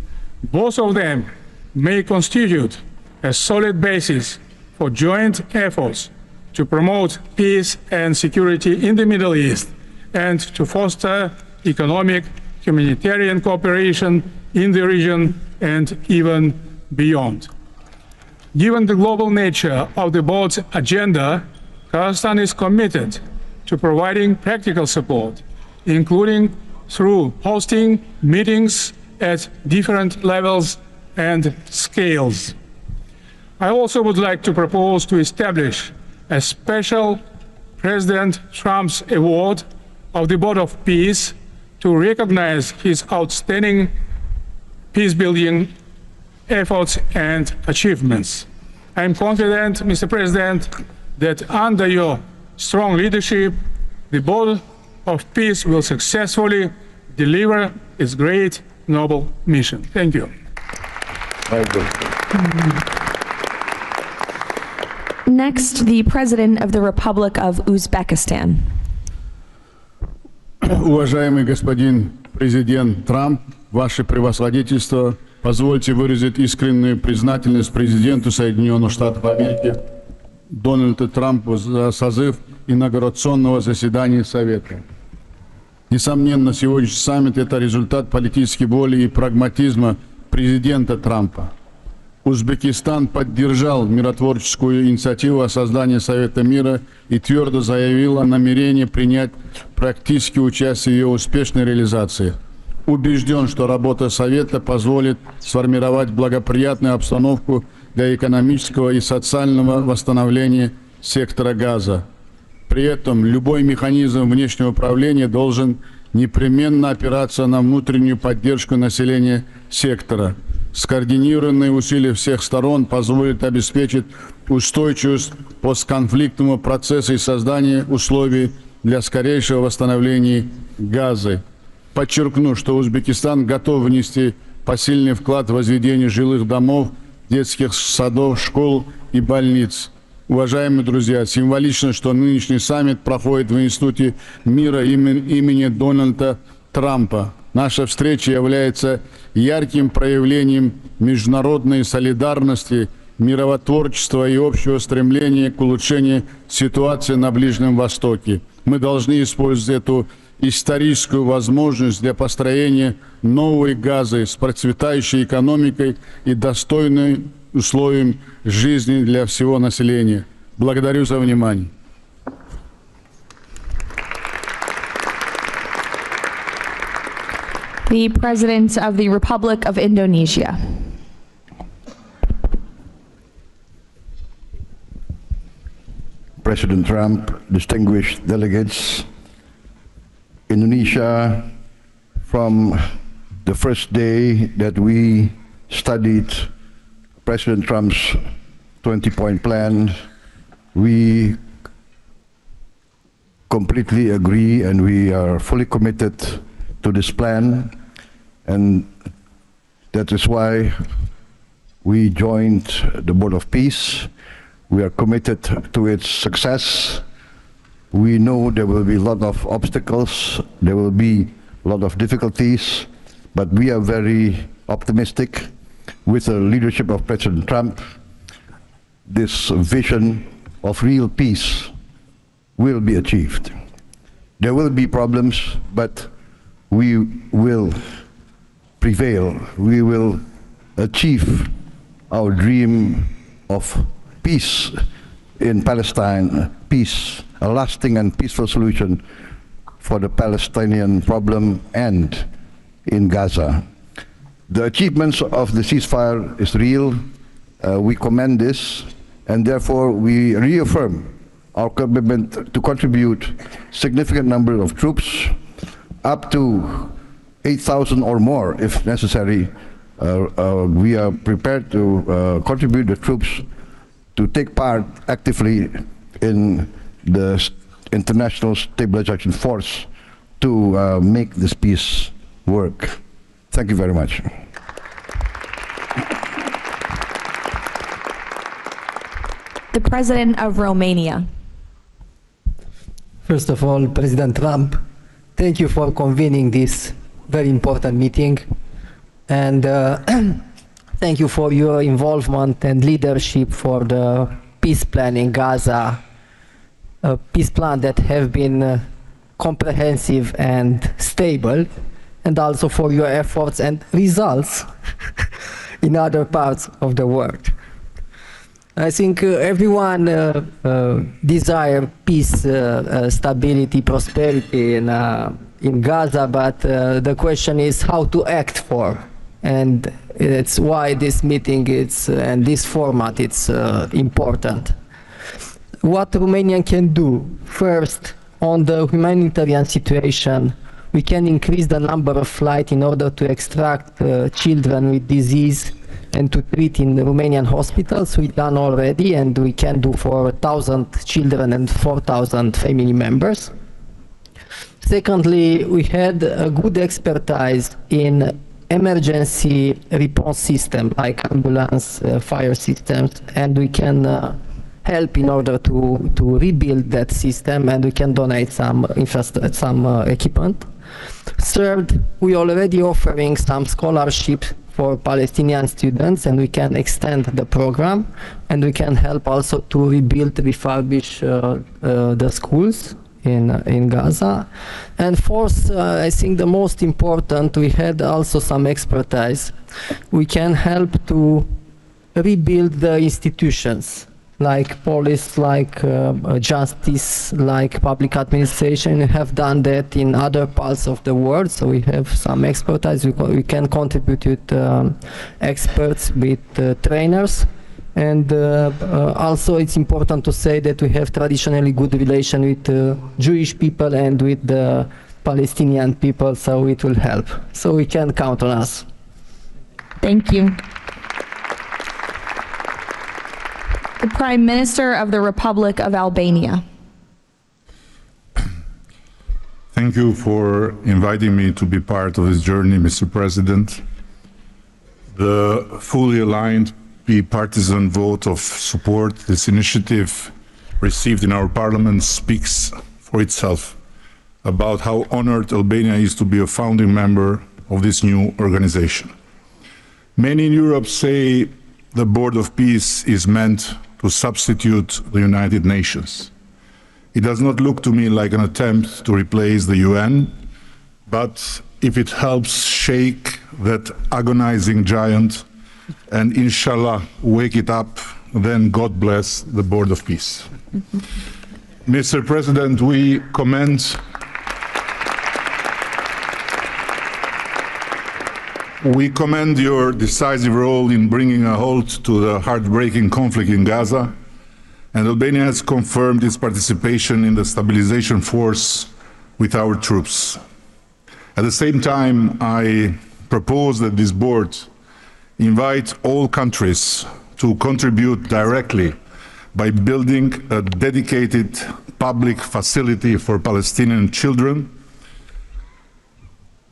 Both of them may constitute a solid basis for joint efforts to promote peace and security in the Middle East and to foster economic, humanitarian cooperation in the region and even beyond. Given the global nature of the board's agenda, Kazakhstan is committed to providing practical support, including through hosting meetings at different levels and scales. I also would like to propose to establish a special President Trump's Award of the Board of Peace to recognize his outstanding peace-building efforts and achievements. I am confident, Mr. President, that under your strong leadership, the Board of Peace will successfully deliver its great noble mission. Thank you. Next, the President of the Republic of Uzbekistan. Уважаемый господин президент Трамп, ваше превосходительство, позвольте выразить искреннюю признательность президенту Соединенных Штатов Америки Дональду Трампу за созыв инаугурационного заседания Совета. Несомненно, сегодняшний саммит – это результат политической воли и прагматизма президента Трампа. Узбекистан поддержал миротворческую инициативу о создании Совета мира и твердо заявил о намерении принять практическое участие в ее успешной реализации. Убежден, что работа Совета позволит сформировать благоприятную обстановку для экономического и социального восстановления сектора Газа. При этом любой механизм внешнего управления должен непременно опираться на внутреннюю поддержку населения сектора. Скоординированные усилия всех сторон позволят обеспечить устойчивость постконфликтного процесса и создание условий для скорейшего восстановления Газы. Подчеркну, что Узбекистан готов внести посильный вклад в возведение жилых домов, детских садов, школ и больниц. Уважаемые друзья, символично, что нынешний саммит проходит в Институте мира имени Дональда Трампа. Наша встреча является ярким проявлением международной солидарности, миротворчества и общего стремления к улучшению ситуации на Ближнем Востоке. Мы должны использовать эту историческую возможность для построения новой Газы с процветающей экономикой и достойным условием жизни для всего населения. Благодарю за внимание. The President of the Republic of Indonesia. President Trump, distinguished delegates, Indonesia, from the first day that we studied President Trump's 20-point plan, we completely agree, and we are fully committed to this plan, and that is why we joined the Board of Peace. We are committed to its success. We know there will be a lot of obstacles, there will be a lot of difficulties, but we are very optimistic with the leadership of President Trump. This vision of real peace will be achieved. There will be problems, but we will prevail. We will achieve our dream of peace in Palestine, peace, a lasting and peaceful solution for the Palestinian problem and in Gaza. The achievements of the ceasefire is real. We commend this, and therefore we reaffirm our commitment to contribute significant number of troops, up to 8,000 or more if necessary. We are prepared to contribute the troops to take part actively in the international stabilization force to make this peace work. Thank you very much. The President of Romania. First of all, President Trump, thank you for convening this very important meeting, and thank you for your involvement and leadership for the peace plan in Gaza, a peace plan that have been comprehensive and stable, and also for your efforts and results in other parts of the world. I think everyone desires peace, stability, prosperity in Gaza, but the question is how to act for. And it's why this meeting and this format is important. What Romania can do, first, on the humanitarian situation, we can increase the number of flights in order to extract children with disease and to treat in the Romanian hospitals. We've done already, and we can do for 1,000 children and 4,000 family members. Secondly, we had a good expertise in emergency response system like ambulance, fire systems, and we can help in order to rebuild that system, and we can donate some equipment. Third, we already offering some scholarships for Palestinian students, and we can extend the program, and we can help also to rebuild, refurbish the schools in Gaza. And fourth, I think the most important, we had also some expertise. We can help to rebuild the institutions like police, like justice, like public administration. We have done that in other parts of the world, so we have some expertise. We can contribute with experts, with trainers. And also it's important to say that we have traditionally good relation with Jewish people and with the Palestinian people, so it will help. So we can count on us. Thank you. The Prime Minister of the Republic of Albania. Thank you for inviting me to be part of this journey, Mr. President. The fully aligned bipartisan vote of support this initiative received in our parliament speaks for itself about how honored Albania is to be a founding member of this new organization. Many in Europe say the Board of Peace is meant to substitute the United Nations. It does not look to me like an attempt to replace the UN, but if it helps shake that agonizing giant and inshallah wake it up, then God bless the Board of Peace. Mr. President, we commend your decisive role in bringing a halt to the heartbreaking conflict in Gaza, and Albania has confirmed its participation in the stabilization force with our troops. At the same time, I propose that this board invite all countries to contribute directly by building a dedicated public facility for Palestinian children.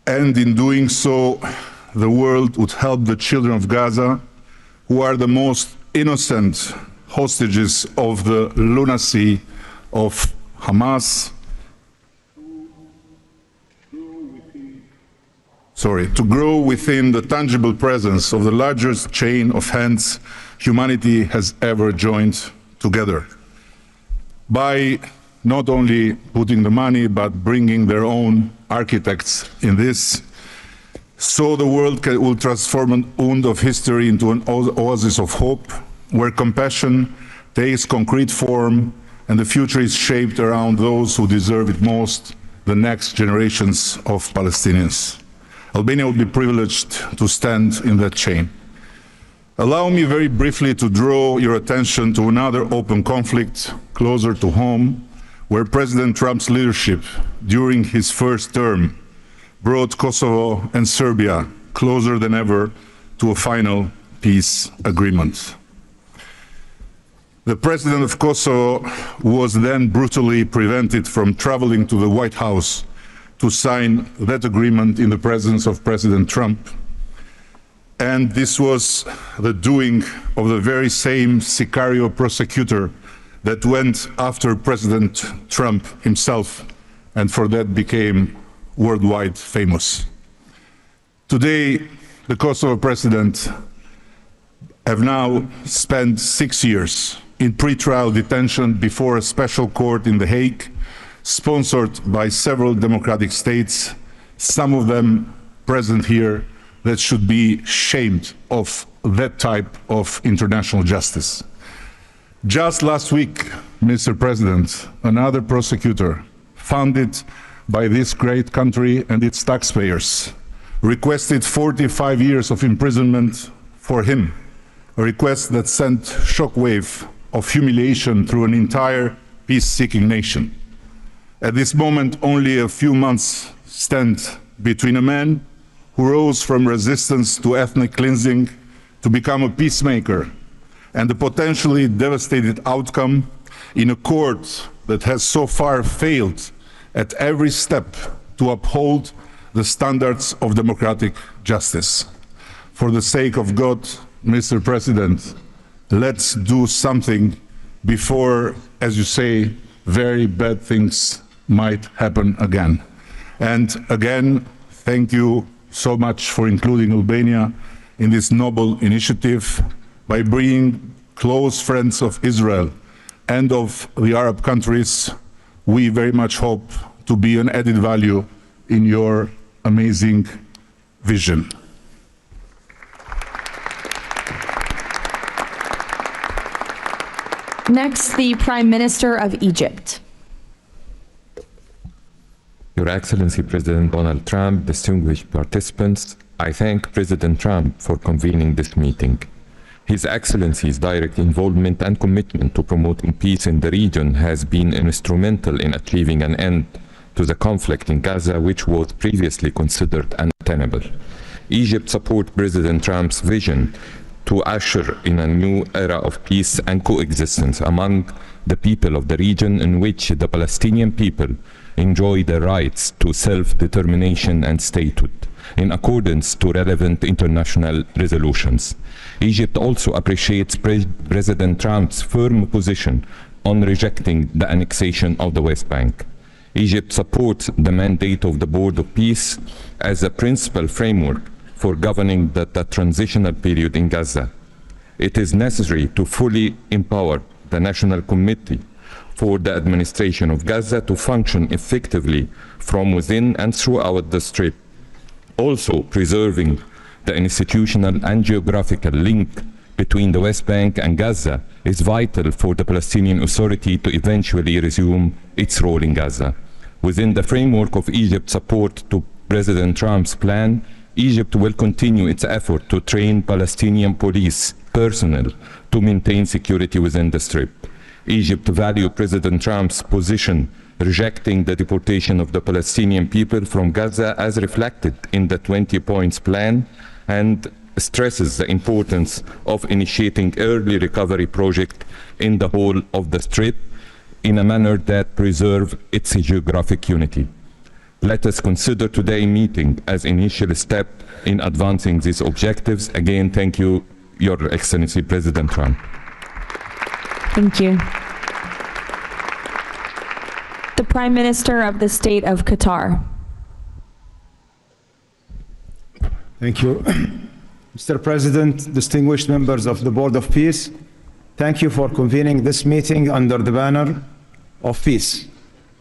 And in doing so, the world would help the children of Gaza, who are the most innocent hostages of the lunacy of Hamas, to grow within the tangible presence of the largest chain of hands humanity has ever joined together, by not only putting the money, but bringing their own architects in this, so the world will transform an wound of history into an oasis of hope, where compassion takes concrete form and the future is shaped around those who deserve it most, the next generations of Palestinians. Albania will be privileged to stand in that chain. Allow me very briefly to draw your attention to another open conflict closer to home, where President Trump's leadership during his first term brought Kosovo and Serbia closer than ever to a final peace agreement. The president of Kosovo was then brutally prevented from traveling to the White House to sign that agreement in the presence of President Trump. And this was the doing of the very same Sicario prosecutor that went after President Trump himself, and for that became worldwide famous. Today, the Kosovo president have now spent 6 years in pretrial detention before a special court in The Hague, sponsored by several democratic states, some of them present here, that should be shamed of that type of international justice. Just last week, Mr. President, another prosecutor funded by this great country and its taxpayers requested 45 years of imprisonment for him, a request that sent shockwave of humiliation through an entire peace-seeking nation. At this moment, only a few months stand between a man who rose from resistance to ethnic cleansing to become a peacemaker and the potentially devastating outcome in a court that has so far failed at every step to uphold the standards of democratic justice. For the sake of God, Mr. President, let's do something before, as you say, very bad things might happen again. And again, thank you so much for including Albania in this noble initiative by bringing close friends of Israel and of the Arab countries. We very much hope to be an added value in your amazing vision. Next, the Prime Minister of Egypt. Your Excellency President Donald Trump, distinguished participants, I thank President Trump for convening this meeting. His Excellency's direct involvement and commitment to promoting peace in the region has been instrumental in achieving an end to the conflict in Gaza, which was previously considered untenable. Egypt supports President Trump's vision to usher in a new era of peace and coexistence among the people of the region, in which the Palestinian people enjoy the rights to self-determination and statehood, in accordance to relevant international resolutions. Egypt also appreciates President Trump's firm position on rejecting the annexation of the West Bank. Egypt supports the mandate of the Board of Peace as a principal framework for governing the transitional period in Gaza. It is necessary to fully empower the National Committee for the administration of Gaza to function effectively from within and throughout the Strip. Also, preserving the institutional and geographical link between the West Bank and Gaza is vital for the Palestinian Authority to eventually resume its role in Gaza. Within the framework of Egypt's support to President Trump's plan, Egypt will continue its effort to train Palestinian police personnel to maintain security within the Strip. Egypt values President Trump's position rejecting the deportation of the Palestinian people from Gaza as reflected in the 20 points plan, and stresses the importance of initiating early recovery projects in the whole of the Strip in a manner that preserves its geographic unity. Let us consider today's meeting as initial step in advancing these objectives. Again, thank you, Your Excellency President Trump. Thank you. The Prime Minister of the State of Qatar. Thank you. Mr. President, distinguished members of the Board of Peace, thank you for convening this meeting under the banner of peace.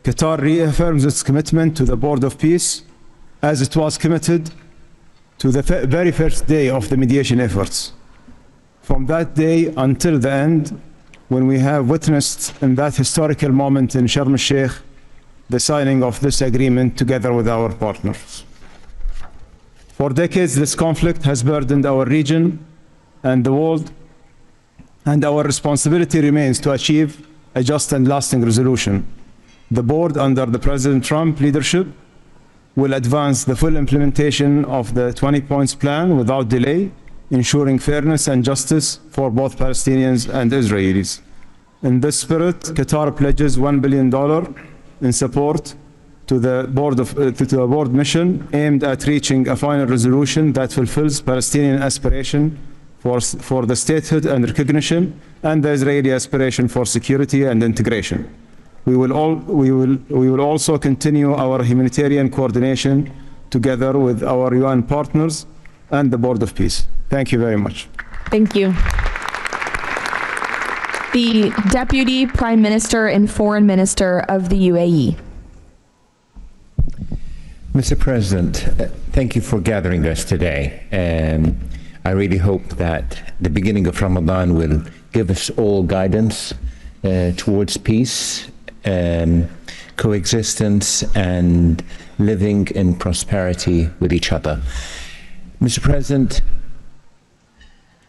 Qatar reaffirms its commitment to the Board of Peace as it was committed to the very first day of the mediation efforts. From that day until the end, when we have witnessed in that historical moment in Sharm el-Sheikh the signing of this agreement together with our partners. For decades, this conflict has burdened our region and the world, and our responsibility remains to achieve a just and lasting resolution. The board, under the President Trump leadership, will advance the full implementation of the 20 points plan without delay, ensuring fairness and justice for both Palestinians and Israelis. In this spirit, Qatar pledges $1 billion in support to the board mission aimed at reaching a final resolution that fulfills Palestinian aspiration for the statehood and recognition, and the Israeli aspiration for security and integration. We will also continue our humanitarian coordination together with our UN partners and the Board of Peace. Thank you very much. Thank you. The Deputy Prime Minister and Foreign Minister of the UAE. Mr. President, thank you for gathering us today. I really hope that the beginning of Ramadan will give us all guidance towards peace, coexistence, and living in prosperity with each other. Mr. President,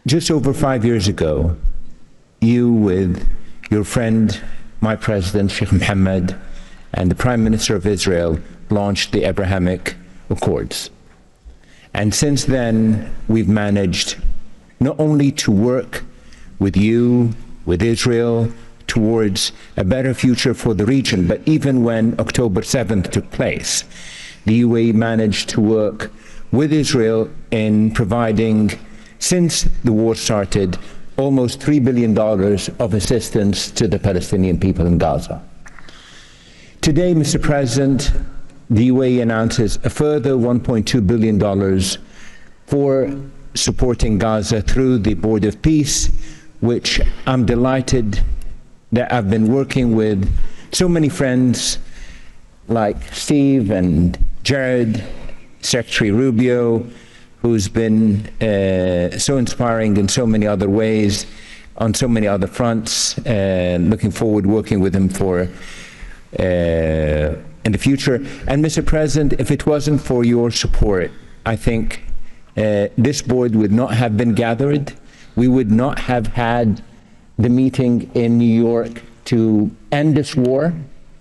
just over 5 years ago, you with your friend, my president, Sheikh Mohammed, and the Prime Minister of Israel launched the Abrahamic Accords. And since then, we've managed not only to work with you, with Israel, towards a better future for the region, but even when October 7th took place, the UAE managed to work with Israel in providing, since the war started, almost $3 billion of assistance to the Palestinian people in Gaza. Today, Mr. President, the UAE announces a further $1.2 billion for supporting Gaza through the Board of Peace, which I'm delighted that I've been working with so many friends like Steve and Jared, Secretary Rubio, who's been so inspiring in so many other ways, on so many other fronts, and looking forward working with him for in the future. And Mr. President, if it wasn't for your support, I think this board would not have been gathered. We would not have had the meeting in New York to end this war,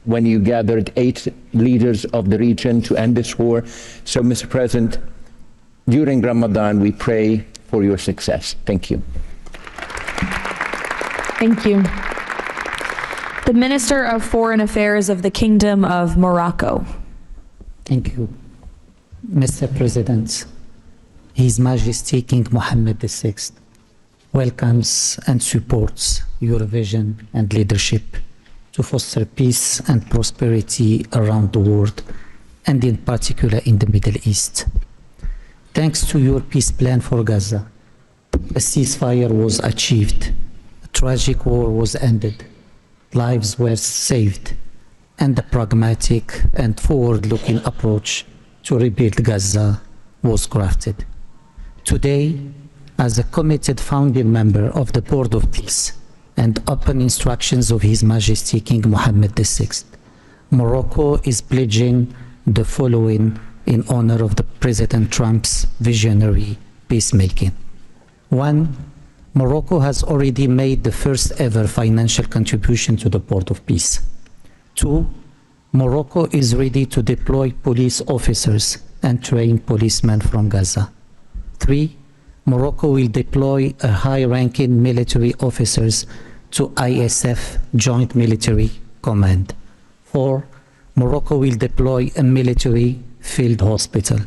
when you gathered 8 leaders of the region to end this war. So, Mr. President, during Ramadan, we pray for your success. Thank you. Thank you. The Minister of Foreign Affairs of the Kingdom of Morocco. Thank you. Mr. President, His Majesty King Mohammed VI welcomes and supports your vision and leadership to foster peace and prosperity around the world, and in particular in the Middle East. Thanks to your peace plan for Gaza, a ceasefire was achieved, a tragic war was ended, lives were saved, and a pragmatic and forward-looking approach to rebuild Gaza was crafted. Today, as a committed founding member of the Board of Peace and upon instructions of His Majesty King Mohammed VI, Morocco is pledging the following in honor of the President Trump's visionary peacemaking. 1. Morocco has already made the first ever financial contribution to the Board of Peace. 2. Morocco is ready to deploy police officers and train policemen from Gaza. 3. Morocco will deploy a high-ranking military officers to ISF Joint Military Command. 4. Morocco will deploy a military field hospital.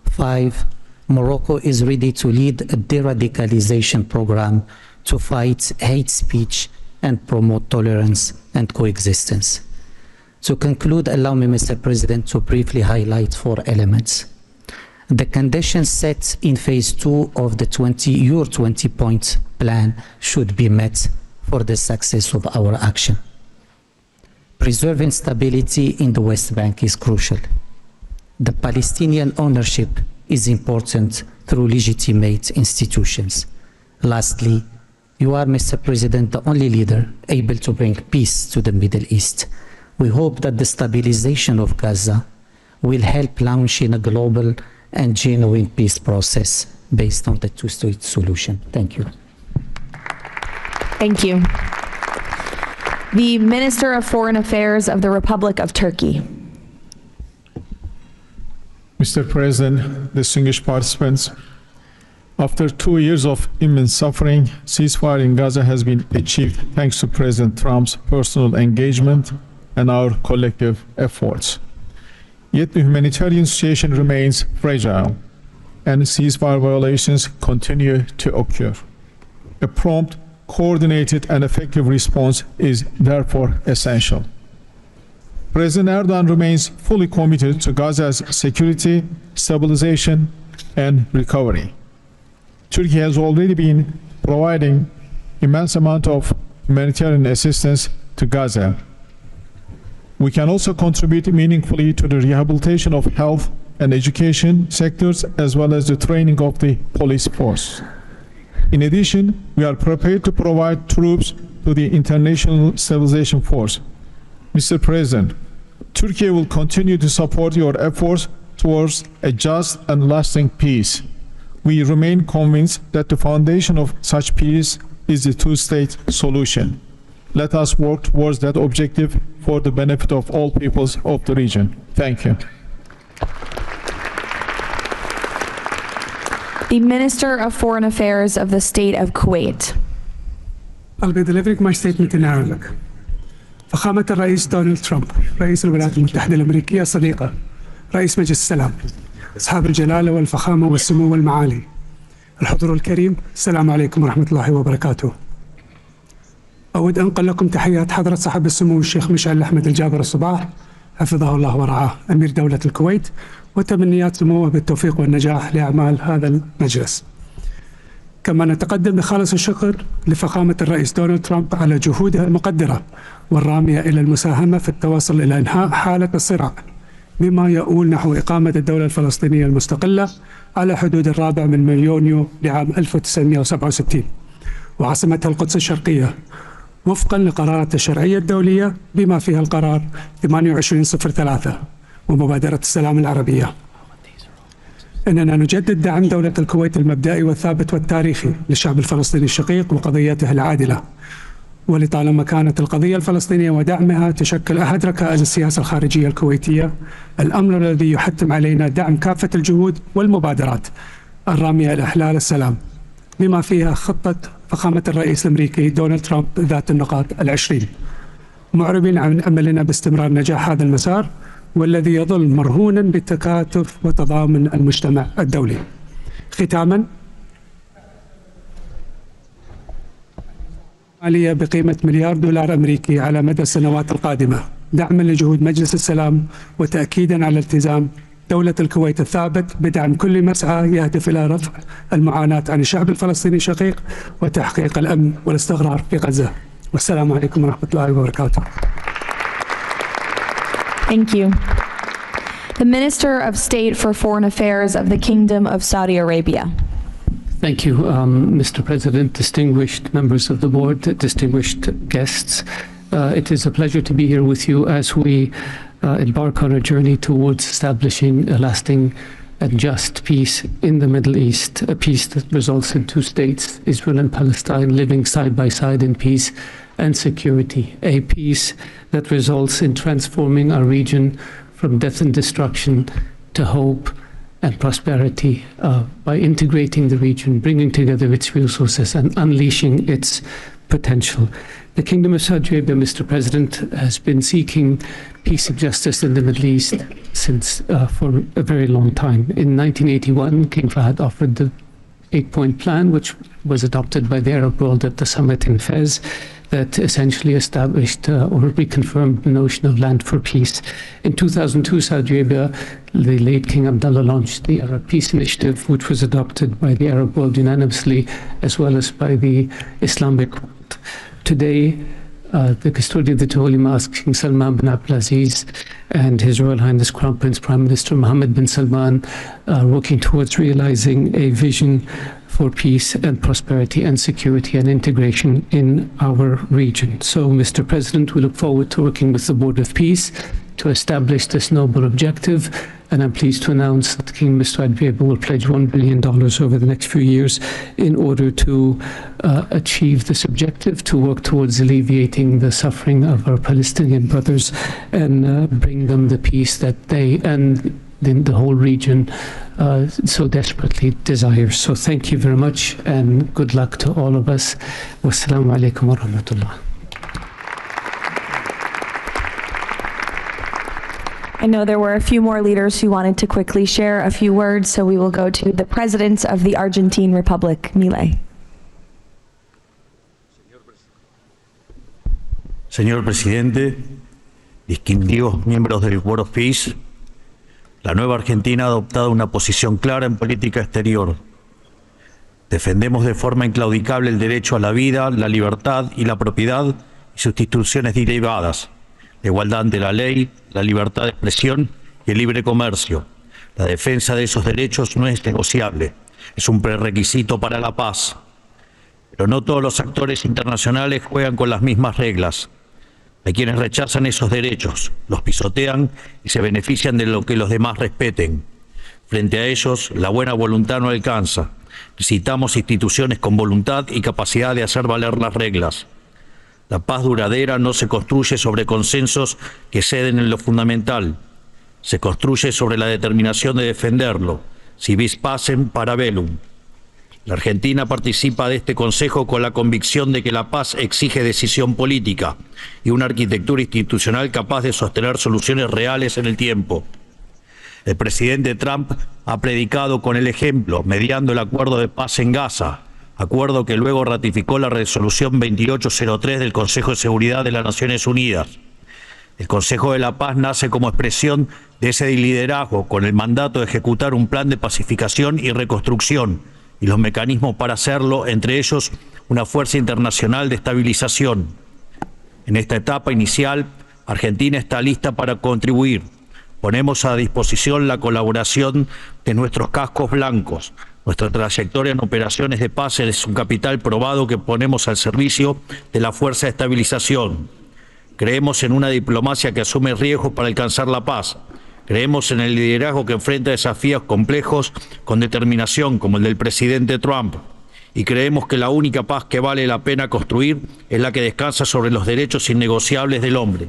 5. Morocco is ready to lead a de-radicalization program to fight hate speech and promote tolerance and coexistence. To conclude, allow me, Mr. President, to briefly highlight 4 elements. The conditions set in phase 2 of the your 20-point plan should be met for the success of our action. Preserving stability in the West Bank is crucial. The Palestinian ownership is important through legitimate institutions. Lastly, you are, Mr. President, the only leader able to bring peace to the Middle East. We hope that the stabilization of Gaza will help launching a global and genuine peace process based on the two-state solution. Thank you. Thank you. The Minister of Foreign Affairs of the Republic of Turkey. Mr. President, distinguished participants, after 2 years of immense suffering, ceasefire in Gaza has been achieved thanks to President Trump's personal engagement and our collective efforts. Yet the humanitarian situation remains fragile, and ceasefire violations continue to occur. A prompt, coordinated, and effective response is therefore essential. President Erdogan remains fully committed to Gaza's security, stabilization, and recovery. Turkey has already been providing immense amount of humanitarian assistance to Gaza. We can also contribute meaningfully to the rehabilitation of health and education sectors, as well as the training of the police force. In addition, we are prepared to provide troops to the International Stabilization Force. Mr. President, Turkey will continue to support your efforts towards a just and lasting peace. We remain convinced that the foundation of such peace is the two-state solution. Let us work towards that objective for the benefit of all peoples of the region. Thank you. The Minister of Foreign Affairs of the State of Kuwait. I'll be delivering my statement in Arabic. فخامة الرئيس دونالد ترامب رئيس الولايات المتحدة الأمريكية الصديقة رئيس مجلس السلام أصحاب الجلالة والفخامة والسمو والمعالي الحضور الكريم السلام عليكم ورحمة الله وبركاته. أود أنقل لكم تحيات حضرة صاحب السمو الشيخ مشعل أحمد الجابر الصباح حفظه الله ورعاه أمير دولة الكويت، وتمنيات سموه بالتوفيق والنجاح لأعمال هذا المجلس. كما نتقدم بخالص الشكر لفخامة الرئيس دونالد ترامب على جهودها المقدرة والرامية إلى المساهمة في التوصل إلى إنهاء حالة الصراع، بما يؤول نحو إقامة الدولة الفلسطينية المستقلة على حدود 4 من يونيو لعام 1967 وعاصمتها القدس الشرقية، وفقا لقرارات الشرعية الدولية بما فيها القرار 2803 ومبادرة السلام العربية. إننا نجدد دعم دولة الكويت المبدئي والثابت والتاريخي للشعب الفلسطيني الشقيق وقضيته العادلة، ولطالما كانت القضية الفلسطينية ودعمها تشكل أحد ركائز السياسة الخارجية الكويتية، الأمر الذي يحتم علينا دعم كافة الجهود والمبادرات الرامية لإحلال السلام، بما فيها خطة فخامة الرئيس الأمريكي دونالد ترامب ذات النقاط 20، معربين عن أملنا باستمرار نجاح هذا المسار، والذي يظل مرهونا بالتكاتف وتضامن المجتمع الدولي. ختاما، مالية بقيمة $1 مليار أمريكي على مدى السنوات القادمة، دعما لجهود مجلس السلام وتأكيدا على التزام دولة الكويت الثابت بدعم كل مسعى يهدف إلى رفع المعاناة عن الشعب الفلسطيني الشقيق وتحقيق الأمن والاستقرار في غزة. والسلام عليكم ورحمة الله وبركاته. Thank you. The Minister of State for Foreign Affairs of the Kingdom of Saudi Arabia. Thank you, Mr. President, distinguished members of the board, distinguished guests. It is a pleasure to be here with you as we embark on a journey towards establishing a lasting and just peace in the Middle East, a peace that results in 2 states, Israel and Palestine, living side by side in peace and security, a peace that results in transforming our region from death and destruction to hope and prosperity by integrating the region, bringing together its resources, and unleashing its potential. The Kingdom of Saudi Arabia, Mr. President, has been seeking peace and justice in the Middle East for a very long time. In 1981, King Fahd offered the 8-point plan, which was adopted by the Arab world at the summit in Fez, that essentially established or reconfirmed the notion of land for peace. In 2002, Saudi Arabia, the late King Abdullah, launched the Arab Peace Initiative, which was adopted by the Arab world unanimously, as well as by the Islamic world. Today, the custodian of the Holy Mosque, King Salman bin Abdulaziz, and His Royal Highness Crown Prince Prime Minister Mohammed bin Salman are working towards realizing a vision for peace and prosperity and security and integration in our region. So, Mr. President, we look forward to working with the Board of Peace to establish this noble objective, and I'm pleased to announce that the Kingdom of Saudi Arabia will pledge $1 billion over the next few years in order to achieve this objective, to work towards alleviating the suffering of our Palestinian brothers and bring them the peace that they and the whole region so desperately desires. So thank you very much and good luck to all of us. Wassalamu alaikum wa rahmatullah. I know there were a few more leaders who wanted to quickly share a few words, so we will go to the President of the Argentine Republic, Milei. Señor Presidente, distinguidos miembros del Board of Peace, la nueva Argentina ha adoptado una posición clara en política exterior. Defendemos de forma inclaudicable el derecho a la vida, la libertad y la propiedad y sus instituciones derivadas, la igualdad ante la ley, la libertad de expresión y el libre comercio. La defensa de esos derechos no es negociable, es un prerequisito para la paz. Pero no todos los actores internacionales juegan con las mismas reglas. Hay quienes rechazan esos derechos, los pisotean y se benefician de lo que los demás respeten. Frente a ellos, la buena voluntad no alcanza. Necesitamos instituciones con voluntad y capacidad de hacer valer las reglas. La paz duradera no se construye sobre consensos que ceden en lo fundamental. Se construye sobre la determinación de defenderlo. Si vis pacem, para bellum. La Argentina participa de este Consejo con la convicción de que la paz exige decisión política y una arquitectura institucional capaz de sostener soluciones reales en el tiempo. El presidente Trump ha predicado con el ejemplo, mediando el acuerdo de paz en Gaza, acuerdo que luego ratificó la resolución 2803 del Consejo de Seguridad de las Naciones Unidas. El Consejo de la Paz nace como expresión de ese liderazgo, con el mandato de ejecutar un plan de pacificación y reconstrucción, y los mecanismos para hacerlo, entre ellos una fuerza internacional de estabilización. En esta etapa inicial, Argentina está lista para contribuir. Ponemos a disposición la colaboración de nuestros cascos blancos. Nuestra trayectoria en operaciones de paz es un capital probado que ponemos al servicio de la fuerza de estabilización. Creemos en una diplomacia que asume riesgos para alcanzar la paz. Creemos en el liderazgo que enfrenta desafíos complejos con determinación, como el del presidente Trump. Y creemos que la única paz que vale la pena construir es la que descansa sobre los derechos innegociables del hombre.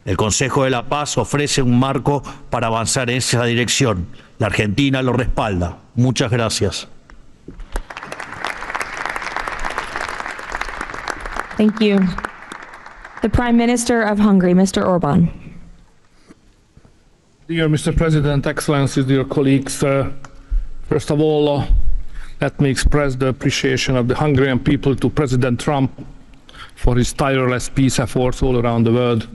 El Consejo de la Paz ofrece un marco para avanzar en esa dirección. La Argentina lo respalda. Muchas gracias. Thank you. The Prime Minister of Hungary, Mr. Orbán. Dear Mr. President, Excellencies, dear colleagues, first of all, let me express the appreciation of the Hungarian people to President Trump for his tireless peace efforts all around the world.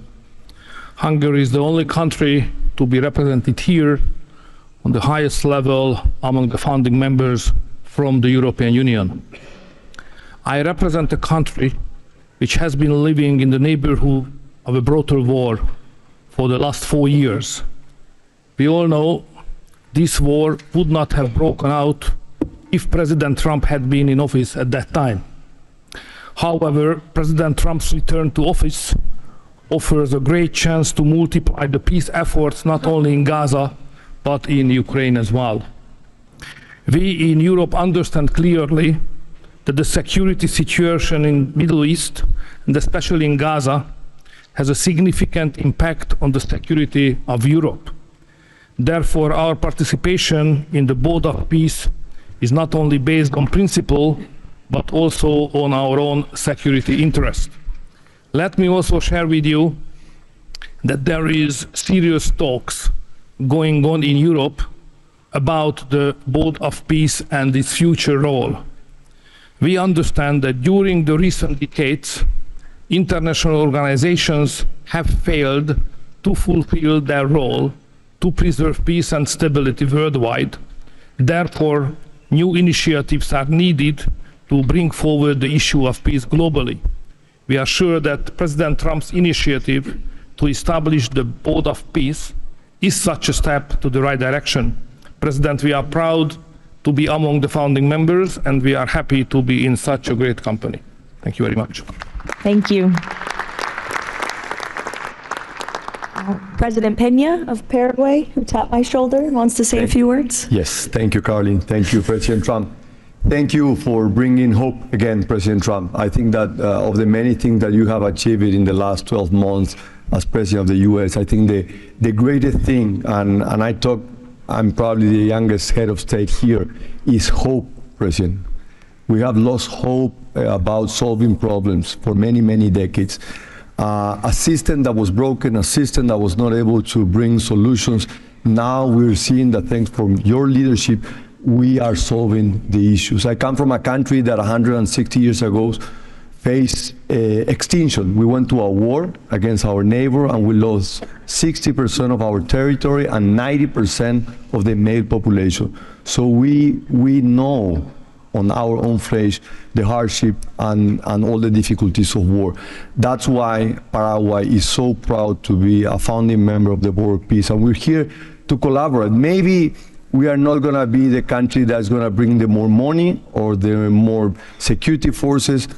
Hungary is the only country to be represented here on the highest level among the founding members from the European Union. I represent a country which has been living in the neighborhood of a brutal war for the last 4 years. We all know this war would not have broken out if President Trump had been in office at that time. However, President Trump's return to office offers a great chance to multiply the peace efforts not only in Gaza, but in Ukraine as well. We in Europe understand clearly that the security situation in the Middle East, and especially in Gaza, has a significant impact on the security of Europe. Therefore, our participation in the Board of Peace is not only based on principle, but also on our own security interest. Let me also share with you that there is serious talks going on in Europe about the Board of Peace and its future role. We understand that during the recent decades, international organizations have failed to fulfill their role to preserve peace and stability worldwide. Therefore, new initiatives are needed to bring forward the issue of peace globally. We are sure that President Trump's initiative to establish the Board of Peace is such a step to the right direction. President, we are proud to be among the founding members, and we are happy to be in such a great company. Thank you very much. Thank you. President Peña of Paraguay, who tapped my shoulder, wants to say a few words. Yes, thank you, Caroline. Thank you, President Trump. Thank you for bringing hope again, President Trump. I think that of the many things that you have achieved in the last 12 months as President of the U.S., I think the greatest thing, and I'm probably the youngest head of state here, is hope, President. We have lost hope about solving problems for many, many decades. A system that was broken, a system that was not able to bring solutions. Now we're seeing that thanks to your leadership, we are solving the issues. I come from a country that 160 years ago faced extinction. We went to a war against our neighbor and we lost 60% of our territory and 90% of the male population. So we know on our own flesh the hardship and all the difficulties of war. That's why Paraguay is so proud to be a founding member of the Board of Peace, and we're here to collaborate. Maybe we are not going to be the country that's going to bring the more money or the more security forces,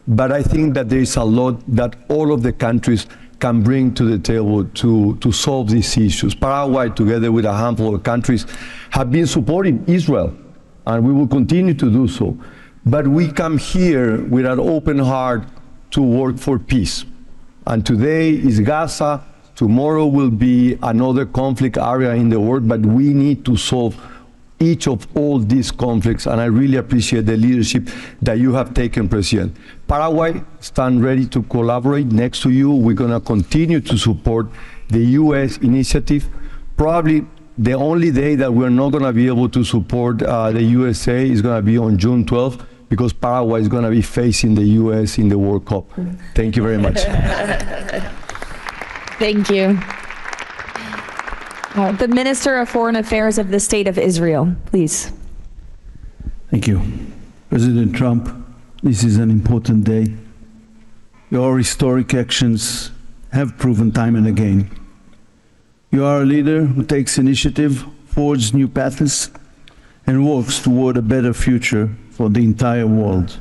but I think that there is a lot that all of the countries can bring to the table to solve these issues. Paraguay, together with a handful of countries, have been supporting Israel, and we will continue to do so. But we come here with an open heart to work for peace. And today is Gaza, tomorrow will be another conflict area in the world, but we need to solve each of all these conflicts, and I really appreciate the leadership that you have taken, President. Paraguay stand ready to collaborate next to you. We're going to continue to support the U.S. initiative. Probably the only day that we're not going to be able to support the USA is going to be on June 12th, because Paraguay is going to be facing the US in the World Cup. Thank you very much. Thank you. The Minister of Foreign Affairs of the State of Israel, please. Thank you. President Trump, this is an important day. Your historic actions have proven time and again. You are a leader who takes initiative, forges new paths, and works toward a better future for the entire world.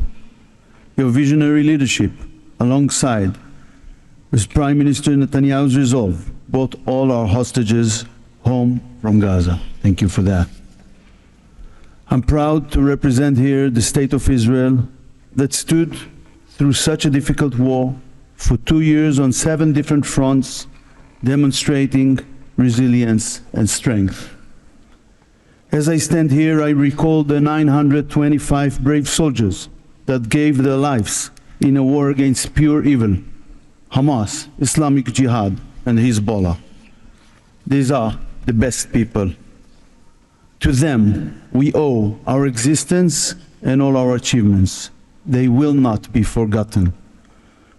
Your visionary leadership, alongside with Prime Minister Netanyahu's resolve, brought all our hostages home from Gaza. Thank you for that. I'm proud to represent here the State of Israel that stood through such a difficult war for 2 years on 7 different fronts, demonstrating resilience and strength. As I stand here, I recall the 925 brave soldiers that gave their lives in a war against pure evil, Hamas, Islamic Jihad, and Hezbollah. These are the best people. To them, we owe our existence and all our achievements. They will not be forgotten.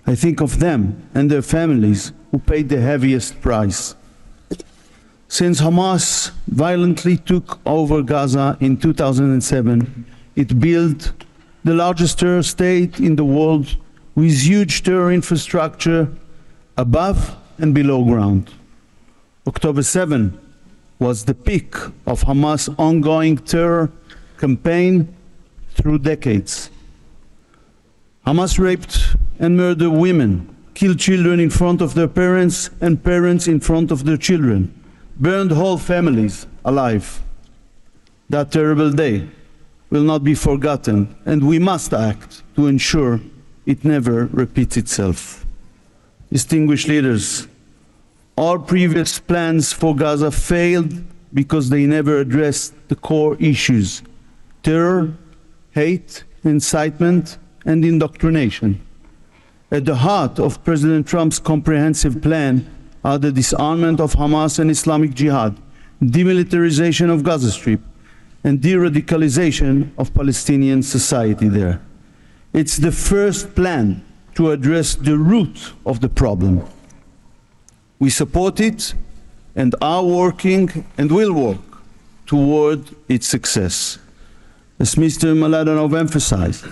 I think of them and their families who paid the heaviest price. Since Hamas violently took over Gaza in 2007, it built the largest terror state in the world with huge terror infrastructure above and below ground. October 7 was the peak of Hamas' ongoing terror campaign through decades. Hamas raped and murdered women, killed children in front of their parents and parents in front of their children, burned whole families alive. That terrible day will not be forgotten, and we must act to ensure it never repeats itself. Distinguished leaders, our previous plans for Gaza failed because they never address the core issues: terror, hate, incitement, and indoctrination. At the heart of President Trump's comprehensive plan are the disarmament of Hamas and Islamic Jihad, demilitarization of Gaza Strip, and de-radicalization of Palestinian society there. It's the first plan to address the root of the problem. We support it and are working and will work toward its success. As Mr. Mladenov emphasized,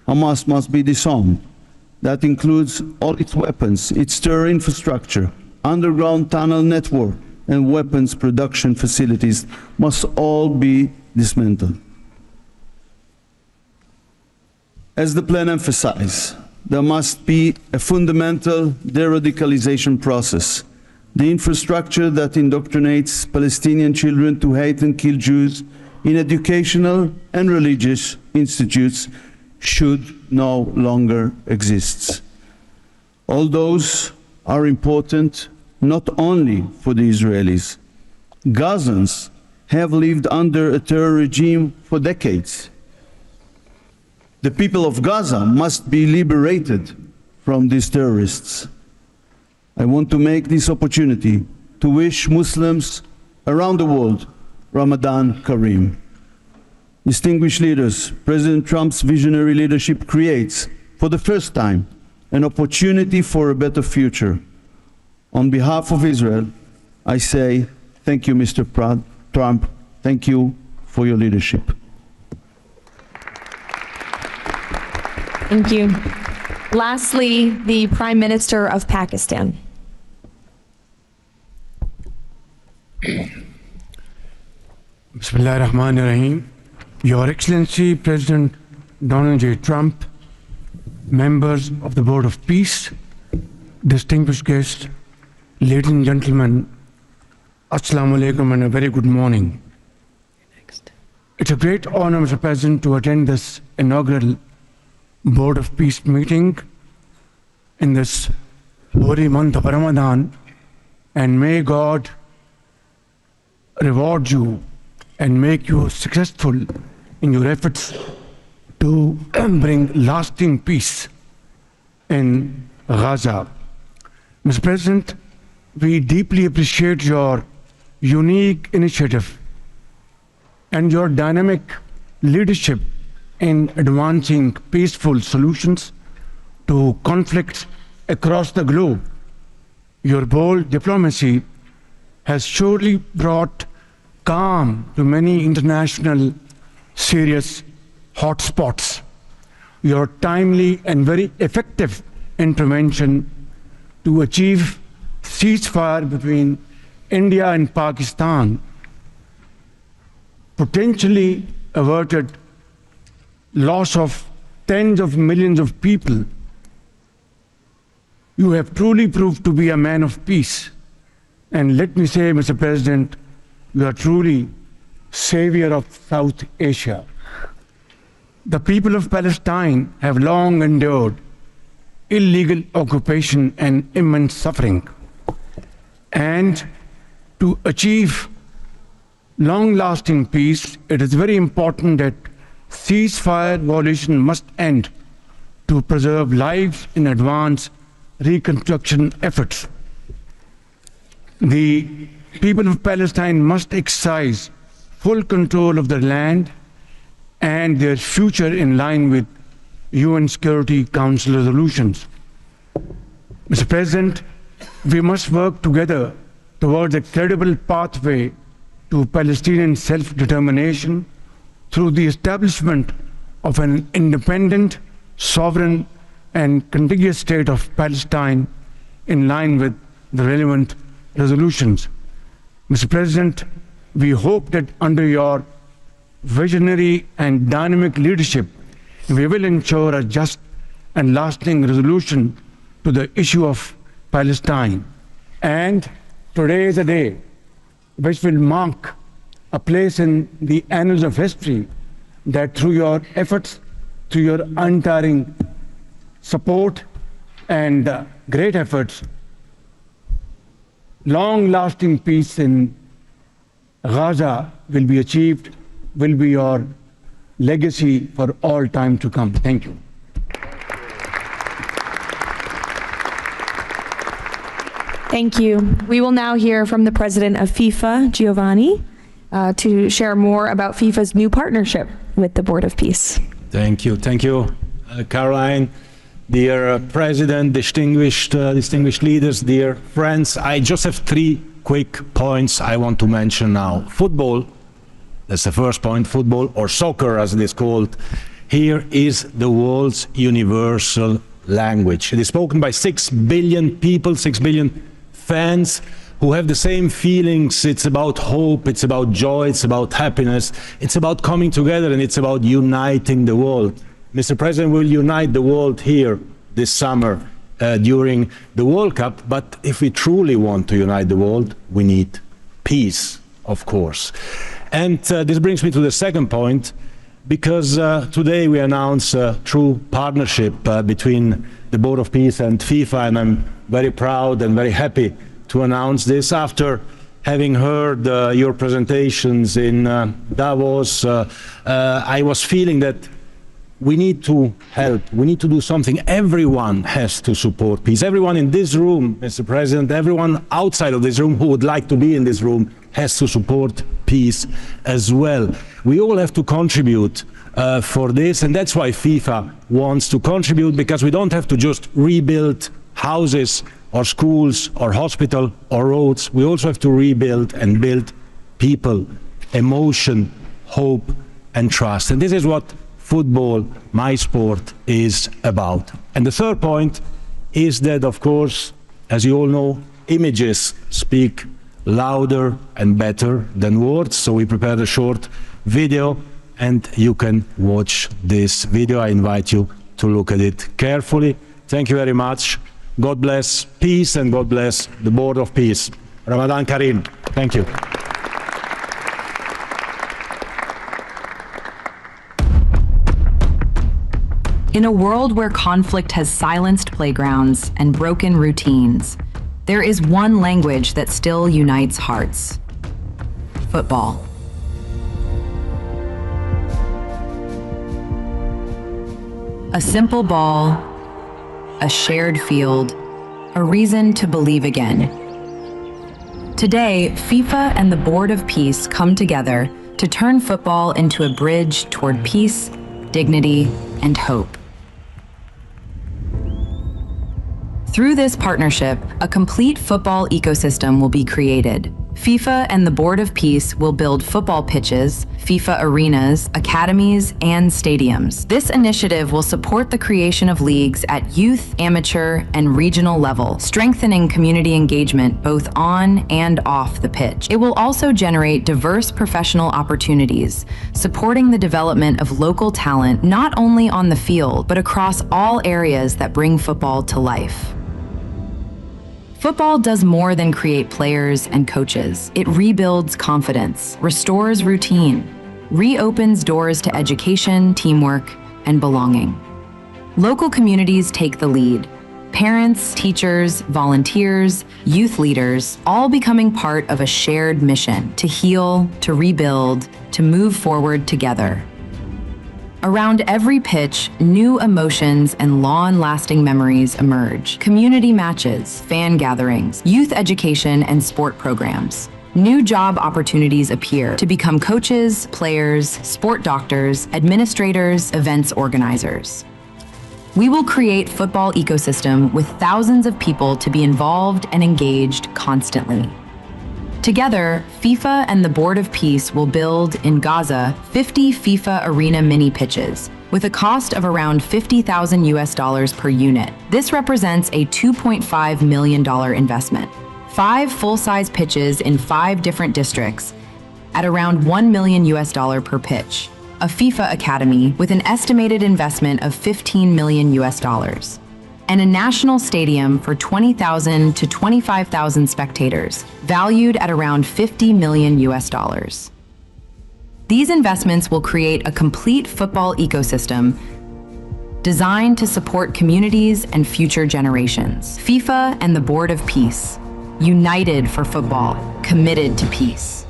Hamas must be disarmed. That includes all its weapons, its terror infrastructure, underground tunnel network, and weapons production facilities must all be dismantled. As the plan emphasizes, there must be a fundamental de-radicalization process. The infrastructure that indoctrinates Palestinian children to hate and kill Jews in educational and religious institutes should no longer exist. All those are important not only for the Israelis. Gazans have lived under a terror regime for decades. The people of Gaza must be liberated from these terrorists. I want to make this opportunity to wish Muslims around the world Ramadan Kareem. Distinguished leaders, President Trump's visionary leadership creates, for the first time, an opportunity for a better future. On behalf of Israel, I say thank you, Mr. Trump. Thank you for your leadership. Thank you. Lastly, the Prime Minister of Pakistan. Bismillah ar-Rahman ar-Rahim. Your Excellency, President Donald J. Trump, members of the Board of Peace, distinguished guests, ladies and gentlemen, Assalamu alaikum and a very good morning. It's a great honor, Mr. President, to attend this inaugural Board of Peace meeting in this holy month of Ramadan, and may God reward you and make you successful in your efforts to bring lasting peace in Gaza. Mr. President, we deeply appreciate your unique initiative and your dynamic leadership in advancing peaceful solutions to conflicts across the globe. Your bold diplomacy has surely brought calm to many international serious hotspots. Your timely and very effective intervention to achieve ceasefire between India and Pakistan potentially averted loss of tens of millions of people. You have truly proved to be a man of peace. And let me say, Mr. President, you are truly savior of South Asia. The people of Palestine have long endured illegal occupation and immense suffering. And to achieve long-lasting peace, it is very important that ceasefire violation must end to preserve lives in advance reconstruction efforts. The people of Palestine must exercise full control of their land and their future in line with UN Security Council resolutions. Mr. President, we must work together towards a credible pathway to Palestinian self-determination through the establishment of an independent, sovereign, and contiguous state of Palestine in line with the relevant resolutions. Mr. President, we hope that under your visionary and dynamic leadership, we will ensure a just and lasting resolution to the issue of Palestine. And today is a day which will mark a place in the annals of history that through your efforts, through your untiring support and great efforts, long-lasting peace in Gaza will be achieved, will be your legacy for all time to come. Thank you. Thank you. We will now hear from the president of FIFA, Giovanni, to share more about FIFA's new partnership with the Board of Peace. Thank you, Caroline. Dear President, distinguished leaders, dear friends, I just have 3 quick points I want to mention now. Football, that's the first point, football, or soccer as it is called, here is the world's universal language. It is spoken by 6 billion people, 6 billion fans who have the same feelings. It's about hope, it's about joy, it's about happiness, it's about coming together, and it's about uniting the world. Mr. President will unite the world here this summer during the World Cup, but if we truly want to unite the world, we need peace, of course. And this brings me to the second point, because today we announce a true partnership between the Board of Peace and FIFA, and I'm very proud and very happy to announce this after having heard your presentations in Davos. I was feeling that we need to help, we need to do something. Everyone has to support peace. Everyone in this room, Mr. President, everyone outside of this room who would like to be in this room has to support peace as well. We all have to contribute for this, and that's why FIFA wants to contribute, because we don't have to just rebuild houses or schools or hospital or roads. We also have to rebuild and build people, emotion, hope and trust. And this is what football, my sport, is about. And the third point is that, of course, as you all know, images speak louder and better than words. So we prepared a short video, and you can watch this video. I invite you to look at it carefully. Thank you very much. God bless peace, and God bless the Board of Peace. Ramadan Kareem. Thank you. In a world where conflict has silenced playgrounds and broken routines, there is one language that still unites hearts: football. A simple ball, a shared field, a reason to believe again. Today, FIFA and the Board of Peace come together to turn football into a bridge toward peace, dignity, and hope. Through this partnership, a complete football ecosystem will be created. FIFA and the Board of Peace will build football pitches, FIFA arenas, academies, and stadiums. This initiative will support the creation of leagues at youth, amateur, and regional level, strengthening community engagement both on and off the pitch. It will also generate diverse professional opportunities, supporting the development of local talent not only on the field, but across all areas that bring football to life. Football does more than create players and coaches. It rebuilds confidence, restores routine, reopens doors to education, teamwork, and belonging. Local communities take the lead. Parents, teachers, volunteers, youth leaders, all becoming part of a shared mission to heal, to rebuild, to move forward together. Around every pitch, new emotions and long-lasting memories emerge. Community matches, fan gatherings, youth education, and sport programs. New job opportunities appear to become coaches, players, sport doctors, administrators, events organizers. We will create football ecosystem with thousands of people to be involved and engaged constantly. Together, FIFA and the Board of Peace will build, in Gaza, 50 FIFA arena mini pitches, with a cost of around $50,000 per unit. This represents a $2.5 million investment. 5 full-size pitches in 5 different districts, at around $1 million per pitch. A FIFA academy with an estimated investment of $15 million. And a national stadium for 20,000 to 25,000 spectators, valued at around $50 million. These investments will create a complete football ecosystem designed to support communities and future generations. FIFA and the Board of Peace, united for football, committed to peace.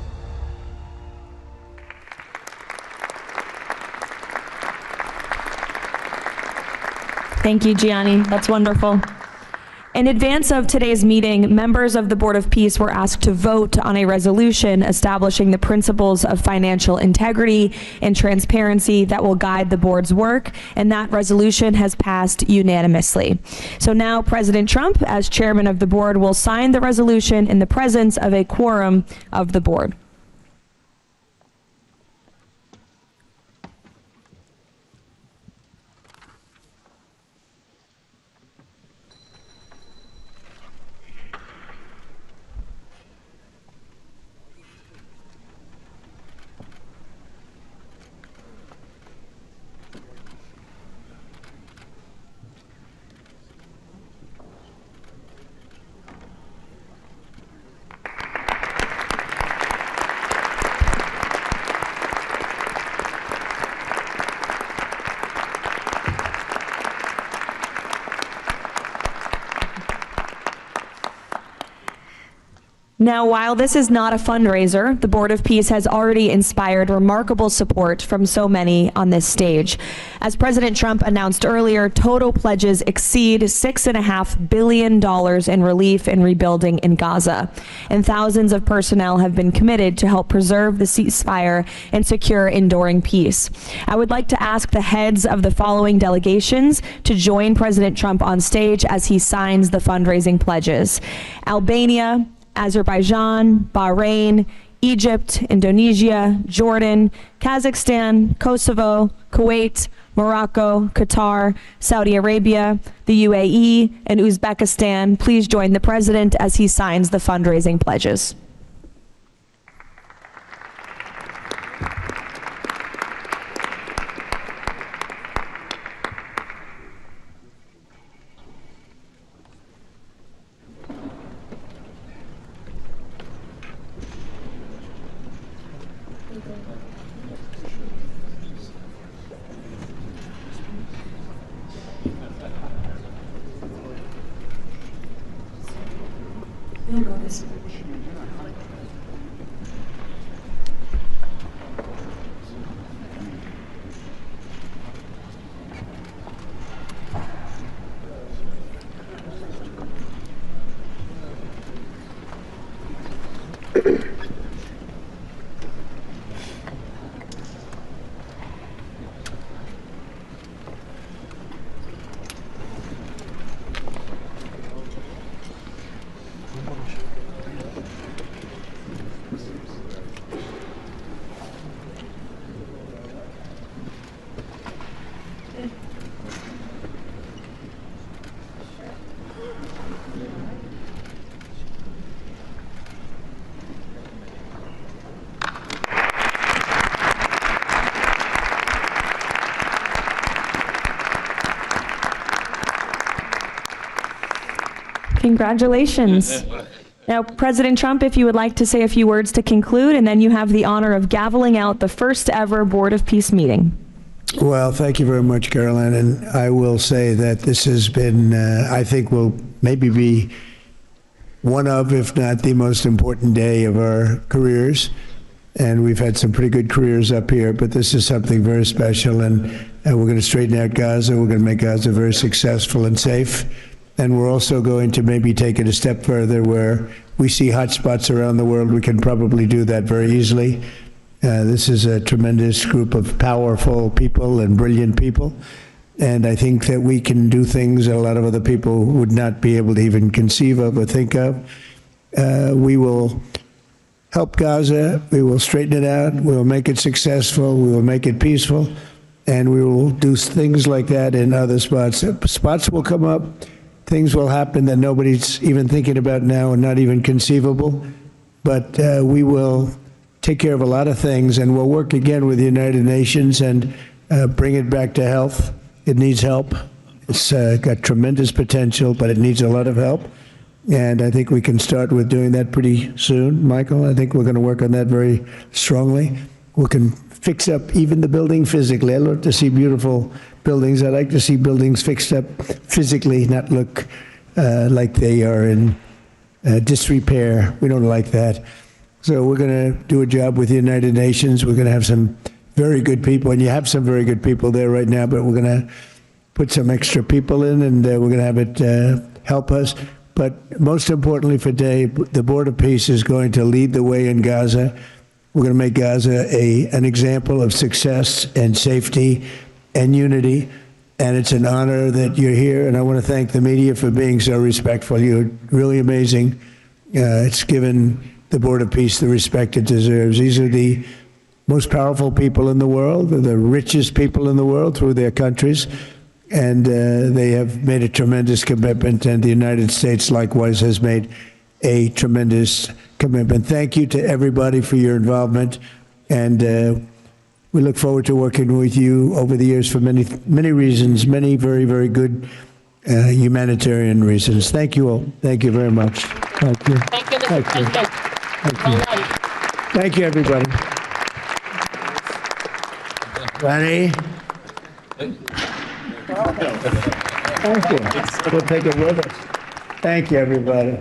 Thank you, Gianni. That's wonderful. In advance of today's meeting, members of the Board of Peace were asked to vote on a resolution establishing the principles of financial integrity and transparency that will guide the board's work, and that resolution has passed unanimously. So now President Trump, as chairman of the board, will sign the resolution in the presence of a quorum of the board. Now, while this is not a fundraiser, the Board of Peace has already inspired remarkable support from so many on this stage. As President Trump announced earlier, total pledges exceed $6.5 billion in relief and rebuilding in Gaza, and thousands of personnel have been committed to help preserve the ceasefire and secure enduring peace. I would like to ask the heads of the following delegations to join President Trump on stage as he signs the fundraising pledges: Albania, Azerbaijan, Bahrain, Egypt, Indonesia, Jordan, Kazakhstan, Kosovo, Kuwait, Morocco, Qatar, Saudi Arabia, the UAE, and Uzbekistan. Please join the president as he signs the fundraising pledges. Congratulations. Now, President Trump, if you would like to say a few words to conclude, and then you have the honor of gaveling out the first ever Board of Peace meeting. Well, thank you very much, Caroline. And I will say that this has been, I think, will maybe be one of, if not the most important day of our careers. And we've had some pretty good careers up here, but this is something very special. And we're going to straighten out Gaza. We're going to make Gaza very successful and safe. And we're also going to maybe take it a step further where we see hotspots around the world. We can probably do that very easily. This is a tremendous group of powerful people and brilliant people. And I think that we can do things that a lot of other people would not be able to even conceive of or think of. We will help Gaza. We will straighten it out. We will make it successful. We will make it peaceful. And we will do things like that in other spots. Spots will come up. Things will happen that nobody's even thinking about now and not even conceivable. But we will take care of a lot of things, and we'll work again with the United Nations and bring it back to health. It needs help. It's got tremendous potential, but it needs a lot of help. And I think we can start with doing that pretty soon, Michael. I think we're going to work on that very strongly. We can fix up even the building physically. I love to see beautiful buildings. I like to see buildings fixed up physically, not look like they are in disrepair. We don't like that. So we're going to do a job with the United Nations. We're going to have some very good people, and you have some very good people there right now, but we're going to put some extra people in, and we're going to have it help us. But most importantly for today, the Board of Peace is going to lead the way in Gaza. We're going to make Gaza an example of success and safety and unity. And it's an honor that you're here. And I want to thank the media for being so respectful. You're really amazing. It's given the Board of Peace the respect it deserves. These are the most powerful people in the world, the richest people in the world through their countries. And they have made a tremendous commitment, and the United States likewise has made a tremendous commitment. Thank you to everybody for your involvement, and we look forward to working with you over the years for many, many reasons, many very, very good humanitarian reasons. Thank you all. Thank you very much. Thank you. Thank you, Mr. President. Thank you. Thank you, everybody. Ready? Thank you. We'll take it with us. Thank you, everybody.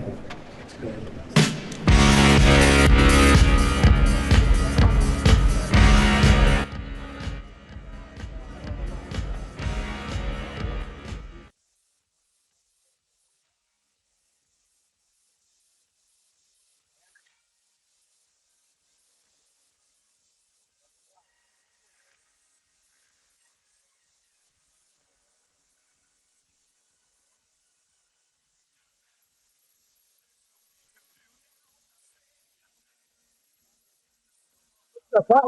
Bye.